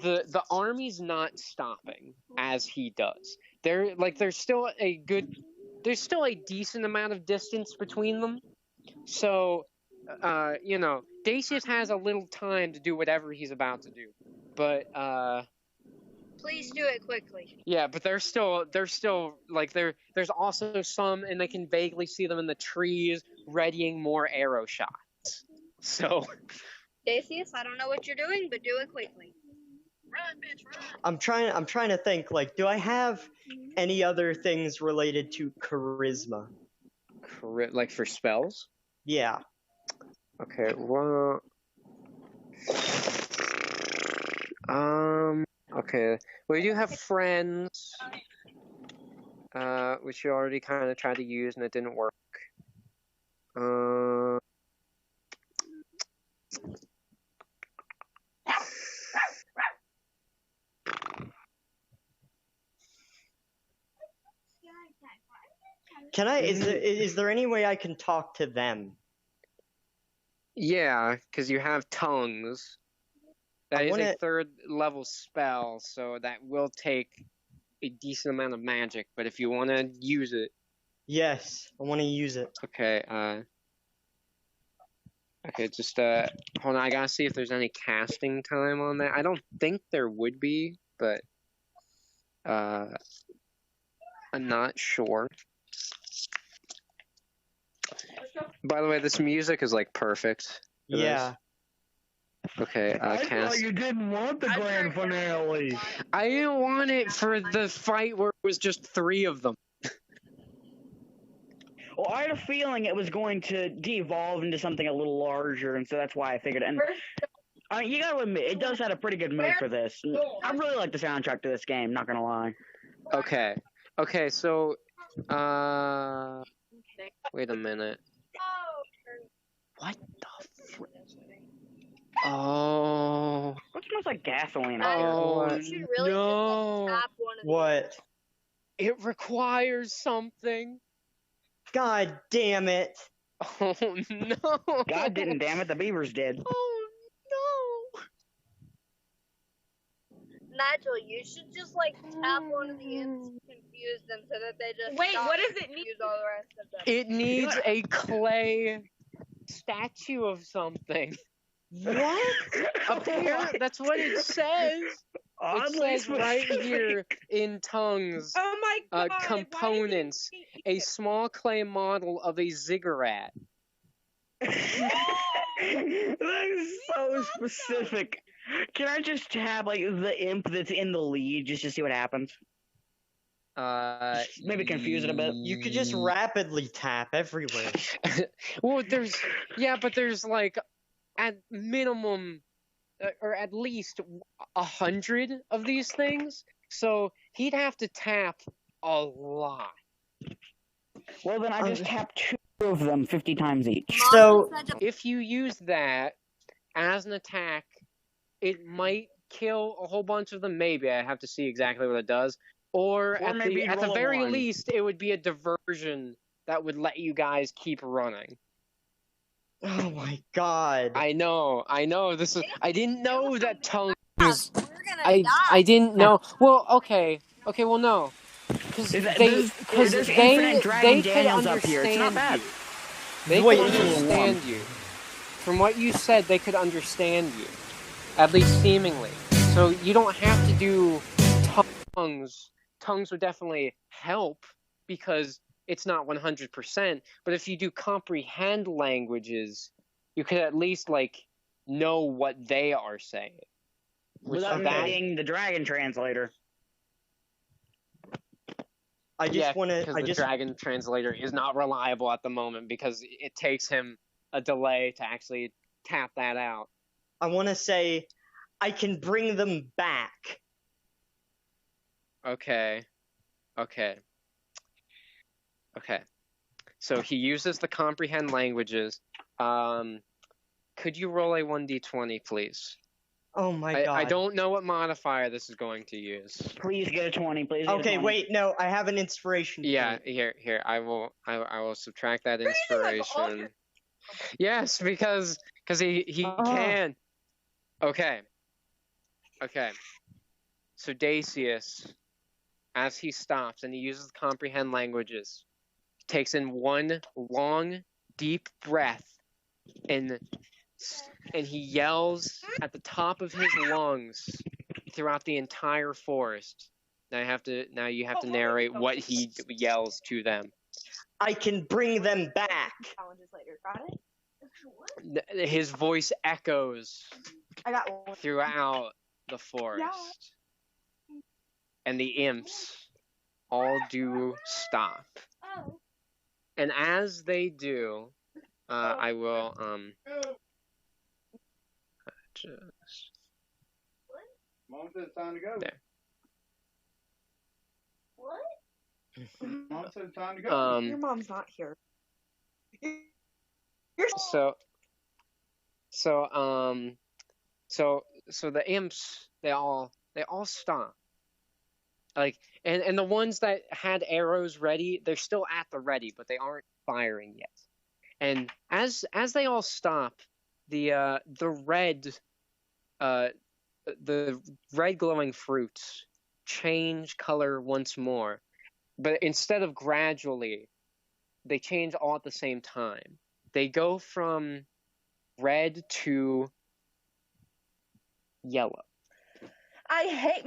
the army's not stopping as he does. There's still a decent amount of distance between them. So, Dacius has a little time to do whatever he's about to do. But Please do it quickly. yeah, but they're still like there's also some, and they can vaguely see them in the trees readying more arrow shots. So Dacius, I don't know what you're doing, but do it quickly. Run, bitch, run. I'm trying to think, like, do I have any other things related to charisma? like for spells. Yeah. Okay, well, okay. Well, you do have friends, which you already kind of tried to use and it didn't work. Can I? Is there any way I can talk to them? Yeah, because you have tongues. That is a third level spell, so that will take a decent amount of magic. But if you want to use it, Yes, I want to use it. okay. Okay, just hold on. I gotta see if there's any casting time on that. I don't think there would be, but I'm not sure. By the way, this music is like perfect. for Yeah. this. Okay, I thought cast. you didn't want the grand finale. I didn't want it for the fight where it was just 3 of them. Well, I had a feeling it was going to de-evolve into something a little larger, and so that's why I figured. And you gotta admit, it does have a pretty good mood for this. I really like the soundtrack to this game. Not gonna lie. Okay. Okay. So, wait a minute. What the? Oh. What smells like gasoline? Oh You should really no! just tap one of these. What? It requires something. God damn it. Oh no! God didn't, damn it, the beavers did. Oh no! Nigel, you should just tap one of the imps, confuse them so that they just Wait, stop what does and it need? confuse all the rest of them. It needs a clay statue of something. What? Apparently, that's what it says. It Oddly says right specific. here in tongues. Oh my god. why did you Components. think A it- small clay model of a ziggurat. That is so specific. Can I just have the imp that's in the lead just to see what happens? Maybe confuse it a bit. You could just rapidly tap everywhere. Well, there's at minimum or at least 100 of these things, so he'd have to tap a lot. Well, then I just tap 2 of them 50 times each. So, If you use that as an attack, it might kill a whole bunch of them. Maybe I have to see exactly what it does. Or at maybe the roll a very 1. least, it would be a diversion that would let you guys keep running. oh my god. I know. This is. I didn't know that tongue. We're gonna die. I didn't know. Well, okay. Well, no. Because There's infinite Dragon Daniels up here. It's not bad. They Wait, could understand you. From what you said, they could understand you. At least seemingly. So you don't have to do tongues. Tongues would definitely help because it's not 100%. But if you do comprehend languages, you could at least know what they are saying. Without needing the Dragon Translator. I just want to. because the Dragon Translator is not reliable at the moment because it takes him a delay to actually tap that out. I want to say, I can bring them back. Okay. So he uses the comprehend languages. Could you roll a 1d20, please? Oh my god. I don't know what modifier this is going to use. Please get a 20. Please. Get a Okay, 20. wait, no, I have an inspiration. Yeah, point. here. I will subtract that We're using, inspiration. Yes, because he Oh. can. Okay. So Dacius, as he stops and he uses comprehend languages, takes in one long, deep breath, and he yells at the top of his lungs throughout the entire forest. Now you have to narrate what he yells to them. I can bring them back. Challenges later. Got it? His voice echoes I got one. throughout the forest. And the imps all do stop. Oh. And as they do, I will just Mom said it's time to go. There. What? Mom said it's time to go. Your mom's not here. So the imps they all stop. And the ones that had arrows ready, they're still at the ready, but they aren't firing yet. And as they all stop, the red glowing fruits change color once more. But instead of gradually, they change all at the same time. They go from red to yellow. I hate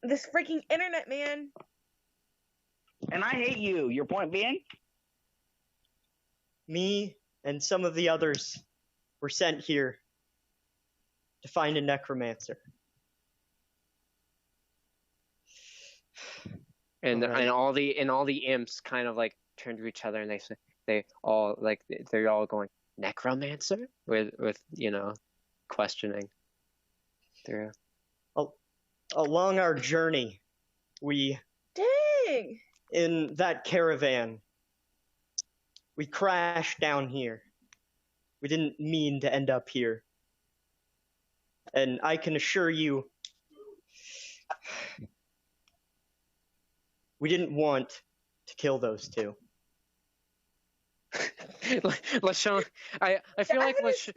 this freaking internet, man. And I hate you. Your point being? Me and some of the others were sent here to find a necromancer. And Alright. all the imps kind of turn to each other and they're all going, necromancer, with questioning through. Along our journey, Dang! in that caravan, we crashed down here. We didn't mean to end up here. And I can assure you, we didn't want to kill those two. Lashana, I feel like That is so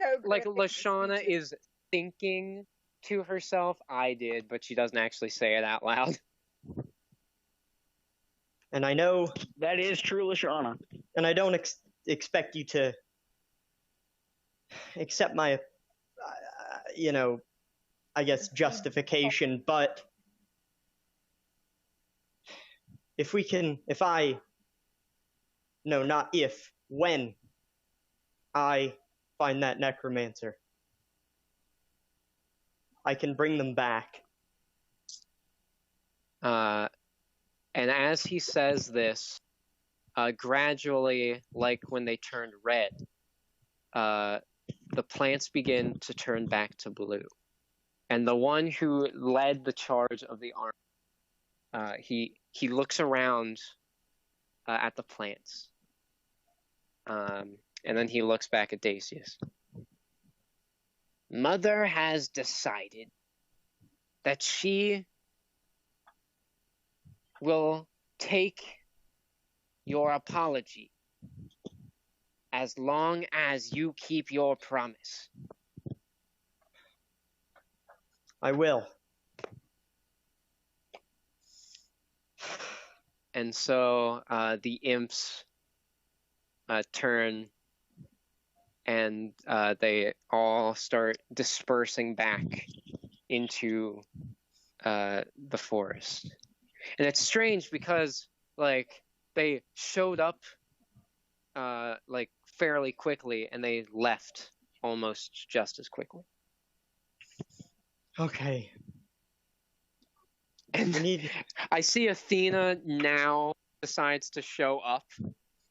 Lashana is thinking to herself, I did, but she doesn't actually say it out loud. And I know, That is true, Lashana. and I don't expect you to accept my, I guess, justification, but when I find that necromancer, I can bring them back. And as he says this, gradually, like when they turned red, the plants begin to turn back to blue. And the one who led the charge of the army, he looks around at the plants. And then he looks back at Dacius. Mother has decided that she will take your apology as long as you keep your promise. I will. And so the imps turn and they all start dispersing back into the forest. And it's strange because, they showed up, fairly quickly, and they left almost just as quickly. Okay. And I see Athena now decides to show up.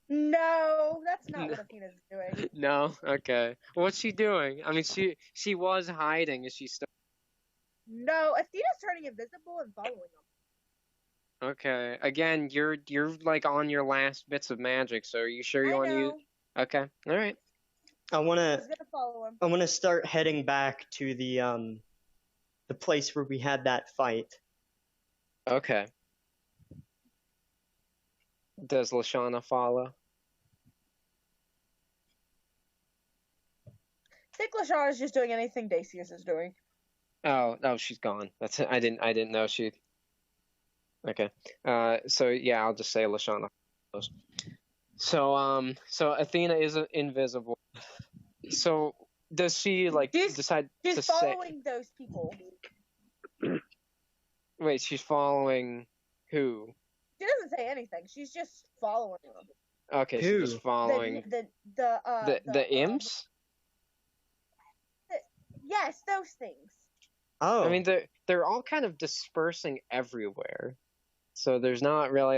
No, that's not what Athena's doing. No? Okay. What's she doing? I mean, she was hiding. Is she still... No, Athena's turning invisible and following them. Okay. Again, you're on your last bits of magic, so are you sure you want to use... Okay. All right. I wanna She's gonna follow him. I wanna start heading back to the place where we had that fight. Okay. Does Lashana follow? I think Lashana is just doing anything Dacius is doing. Oh, she's gone. That's it. I didn't know she... Okay. So yeah, I'll just say Lashana follows. So Athena is invisible. So does she decide She's to following those people. Wait, she's following who? She doesn't say anything. She's just following them. Okay, Who? she's just following the imps. Yes, those things. Oh. I mean, they're all kind of dispersing everywhere, so there's not really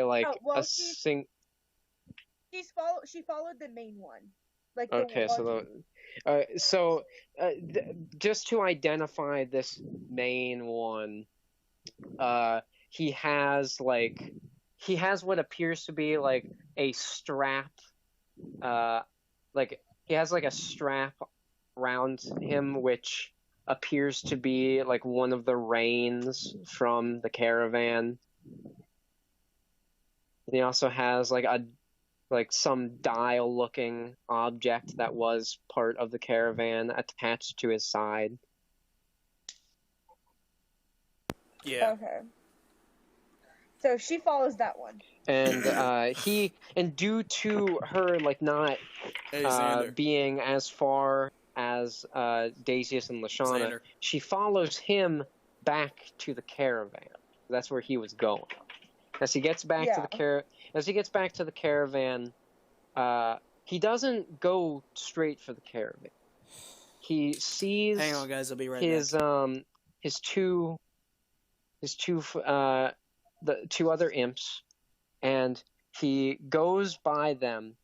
She followed the main one. Okay, just to identify this main one, he has what appears to be a strap, he has a strap around him, which appears to be one of the reins from the caravan. And he also has some dial-looking object that was part of the caravan attached to his side. Yeah. Okay. So she follows that one. And due to her not Hey, Xander. being as far as Dacius and Lashana, Xander. she follows him back to the caravan. That's where he was going. As he gets back to the caravan, he doesn't go straight for the caravan. He sees Hang on, guys. I'll be right the two other imps, and he goes by them,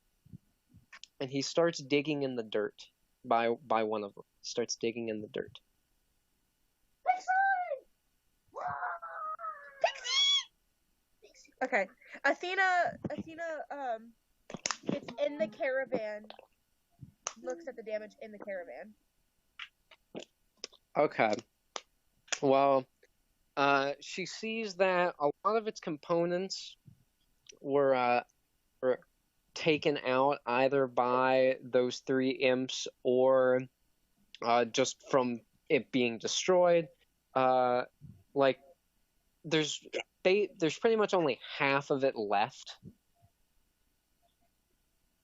and he starts digging in the dirt by one of them. Starts digging in the dirt. Okay. Athena gets in the caravan, looks at the damage in the caravan. Okay. Well, she sees that a lot of its components were taken out either by those 3 imps or just from it being destroyed. Like there's pretty much only half of it left,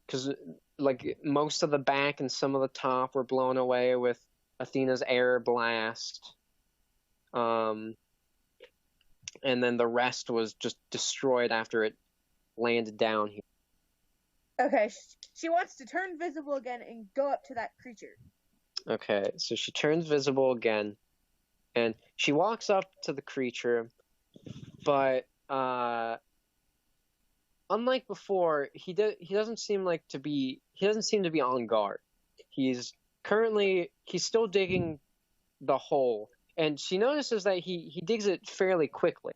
because like most of the back and some of the top were blown away with Athena's air blast, and then the rest was just destroyed after it landed down here. Okay, she wants to turn visible again and go up to that creature. Okay, so she turns visible again, and she walks up to the creature, but unlike before, he doesn't seem to be on guard. He's still digging the hole, and she notices that he digs it fairly quickly.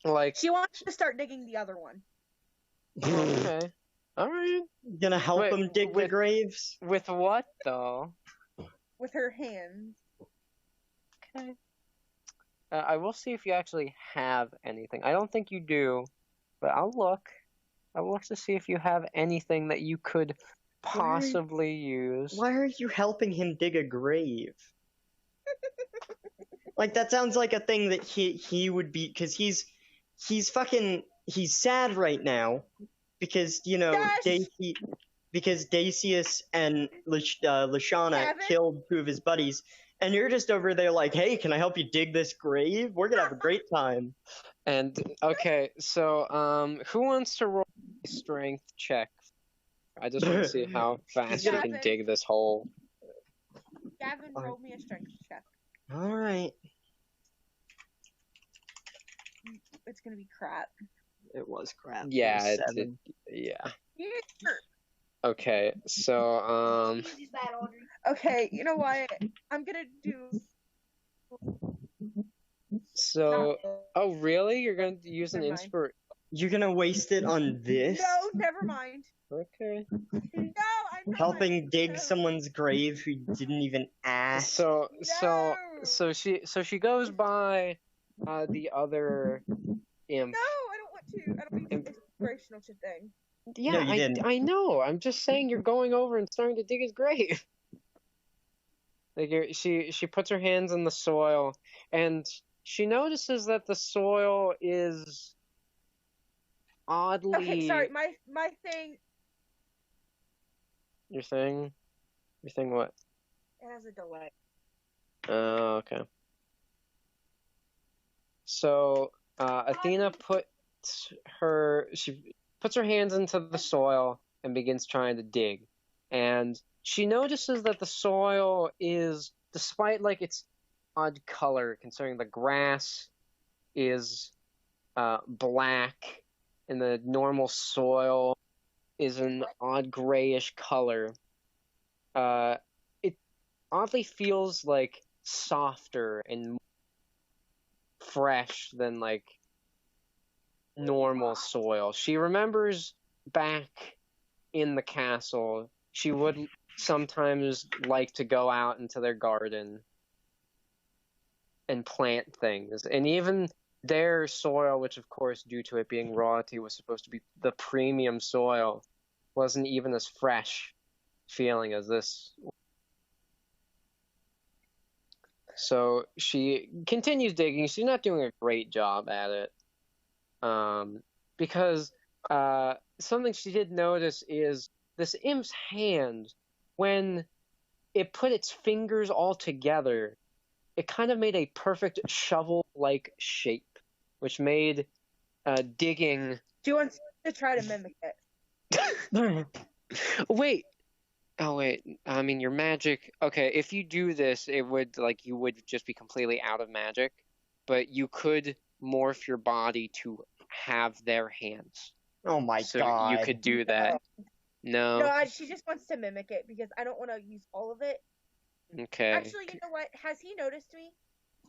Like, she wants to start digging the other one. Okay. All right. Gonna help him dig the graves? With what, though? With her hands. Okay. I will see if you actually have anything. I don't think you do, but I'll look. I'll look to see if you have anything that you could possibly use. Why are you helping him dig a grave? Like, that sounds like a thing that he would be, because he's sad right now because, you know, because Dacius and Lashana killed 2 of his buddies, and you're just over there like, hey, can I help you dig this grave? We're gonna have a great time. And okay, so who wants to roll a strength check? I just want to see how fast you can dig this hole. Gavin, roll me a strength check. All right. It's gonna be crap. It was crap. Yeah, yeah. Okay, so Okay, you know what? I'm gonna do. So, oh really? You're gonna use an inspir? You're gonna waste it on this? No, never mind. Okay. No, I'm helping dig someone's grave who didn't even ask. So she goes by the other imp. No, I don't want to. I don't need this inspirational shit thing. Yeah, no, you didn't. I know. I'm just saying you're going over and starting to dig his grave. Like she puts her hands in the soil, and she notices that the soil is oddly. Okay, sorry. My thing. Your thing? Your thing what? It has a delay. Oh, okay. So Athena puts her hands into the soil and begins trying to dig, and she notices that the soil is, despite like its odd color, considering the grass is black and the normal soil is an odd grayish color. It oddly feels like softer and fresh than like normal soil. She remembers back in the castle, she would sometimes like to go out into their garden and plant things. And even their soil, which of course, due to it being royalty, was supposed to be the premium soil, wasn't even as fresh feeling as this. So she continues digging. She's not doing a great job at it. Because something she did notice is this imp's hand, when it put its fingers all together, it kind of made a perfect shovel-like shape, which made digging... She wants to try to mimic it. Wait. Oh, wait. I mean, your magic... Okay, if you do this, it would, like, you would just be completely out of magic, but you could morph your body to have their hands. Oh my So god. you could do that. No. No, she just wants to mimic it because I don't want to use all of it. Okay. Actually, you know what? Has he noticed me?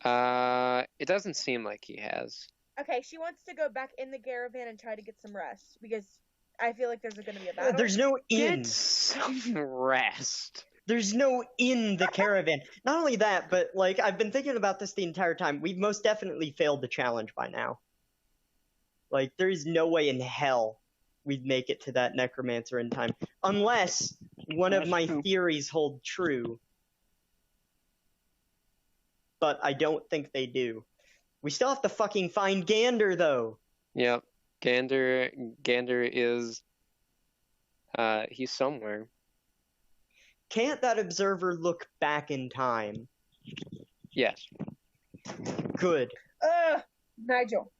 It doesn't seem like he has. Okay, she wants to go back in the caravan and try to get some rest because I feel like there's going to be a battle. There's no in. Get some rest. There's no in the caravan. Not only that, but like I've been thinking about this the entire time. We've most definitely failed the challenge by now. Like there's no way in hell we'd make it to that necromancer in time, unless one of my theories hold true. But I don't think they do. We still have to fucking find Gander, though. Yep. Gander is... he's somewhere. Can't that observer look back in time? Yes. Good. Nigel.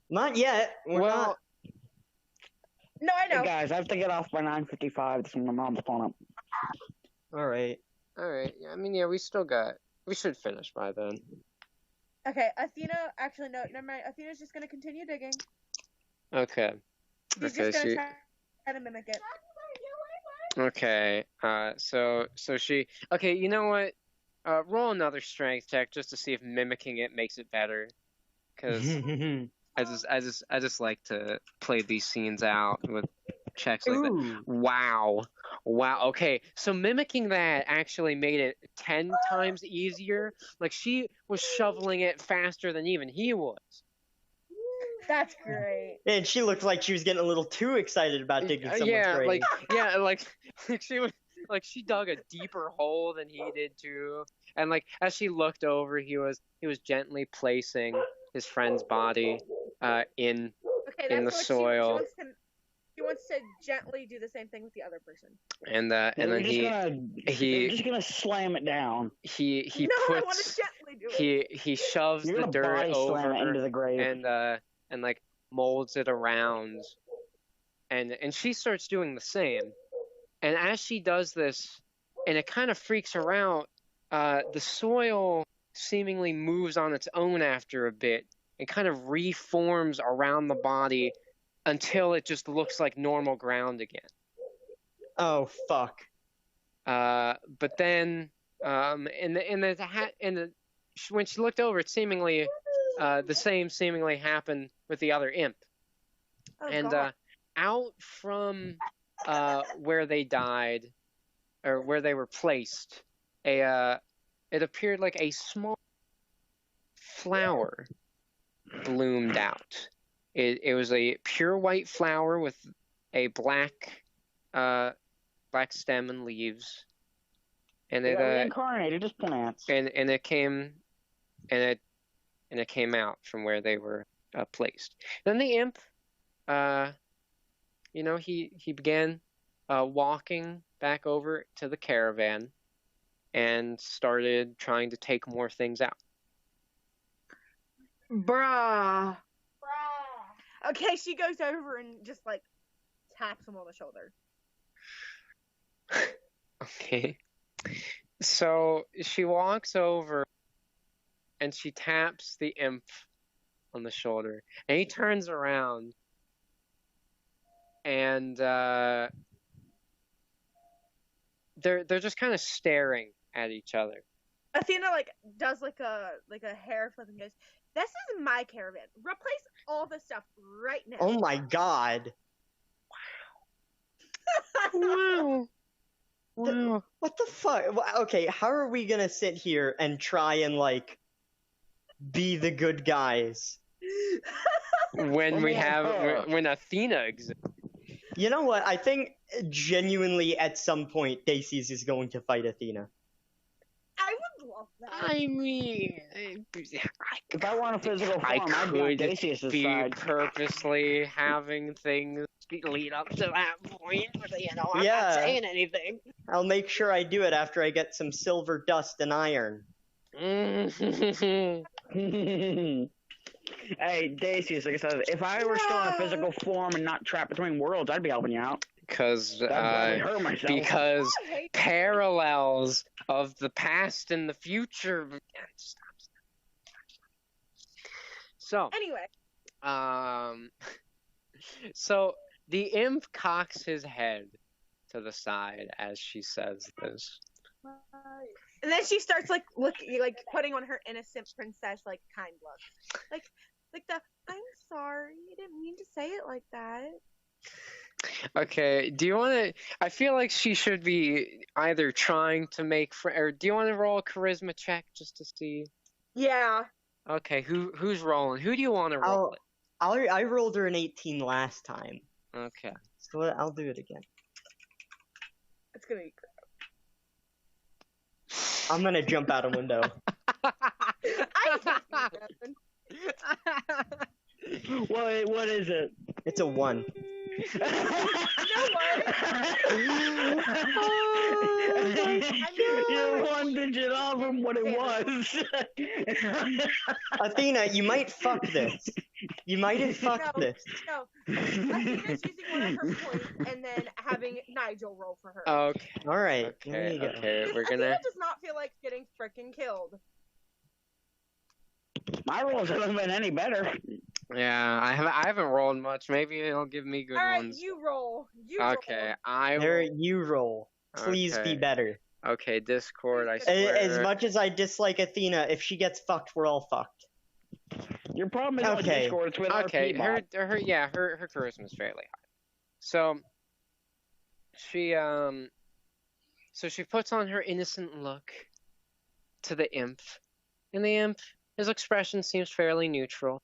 Not yet. We're not... No, I know. Hey guys, I have to get off by 9:55. This is my mom's phone up. Alright. Alright. I mean, yeah, we still got... We should finish by then. Okay, Athena, actually, no, never mind. Athena's just going to continue digging. Okay. She's Okay, just going to try to mimic it. Okay, so she... Okay, you know what? Roll another strength check just to see if mimicking it makes it better. Because I just like to play these scenes out with checks like that. Wow. Okay, so mimicking that actually made it 10 times easier. Like, she was shoveling it faster than even he was. That's great. And she looked like she was getting a little too excited about digging someone's grave. She dug a deeper hole than he did too. And like as she looked over, he was gently placing his friend's body in the soil. She wants to gently do the same thing with the other person. And then You're just gonna slam it down. He I want to gently do it. He shoves the dirt over into the grave and like molds it around, and she starts doing the same. And as she does this, and it kind of freaks her out, the soil seemingly moves on its own after a bit and kind of reforms around the body until it just looks like normal ground again. Oh fuck. But then, when she looked over, it seemingly the same seemingly happened with the other imp. Out from where they died, or where they were placed, it appeared like a small flower bloomed out. It was a pure white flower with a black stem and leaves, and it reincarnated as plants. And it came out from where they were placed. Then the imp, he began walking back over to the caravan and started trying to take more things out. Bruh. Okay, she goes over and just like taps him on the shoulder. Okay. So she walks over and she taps the imp on the shoulder. And he turns around and they're just kind of staring at each other. Athena does like a hair flip and goes, "This is my caravan. Replace all the stuff right now." Oh my god. Wow. Wow. What the fuck? Okay, how are we gonna sit here and try and be the good guys when when Athena exists? You know what? I think genuinely at some point Daisies is going to fight Athena. I would love that. I mean, if I want a physical form, I'd be on Daisius' side. Purposely having things lead up to that point, but I'm not saying anything. I'll make sure I do it after I get some silver dust and iron. Hey, Daisius, like I said, if I were still in a physical form and not trapped between worlds, I'd be helping you out. Because Stop. Parallels of the past and the future. Stop. So anyway, So the imp cocks his head to the side as she says this. And then she starts like looking, like putting on her innocent princess like kind look, like the I'm sorry, I didn't mean to say it like that. Okay, do you want to? I feel like she should be either trying to make or do you want to roll a charisma check just to see? Yeah. Okay, who's rolling? Who do you want to roll? I rolled her an 18 last time, Okay. so I'll do it again. It's gonna be. I'm gonna jump out a window. I can't see nothing. What is it? It's a 1. You know what? You're one digit off from what it was. Athena, you might fuck this. You might have fucked this. No. Athena's using one of her points and then having Nigel roll for her. Okay. All right. There Okay. you go. Okay. We're Athena gonna. does not feel like getting freaking killed. My rolls haven't been any better. Yeah, I haven't rolled much. Maybe it'll give me good All right, ones. you roll. Okay, I There, will. you roll. Please Okay. be better. Okay, Discord. I swear. As much as I dislike Athena, if she gets fucked, we're all fucked. Your problem is with Okay. Discord, it's with Okay, RP her charisma is fairly high. So she puts on her innocent look to the imp, and the imp, his expression seems fairly neutral.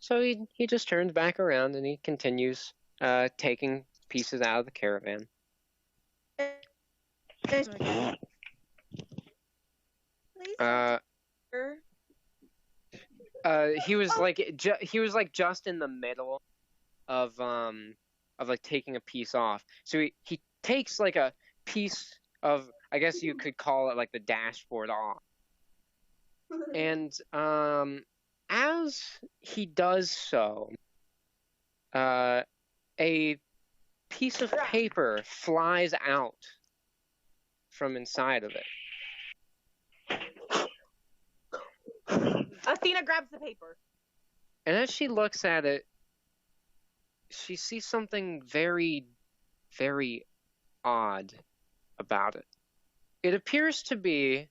So he just turns back around and he continues taking pieces out of the caravan. Please. He was like just in the middle of like taking a piece off. So he takes like a piece of, I guess you could call it like the dashboard off. And as he does so, a piece of paper flies out from inside of it. Athena grabs the paper. And as she looks at it, she sees something very, very odd about it. It appears to be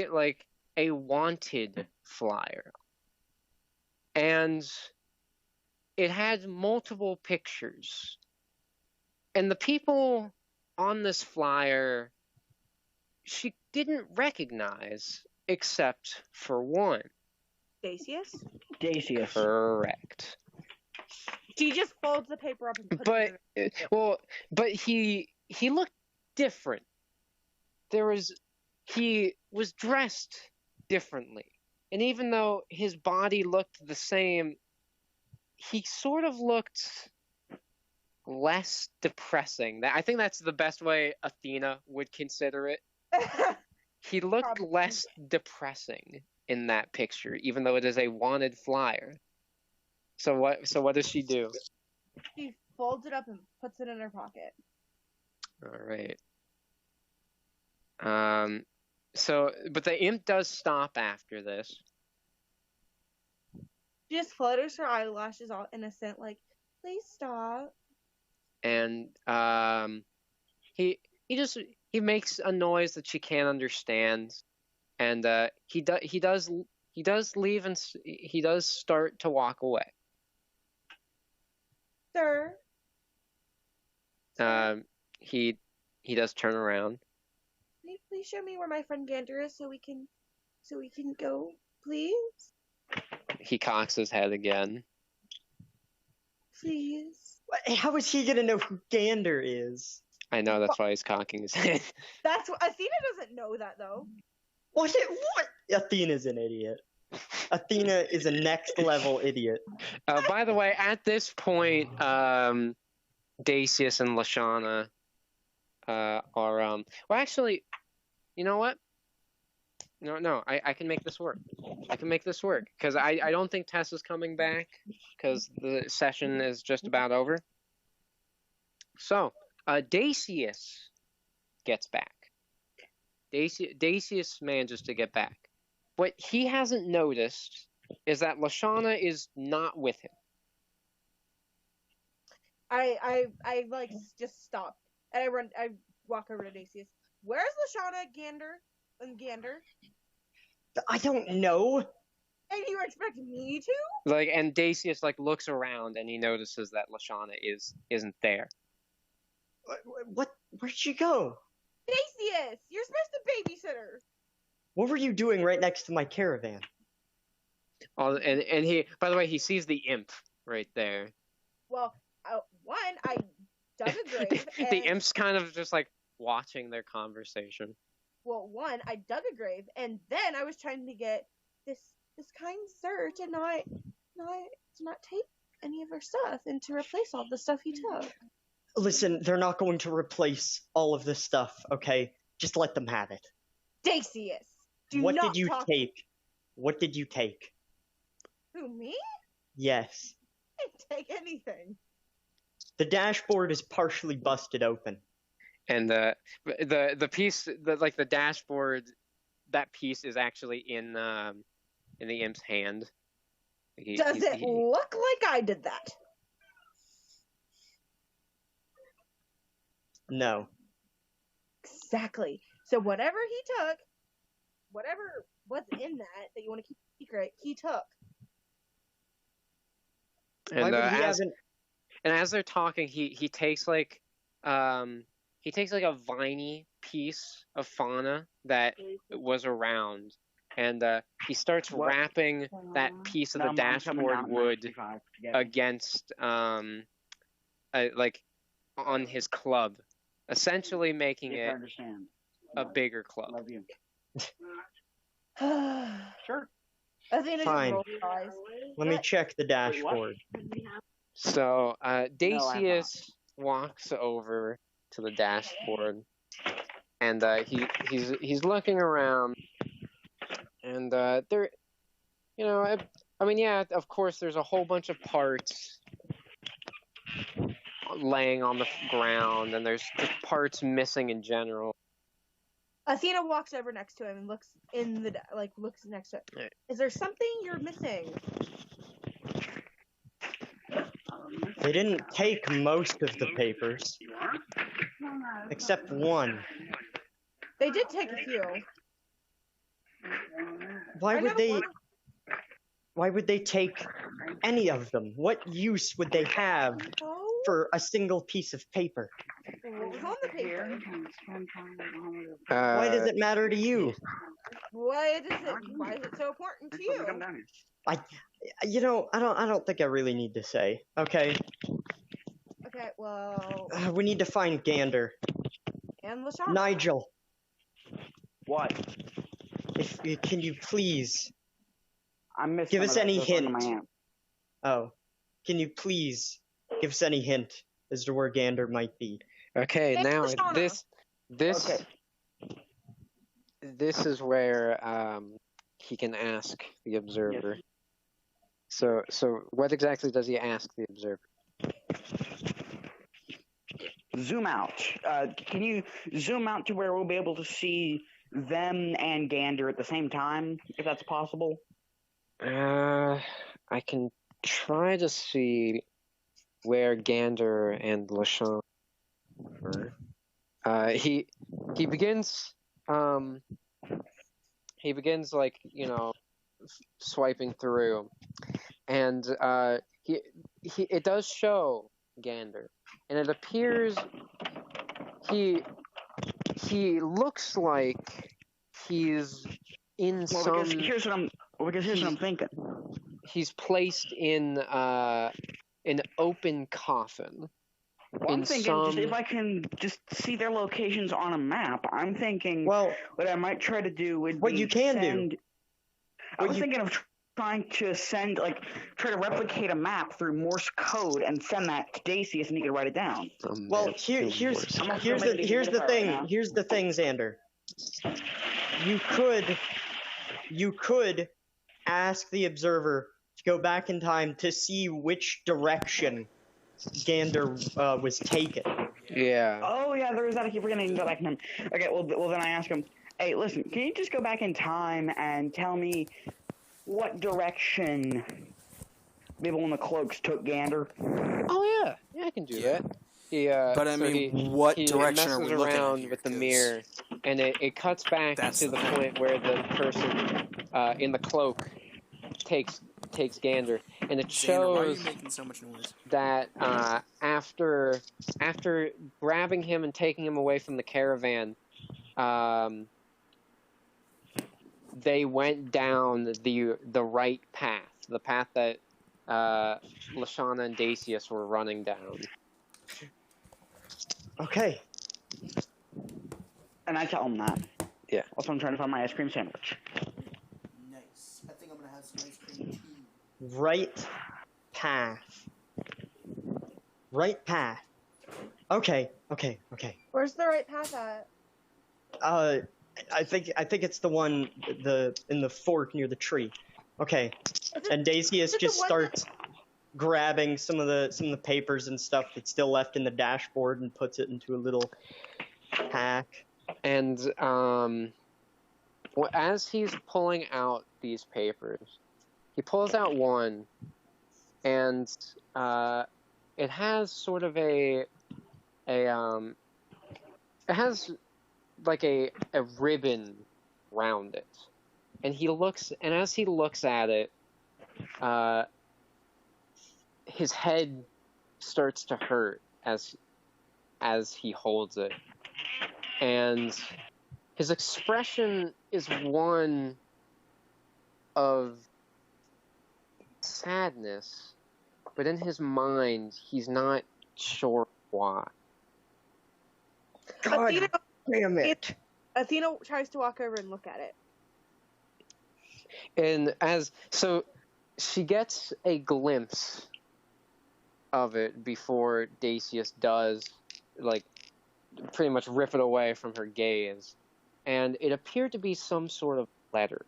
like a wanted flyer. And it had multiple pictures. And the people on this flyer she didn't recognize except for one. Dacius? Dacius. Correct. She just folds the paper up and puts But it but he looked different. He was dressed differently. And even though his body looked the same, he sort of looked less depressing. I think that's the best way Athena would consider it. He looked less depressing in that picture, even though it is a wanted flyer. So what does she do? She folds it up and puts it in her pocket. All right. But the imp does stop after this. She just flutters her eyelashes all innocent, like, please stop. And he makes a noise that she can't understand, and he does leave, and he does start to walk away. Sir. He does turn around. Can you please show me where my friend Gander is so we can go, please? He cocks his head again. Please. How is he gonna know who Gander is? I know, that's why he's cocking his head. That's what Athena doesn't know that though. What? Athena's an idiot. Athena is a next level idiot. By the way, at this point, Dacius and Lashana are well, actually, you know what? No, I can make this work. I can make this work because I don't think Tessa's coming back because the session is just about over. So, Dacius gets back. Dacius manages to get back. What he hasn't noticed is that Lashana is not with him. I like just stop and I walk over to Dacius. Where's Lashana, Gander? I don't know. And you expect me to? Like, and Dacius like looks around and he notices that Lashana isn't there. What? Where'd she go? Dacius, you're supposed to babysitter. What were you doing right next to my caravan? Oh, and he, by the way, he sees the imp right there. Well, one, I dug a grave. The imp's kind of just like watching their conversation. Well, one, I dug a grave, and then I was trying to get this kind sir to not take any of our stuff and to replace all the stuff he took. Listen, they're not going to replace all of this stuff, okay? Just let them have it. Dacius, What did you take? What did you take? Who, me? Yes. I didn't take anything. The dashboard is partially busted open. And the piece, like the dashboard, that piece is actually in the imp's hand. Does it look like I did that? No. Exactly. So whatever he took, whatever was in that you want to keep secret, he took. And as they're talking, he takes like a viney piece of fauna that was around, and he starts wrapping that piece of the dashboard wood against like on his club, essentially making it a bigger club. Love you. Sure. I think Fine. Let me check the dashboard. So Dacius walks over to the dashboard, and he's looking around, and there, I mean, yeah, of course, there's a whole bunch of parts laying on the ground, and there's just parts missing in general. Athena walks over next to him and looks next to him. Right. Is there something you're missing? They didn't take most of the papers. Except one. They did take a few. Why would they take any of them? What use would they have for a single piece of paper? What was on the paper? Why does it matter to you? Why is it so important to you? I don't think I really need to say. Okay. Okay, well. We need to find Gander. And Lashana. Nigel. What? Can you please I'm give us any hint? My Oh, can you please give us any hint as to where Gander might be? Okay, Hey, now Lashana. this is where he can ask the observer. Yes. So what exactly does he ask the observer? Zoom out. Can you zoom out to where we'll be able to see them and Gander at the same time, if that's possible? I can try to see where Gander and Lashana are. He begins like, swiping through, and it does show Gander, and it appears he looks like he's in some. Here's what I'm thinking. He's placed in an open coffin. Well, I'm thinking if I can just see their locations on a map, I'm thinking what I might try to do would what be you can send, do. I was thinking of trying to try to replicate a map through Morse code and send that to Dacius and he could write it down. Well, here's the thing. Here's the thing, Xander. You could ask the observer to go back in time to see which direction Gander was taken. Yeah. Oh yeah, there is that. I keep forgetting to go back in time. Okay, well then I ask him, hey, listen, can you just go back in time and tell me what direction people in the cloaks took Gander? Oh yeah, I can do that. But I mean, what direction are we looking at around here? with the 'Cause mirror, and it cuts back that's to the point where the person in the cloak takes Gander, and it Xander, why are you shows making so much noise? that after grabbing him and taking him away from the caravan, they went down the right path, the path that Lashana and Dacius were running down. Okay. And I tell him that. Yeah. Also, I'm trying to find my ice cream sandwich. Nice. I think I'm gonna have some ice cream too. Right path. Right path. Okay. Where's the right path at? I think it's the one in the fork near the tree. Okay. And Dacius just starts grabbing some of the papers and stuff that's still left in the dashboard and puts it into a little pack. And as he's pulling out these papers, he pulls out one, and it has sort of it has like a ribbon round it, and as he looks at it, his head starts to hurt as he holds it, and his expression is one of sadness, but in his mind, he's not sure why. God Athena, damn it. Athena tries to walk over and look at it. And so she gets a glimpse of it before Dacius does, like, pretty much rip it away from her gaze. And it appeared to be some sort of letter.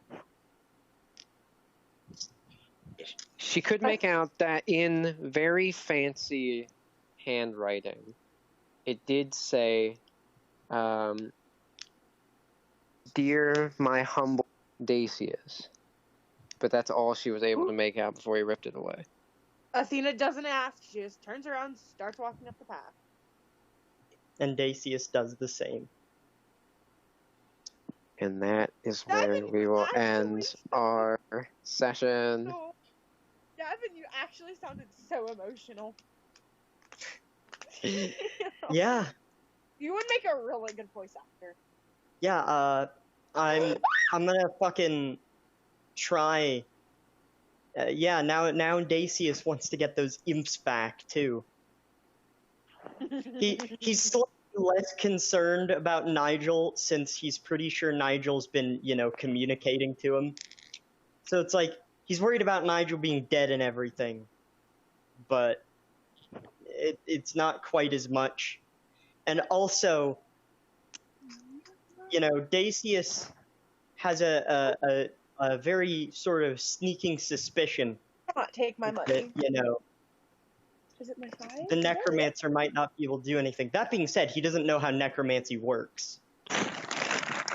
She could make out that in very fancy handwriting, it did say, "Dear my humble Dacius." But that's all she was able to make out before he ripped it away. Athena doesn't ask. She just turns around and starts walking up the path. And Dacius does the same. And that is where we will end our session. So, Gavin, you actually sounded so emotional. Yeah. You would make a really good voice actor. Yeah, I'm gonna fucking try. Yeah, now Dacius wants to get those imps back too. He's slightly less concerned about Nigel since he's pretty sure Nigel's been, communicating to him. So it's like he's worried about Nigel being dead and everything, but it's not quite as much. And also, Dacius has a very sort of sneaking suspicion Not take my money. that, Is it my size? the necromancer might not be able to do anything. That being said, he doesn't know how necromancy works.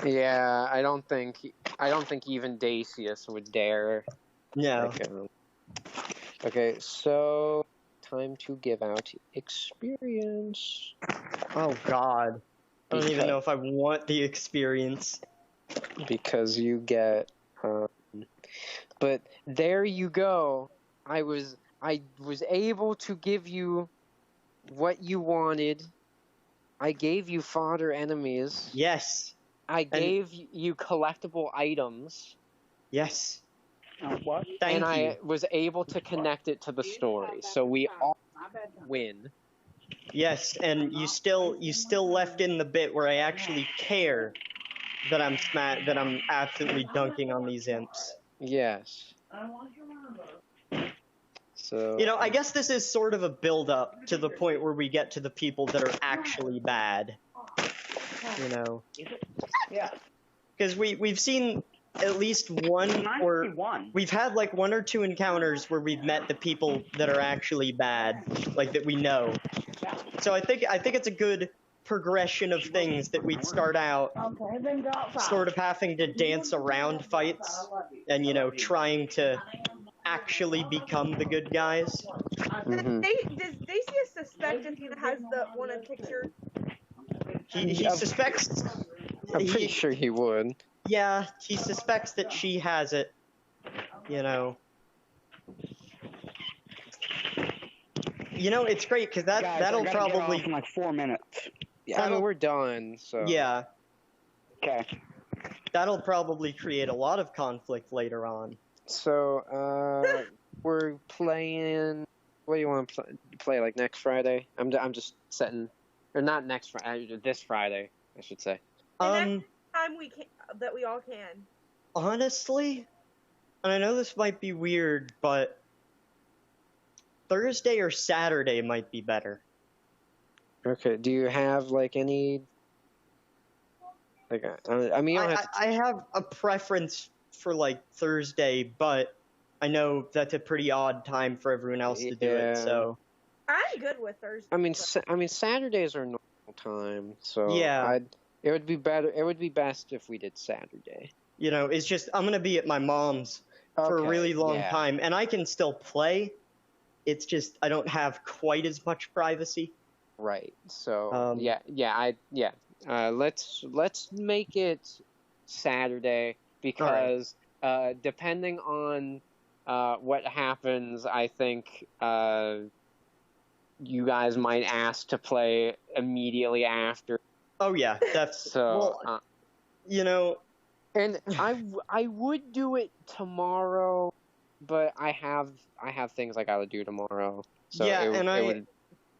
Yeah, I don't think even Dacius would dare. No. Okay, so time to give out experience. Oh God. I don't even know if I want the experience. Because you get, but there you go. I was able to give you what you wanted. I gave you fodder enemies. Yes. I gave you collectible items. Yes. What? Thank you. I was able to connect it to the story, so we all win. Yes, and you still left in the bit where I actually care that I'm absolutely dunking on these imps. Yes. So I guess this is sort of a build-up to the point where we get to the people that are actually bad. Yeah. Because we've seen at least one, or we've had like one or two encounters where we've met the people that are actually bad, like that we know. So I think it's a good progression of things that we'd start out Okay, then go outside. sort of having to dance around fights and, trying to actually become the good guys. Mhm. Does Dacia suspect if he has the wanted picture? He suspects. I'm pretty sure he would. Yeah, he suspects that she has it. It's great because Guys, that'll I gotta get probably. off in like 4 minutes. Yeah, I mean, we're done. So Yeah, Okay. that'll probably create a lot of conflict later on. So we're playing. What do you want to play? Like next Friday? I'm just setting, or not next Friday. This Friday, I should say. Time we can that we all can. Honestly, and I know this might be weird, but Thursday or Saturday might be better. Okay. Do you have like any? Like, I mean, you don't have to. I have a preference for like Thursday, but I know that's a pretty odd time for everyone else to do Yeah. it. So I'm good with Thursday. I mean, Saturdays are normal time, so Yeah. It would be better. It would be best if we did Saturday. it's just I'm gonna be at my mom's for a Okay, really long yeah. time, and I can still play. It's just I don't have quite as much privacy. Right. So Um, let's make it Saturday because depending on what happens, I think you guys might ask to play immediately after. Oh yeah, that's So and I would do it tomorrow, but I have things I gotta do tomorrow. So Yeah, it, and it would.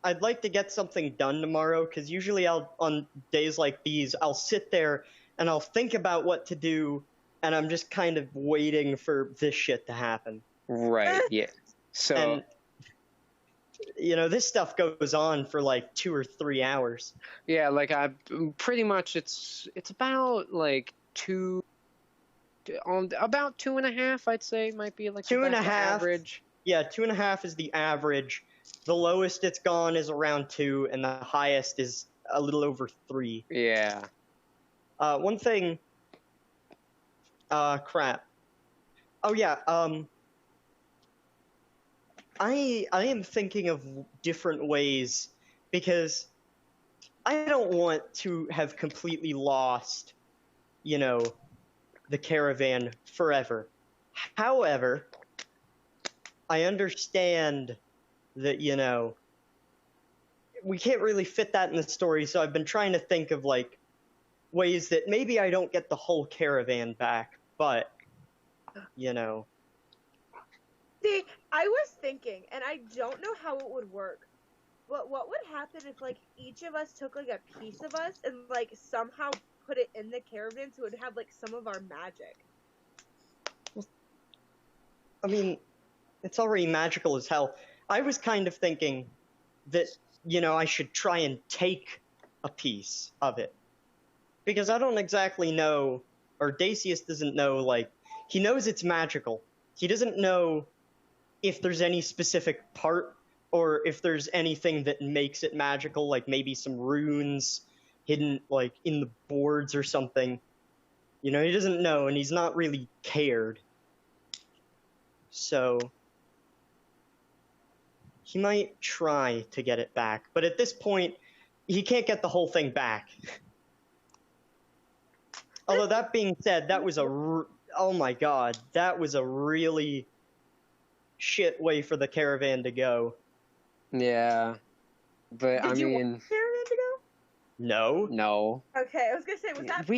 I'd like to get something done tomorrow because usually on days like these I'll sit there and I'll think about what to do, and I'm just kind of waiting for this shit to happen. Right. Yeah. So. And this stuff goes on for like 2 or 3 hours. Yeah, like I pretty much it's about like about 2.5, I'd say might be like the 2.5. best average. Yeah, 2.5 is the average. The lowest it's gone is around 2, and the highest is a little over 3. Yeah. One thing. Crap. Oh yeah. I am thinking of different ways because I don't want to have completely lost, the caravan forever. However, I understand that, we can't really fit that in the story, so I've been trying to think of, like, ways that maybe I don't get the whole caravan back, but, See, I was thinking, and I don't know how it would work, but what would happen if, like, each of us took, like, a piece of us and, like, somehow put it in the caravan so it would have, like, some of our magic? I mean, it's already magical as hell. I was kind of thinking that, I should try and take a piece of it. Because I don't exactly know, or Dacius doesn't know, like, he knows it's magical. He doesn't know if there's any specific part, or if there's anything that makes it magical, like maybe some runes hidden, like, in the boards or something. He doesn't know, and he's not really cared. So he might try to get it back, but at this point, he can't get the whole thing back. Although that being said, that was oh my god, that was a really shit way for the caravan to go. Yeah. But Did I you mean, want the caravan to go? No. Okay, I was gonna say, was that...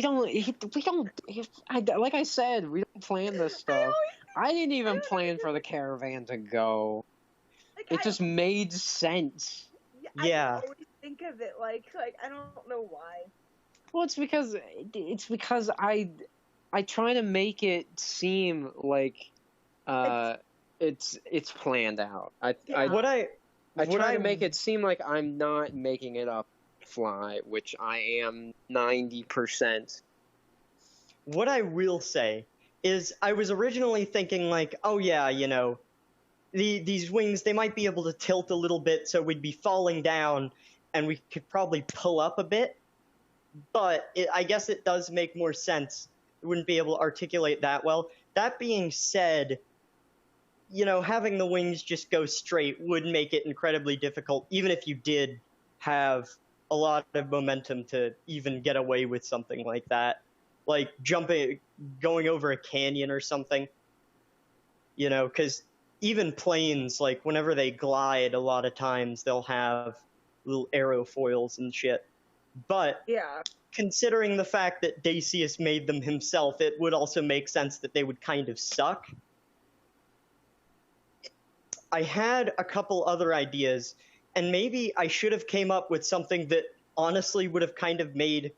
like I said, we don't plan this stuff. I didn't even plan for the caravan to go. Like, It just made sense. Yeah. I always think of it like I don't know why. Well, it's because I try to make it seem like it's planned out. I try to make it seem like I'm not making it up fly, which I am 90%. What I will say is I was originally thinking like, oh yeah, these wings, they might be able to tilt a little bit so we'd be falling down and we could probably pull up a bit, but I guess it does make more sense. We wouldn't be able to articulate that well. That being said, having the wings just go straight would make it incredibly difficult, even if you did have a lot of momentum to even get away with something like that. Like going over a canyon or something. Because even planes, like, whenever they glide, a lot of times they'll have little aerofoils and shit. But Yeah. considering the fact that Dacius made them himself, it would also make sense that they would kind of suck. I had a couple other ideas, and maybe I should have came up with something that honestly would have kind of made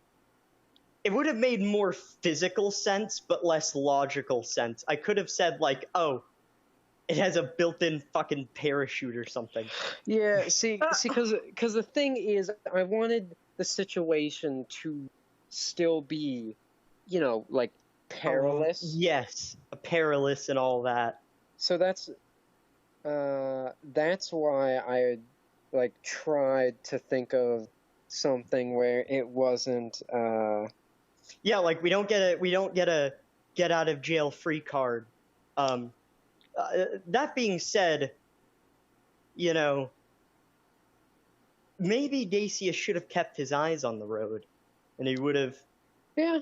more physical sense, but less logical sense. I could have said, like, oh, it has a built-in fucking parachute or something. Yeah, because the thing is, I wanted the situation to still be, like, perilous. Yes, perilous and all that. So that's why I, like, tried to think of something where it wasn't. Yeah, like, we don't get a get out of jail free card. That being said, maybe Dacius should have kept his eyes on the road, and he would have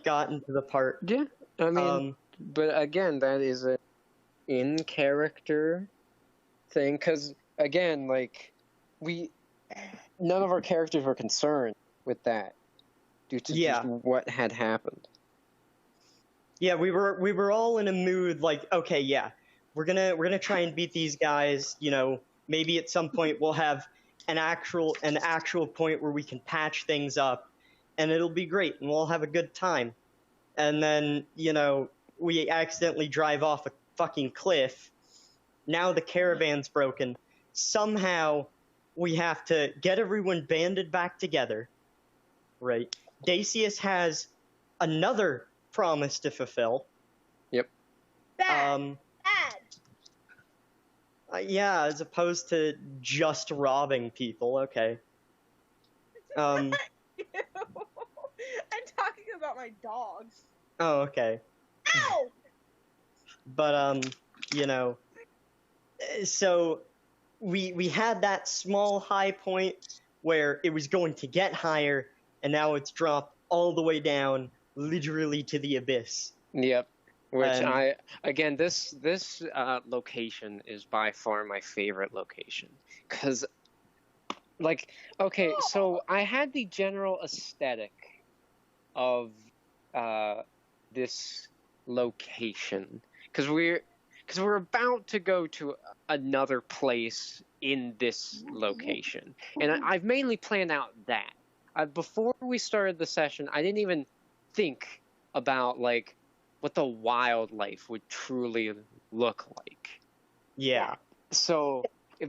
gotten to the part. Yeah, I mean, but again, that is a in character thing, because again, like, none of our characters were concerned with that due to just what had happened. Yeah, we were all in a mood like, okay, yeah, we're gonna try and beat these guys. Maybe at some point we'll have an actual point where we can patch things up, and it'll be great, and we'll have a good time. And then we accidentally drive off a fucking cliff. Now the caravan's broken. Somehow we have to get everyone banded back together. Right. Dacius has another promise to fulfill. Yep. Bad. Yeah, as opposed to just robbing people. Okay. I'm talking about my dogs. Oh, okay. Ow! But so we had that small high point where it was going to get higher, and now it's dropped all the way down, literally to the abyss. Yep. Which this location is by far my favorite location, because, like, okay, so I had the general aesthetic of this location, because we're about to go to another place in this location, and I've mainly planned out that. Before we started the session, I didn't even think about, like, what the wildlife would truly look like. Yeah. So,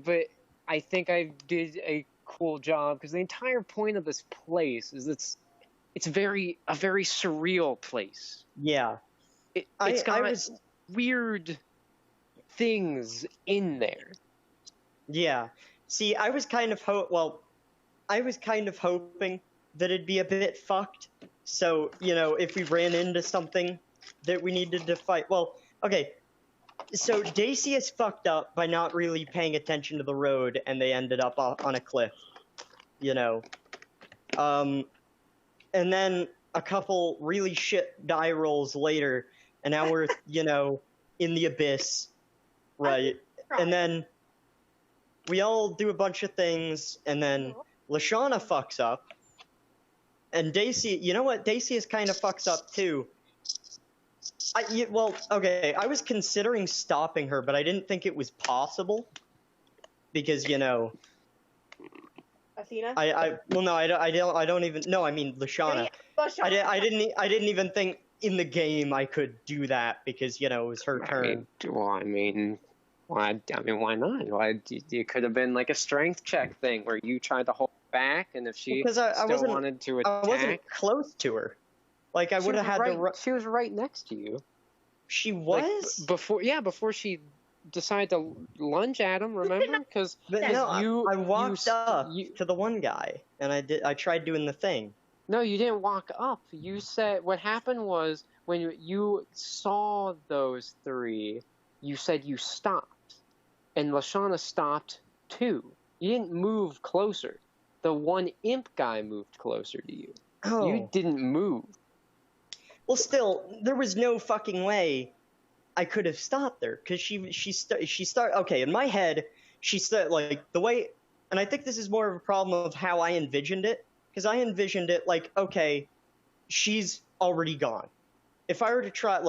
but I think I did a cool job, because the entire point of this place is it's a very surreal place. Yeah. It's got weird things in there. Yeah. See, I was kind of hoping that it'd be a bit fucked. So, if we ran into something that we needed to fight. Well, okay. So Dacius fucked up by not really paying attention to the road, and they ended up on a cliff. And then a couple really shit die rolls later, and now we're, in the abyss. Right. And then we all do a bunch of things, and then Lashana fucks up. And Dacius kind of fucks up too. I was considering stopping her, but I didn't think it was possible. Because, Athena? I don't even, no, I mean, Lashana. I didn't even think in the game I could do that, because, it was her turn. Why not? It could have been like a strength check thing where you tried to hold back, and if she wanted to attack, I wasn't close to her. Like, I would have had to. She was right next to you. She was before she decided to lunge at him. Remember? Because But Yes. no, you I walked up you to the one guy, and I tried doing the thing. no, you didn't walk up. You said what happened was when you saw those three, you said you stopped, and Lashana stopped too. You didn't move closer. The one imp guy moved closer to you. Oh. You didn't move. Well, still, there was no fucking way I could have stopped her, because she started. Okay, in my head, she started like the way, and I think this is more of a problem of how I envisioned it, because I envisioned it like, okay, she's already gone. If I were to try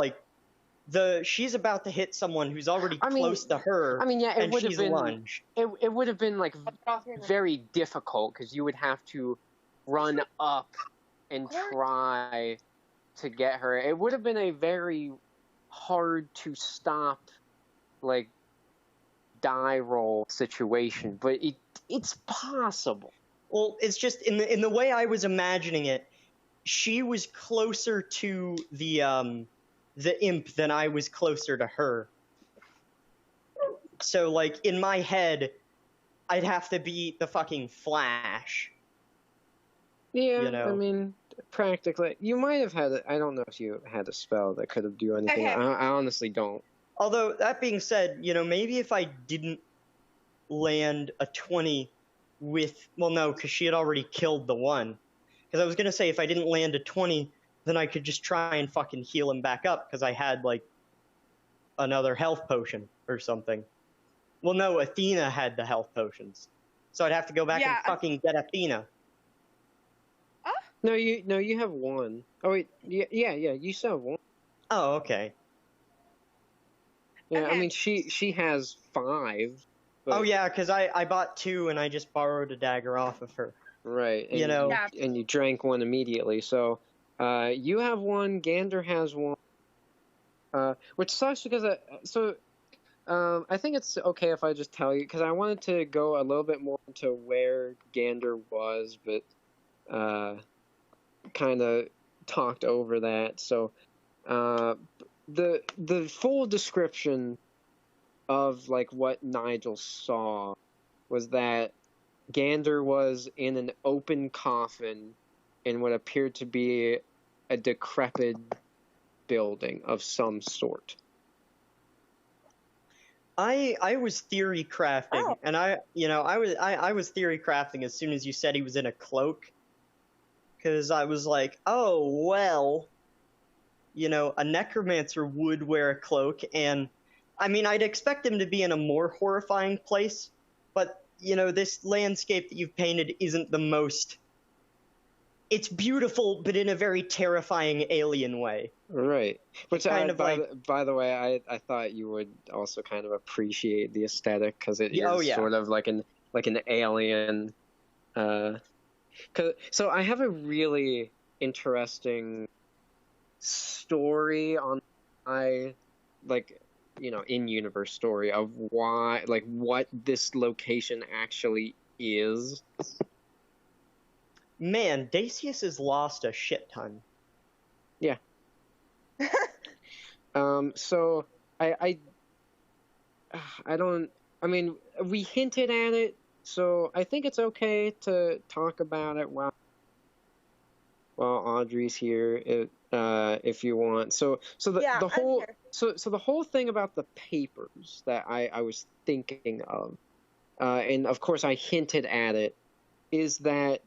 she's about to hit someone who's already close to her. I mean, yeah, it and would have she's been lunged. it would have been like very difficult because you would have to run up and try to get her. It would have been a very hard to stop, like, die roll situation, but it's possible. Well, it's just in the way I was imagining it, she was closer to the imp than I was closer to her. So, like, in my head, I'd have to be the fucking Flash. Yeah, You know. I mean, practically. You might have had I don't know if you had a spell that could have do anything. Okay. I honestly don't. Although, that being said, maybe if I didn't land a 20 with... Well, no, because she had already killed the one. Because I was going to say, if I didn't land a 20, then I could just try and fucking heal him back up, because I had, like, another health potion or something. Well, no, Athena had the health potions. So I'd have to go back Yeah, and fucking get Athena. No, you have one. Oh wait, yeah, you still have one. Oh, okay. Yeah, I Okay. mean she has 5. But, Oh, yeah, because I bought 2 and I just borrowed a dagger off of her. Right. And You know. Yeah. and you drank one immediately. So, you have one. Gander has one. Which sucks because I think it's okay if I just tell you because I wanted to go a little bit more into where Gander was, but kind of talked over that. So, the full description of like what Nigel saw was that Gander was in an open coffin in what appeared to be a decrepit building of some sort. I was theory crafting, Oh. and I was theory crafting as soon as you said he was in a cloak, because I was like, oh well, a necromancer would wear a cloak, and I mean I'd expect him to be in a more horrifying place, but this landscape that you've painted isn't the most. It's beautiful, but in a very terrifying alien way. Right. Which Kind of by the way, I thought you would also kind of appreciate the aesthetic because it is Oh, yeah. sort of like an alien. So I have a really interesting story on my in-universe story of why what this location actually is. Man, Dacius has lost a shit ton. Yeah. So I don't. I mean, we hinted at it, so I think it's okay to talk about it while Audrey's here, if you want. So the Yeah, I'm whole here. so the whole thing about the papers that I was thinking of, and of course I hinted at it, is that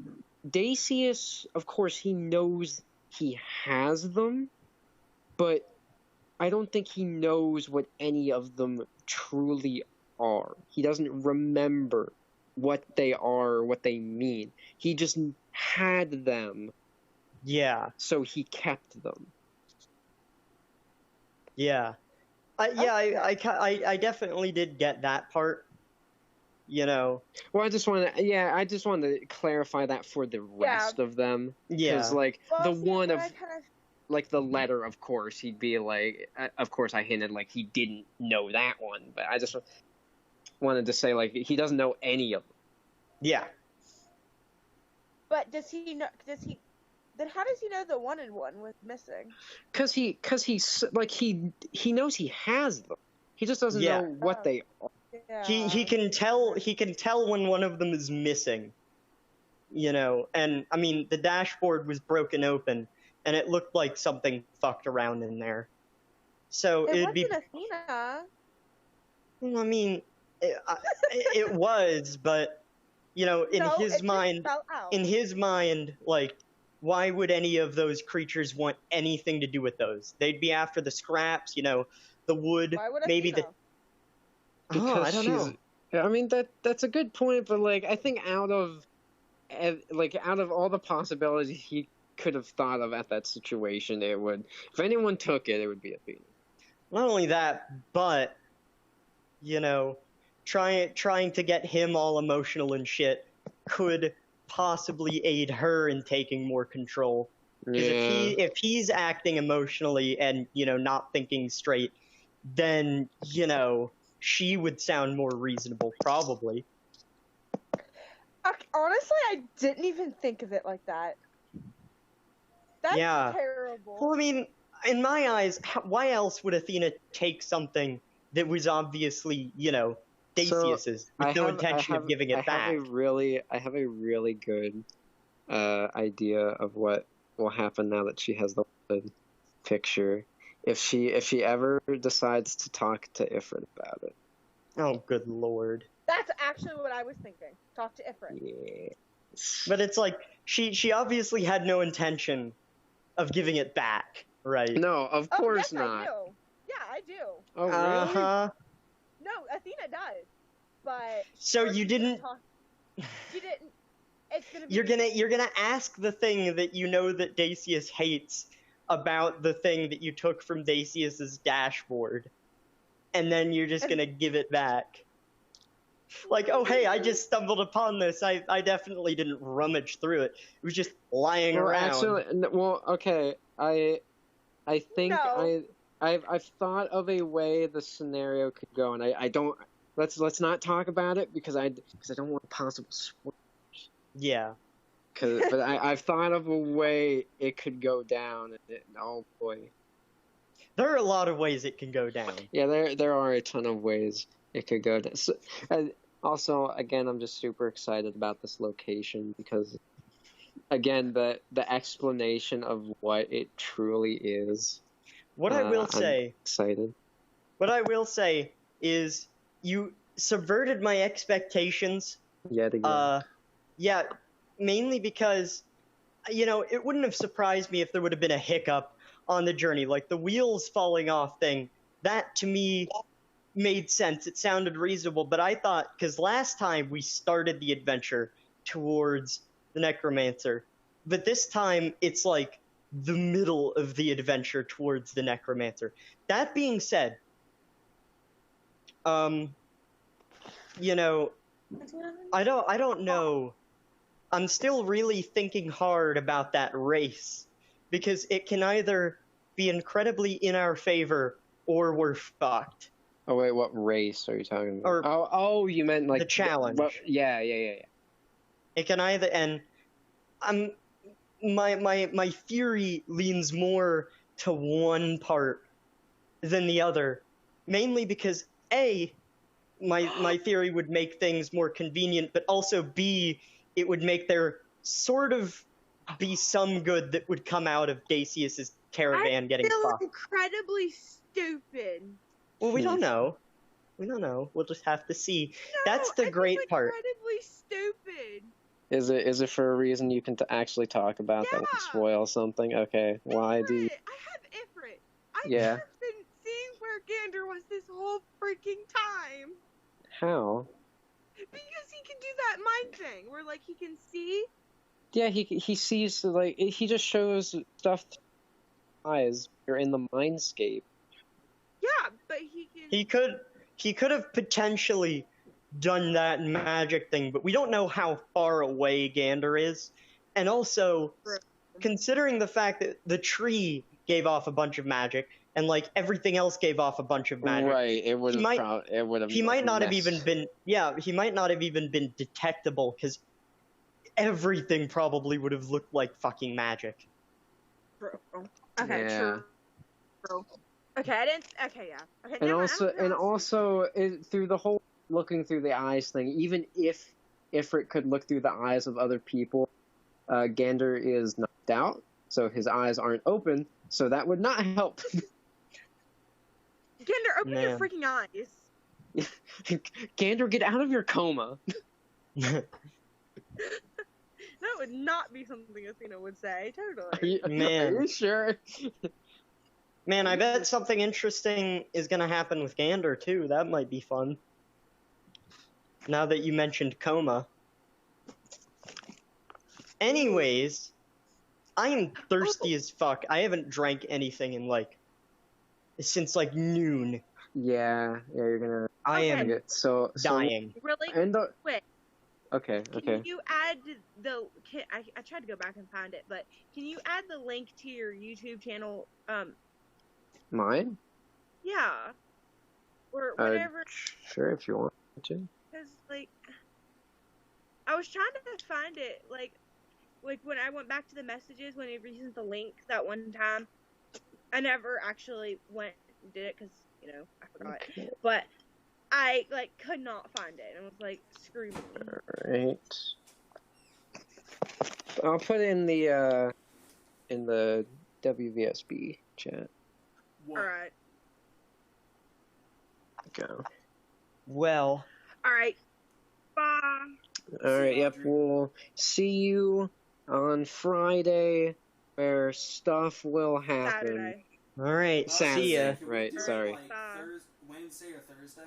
Dacius, of course, he knows he has them, but I don't think he knows what any of them truly are. He doesn't remember what they are, what they mean. He just had them, Yeah, so he kept them. yeah. I definitely did get that part. Well, I just want to clarify that for the rest of them. Yeah. Because, like, Well, the see, one but of, I kind of like, the letter, of course, he'd be like, of course I hinted, like, he didn't know that one, but I just wanted to say, like, he doesn't know any of them. Yeah. But does he know? Then how does he know the 1-in-1 was missing? Because he knows he has them. He just doesn't Yeah. know what they are. Yeah. He can tell when one of them is missing. You know, and I mean the dashboard was broken open and it looked like something fucked around in there. So It it'd be wasn't Athena. I mean it was, but you know, in No, it his just mind fell out. like why would any of those creatures want anything to do with those? They'd be after the scraps, you know, the wood, Why would maybe Athena? I don't know. I mean that's a good point, but like I think out of all the possibilities he could have thought of at that situation, it would, if anyone took it, it would be Athena. Not only that, but you know, trying to get him all emotional and shit could possibly aid her in taking more control. Because if he's acting emotionally and you know not thinking straight, then you know she would sound more reasonable, probably. Honestly, I didn't even think of it like that. That's Yeah. terrible. Well, I mean, in my eyes, why else would Athena take something that was obviously, you know, Theseus's with no intention of giving it back? I have a really good idea of what will happen now that she has the picture. If she ever decides to talk to Ifrit about it. Oh, good lord. That's actually what I was thinking. Talk to Ifrit. Yeah. But it's like she obviously had no intention of giving it back, right? No, of course yes, not. I do. Yeah, I do. Oh, really? Uh-huh. No, Athena does. But So first you she didn't She didn't. It's gonna be. you're gonna ask the thing that you know that Theseus hates about the thing that you took from Theseus's dashboard, and then you're just gonna give it back. Like, oh hey, I just stumbled upon this. I definitely didn't rummage through it. It was just lying Well, around. actually, well, okay. I think No. I've thought of a way the scenario could go, and I don't. Let's not talk about it because I don't want possible spoilers. Yeah. But I've thought of a way it could go down. Oh boy. There are a lot of ways it can go down. Yeah, there are a ton of ways it could go down. So, also, again, I'm just super excited about this location because, again, the explanation of what it truly is. What I will I'm say, excited. what I will say is you subverted my expectations. Yet again. Yeah, mainly because, you know, it wouldn't have surprised me if there would have been a hiccup on the journey, like the wheels falling off thing. That to me made sense. It sounded reasonable, but I thought, because last time we started the adventure towards the Necromancer, but this time it's like the middle of the adventure towards the Necromancer. That being said, you know, I don't know. I'm still really thinking hard about that race because it can either be incredibly in our favor or we're fucked. Oh wait, what race are you talking about? Or oh, you meant like the challenge. Yeah. It can either, and my theory leans more to one part than the other, mainly because A, my theory would make things more convenient, but also B, it would make there sort of be some good that would come out of Theseus's caravan getting fucked. Incredibly stupid. Well, we don't know. We don't know. We'll just have to see. No, That's the great part. Incredibly stupid. Is it for a reason you can actually talk about that would spoil something? Okay, why do you... I have Ifrit. I've Yeah. been seeing where Gander was this whole freaking time. How? Because he can do that mind thing where like he can see. Yeah, he sees, like, he just shows stuff through eyes. You're in the mindscape. Yeah, but he can. He could have potentially done that magic thing, but we don't know how far away Gander is. And also, considering the fact that the tree gave off a bunch of magic, and like everything else gave off a bunch of magic. Right, it would have. He might not have even been. Yeah, he might not have even been detectable because everything probably would have looked like fucking magic. Okay, Yeah. true. Okay, I didn't. Okay, yeah. Okay, And never mind, also, I'm and lost. also, through the whole looking through the eyes thing, even if Ifrit could look through the eyes of other people, Gander is knocked out, so his eyes aren't open, so that would not help. Gander, open your Man. freaking eyes. Gander, get out of your coma. That would not be something Athena would say. Are Totally. you, Man. Are you sure? Man, I bet something interesting is gonna happen with Gander too. That might be fun. Now that you mentioned coma. Anyways, I am thirsty as fuck. I haven't drank anything in since noon. Yeah, you're gonna I am get so dying. Really And quick. okay. Can you add I tried to go back and find it, but can you add the link to your YouTube channel? Mine? Yeah. Or whatever. Sure, if you want to. Because, I was trying to find it, like when I went back to the messages when he resent the link that one time, I never actually went and did it because, I forgot. Okay. But I, could not find it, and was screw me. Alright. I'll put it in the WVSB chat. What? Alright. Go. Well, Alright. Bye. Alright, yep, Audrey. we'll see you on Friday where stuff will happen. Saturday. all right. See ya. Can we Right, do it, sorry. Wednesday or Thursday?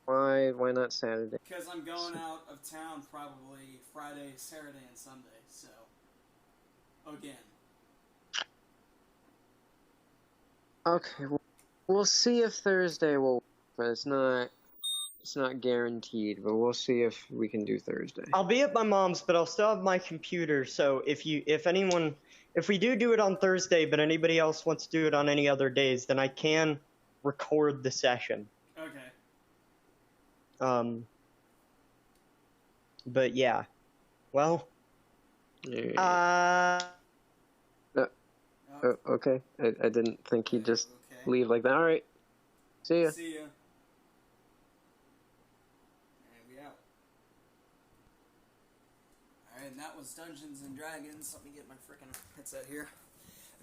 Why not Saturday? Because I'm going out of town probably Friday, Saturday, and Sunday. So, again. Okay, we'll see if Thursday will, but it's not guaranteed, but we'll see if we can do Thursday. I'll be at my mom's, but I'll still have my computer. So if we do it on Thursday, but anybody else wants to do it on any other days, then I can record the session. Okay. But yeah. Well. Yeah. Okay, I didn't think he'd just Okay. leave like that. Alright, see ya. See ya. And we out. Alright, and that was Dungeons and Dragons. Let me get my freaking headset here.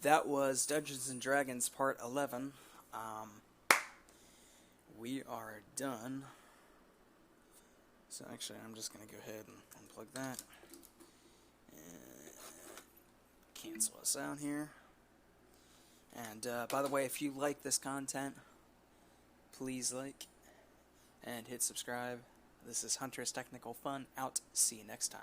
That was Dungeons and Dragons Part 11. We are done. So actually, I'm just going to go ahead and unplug that. And cancel us out here. And by the way, if you like this content, please like and hit subscribe. This is Hunter's Technical Fun out. See you next time.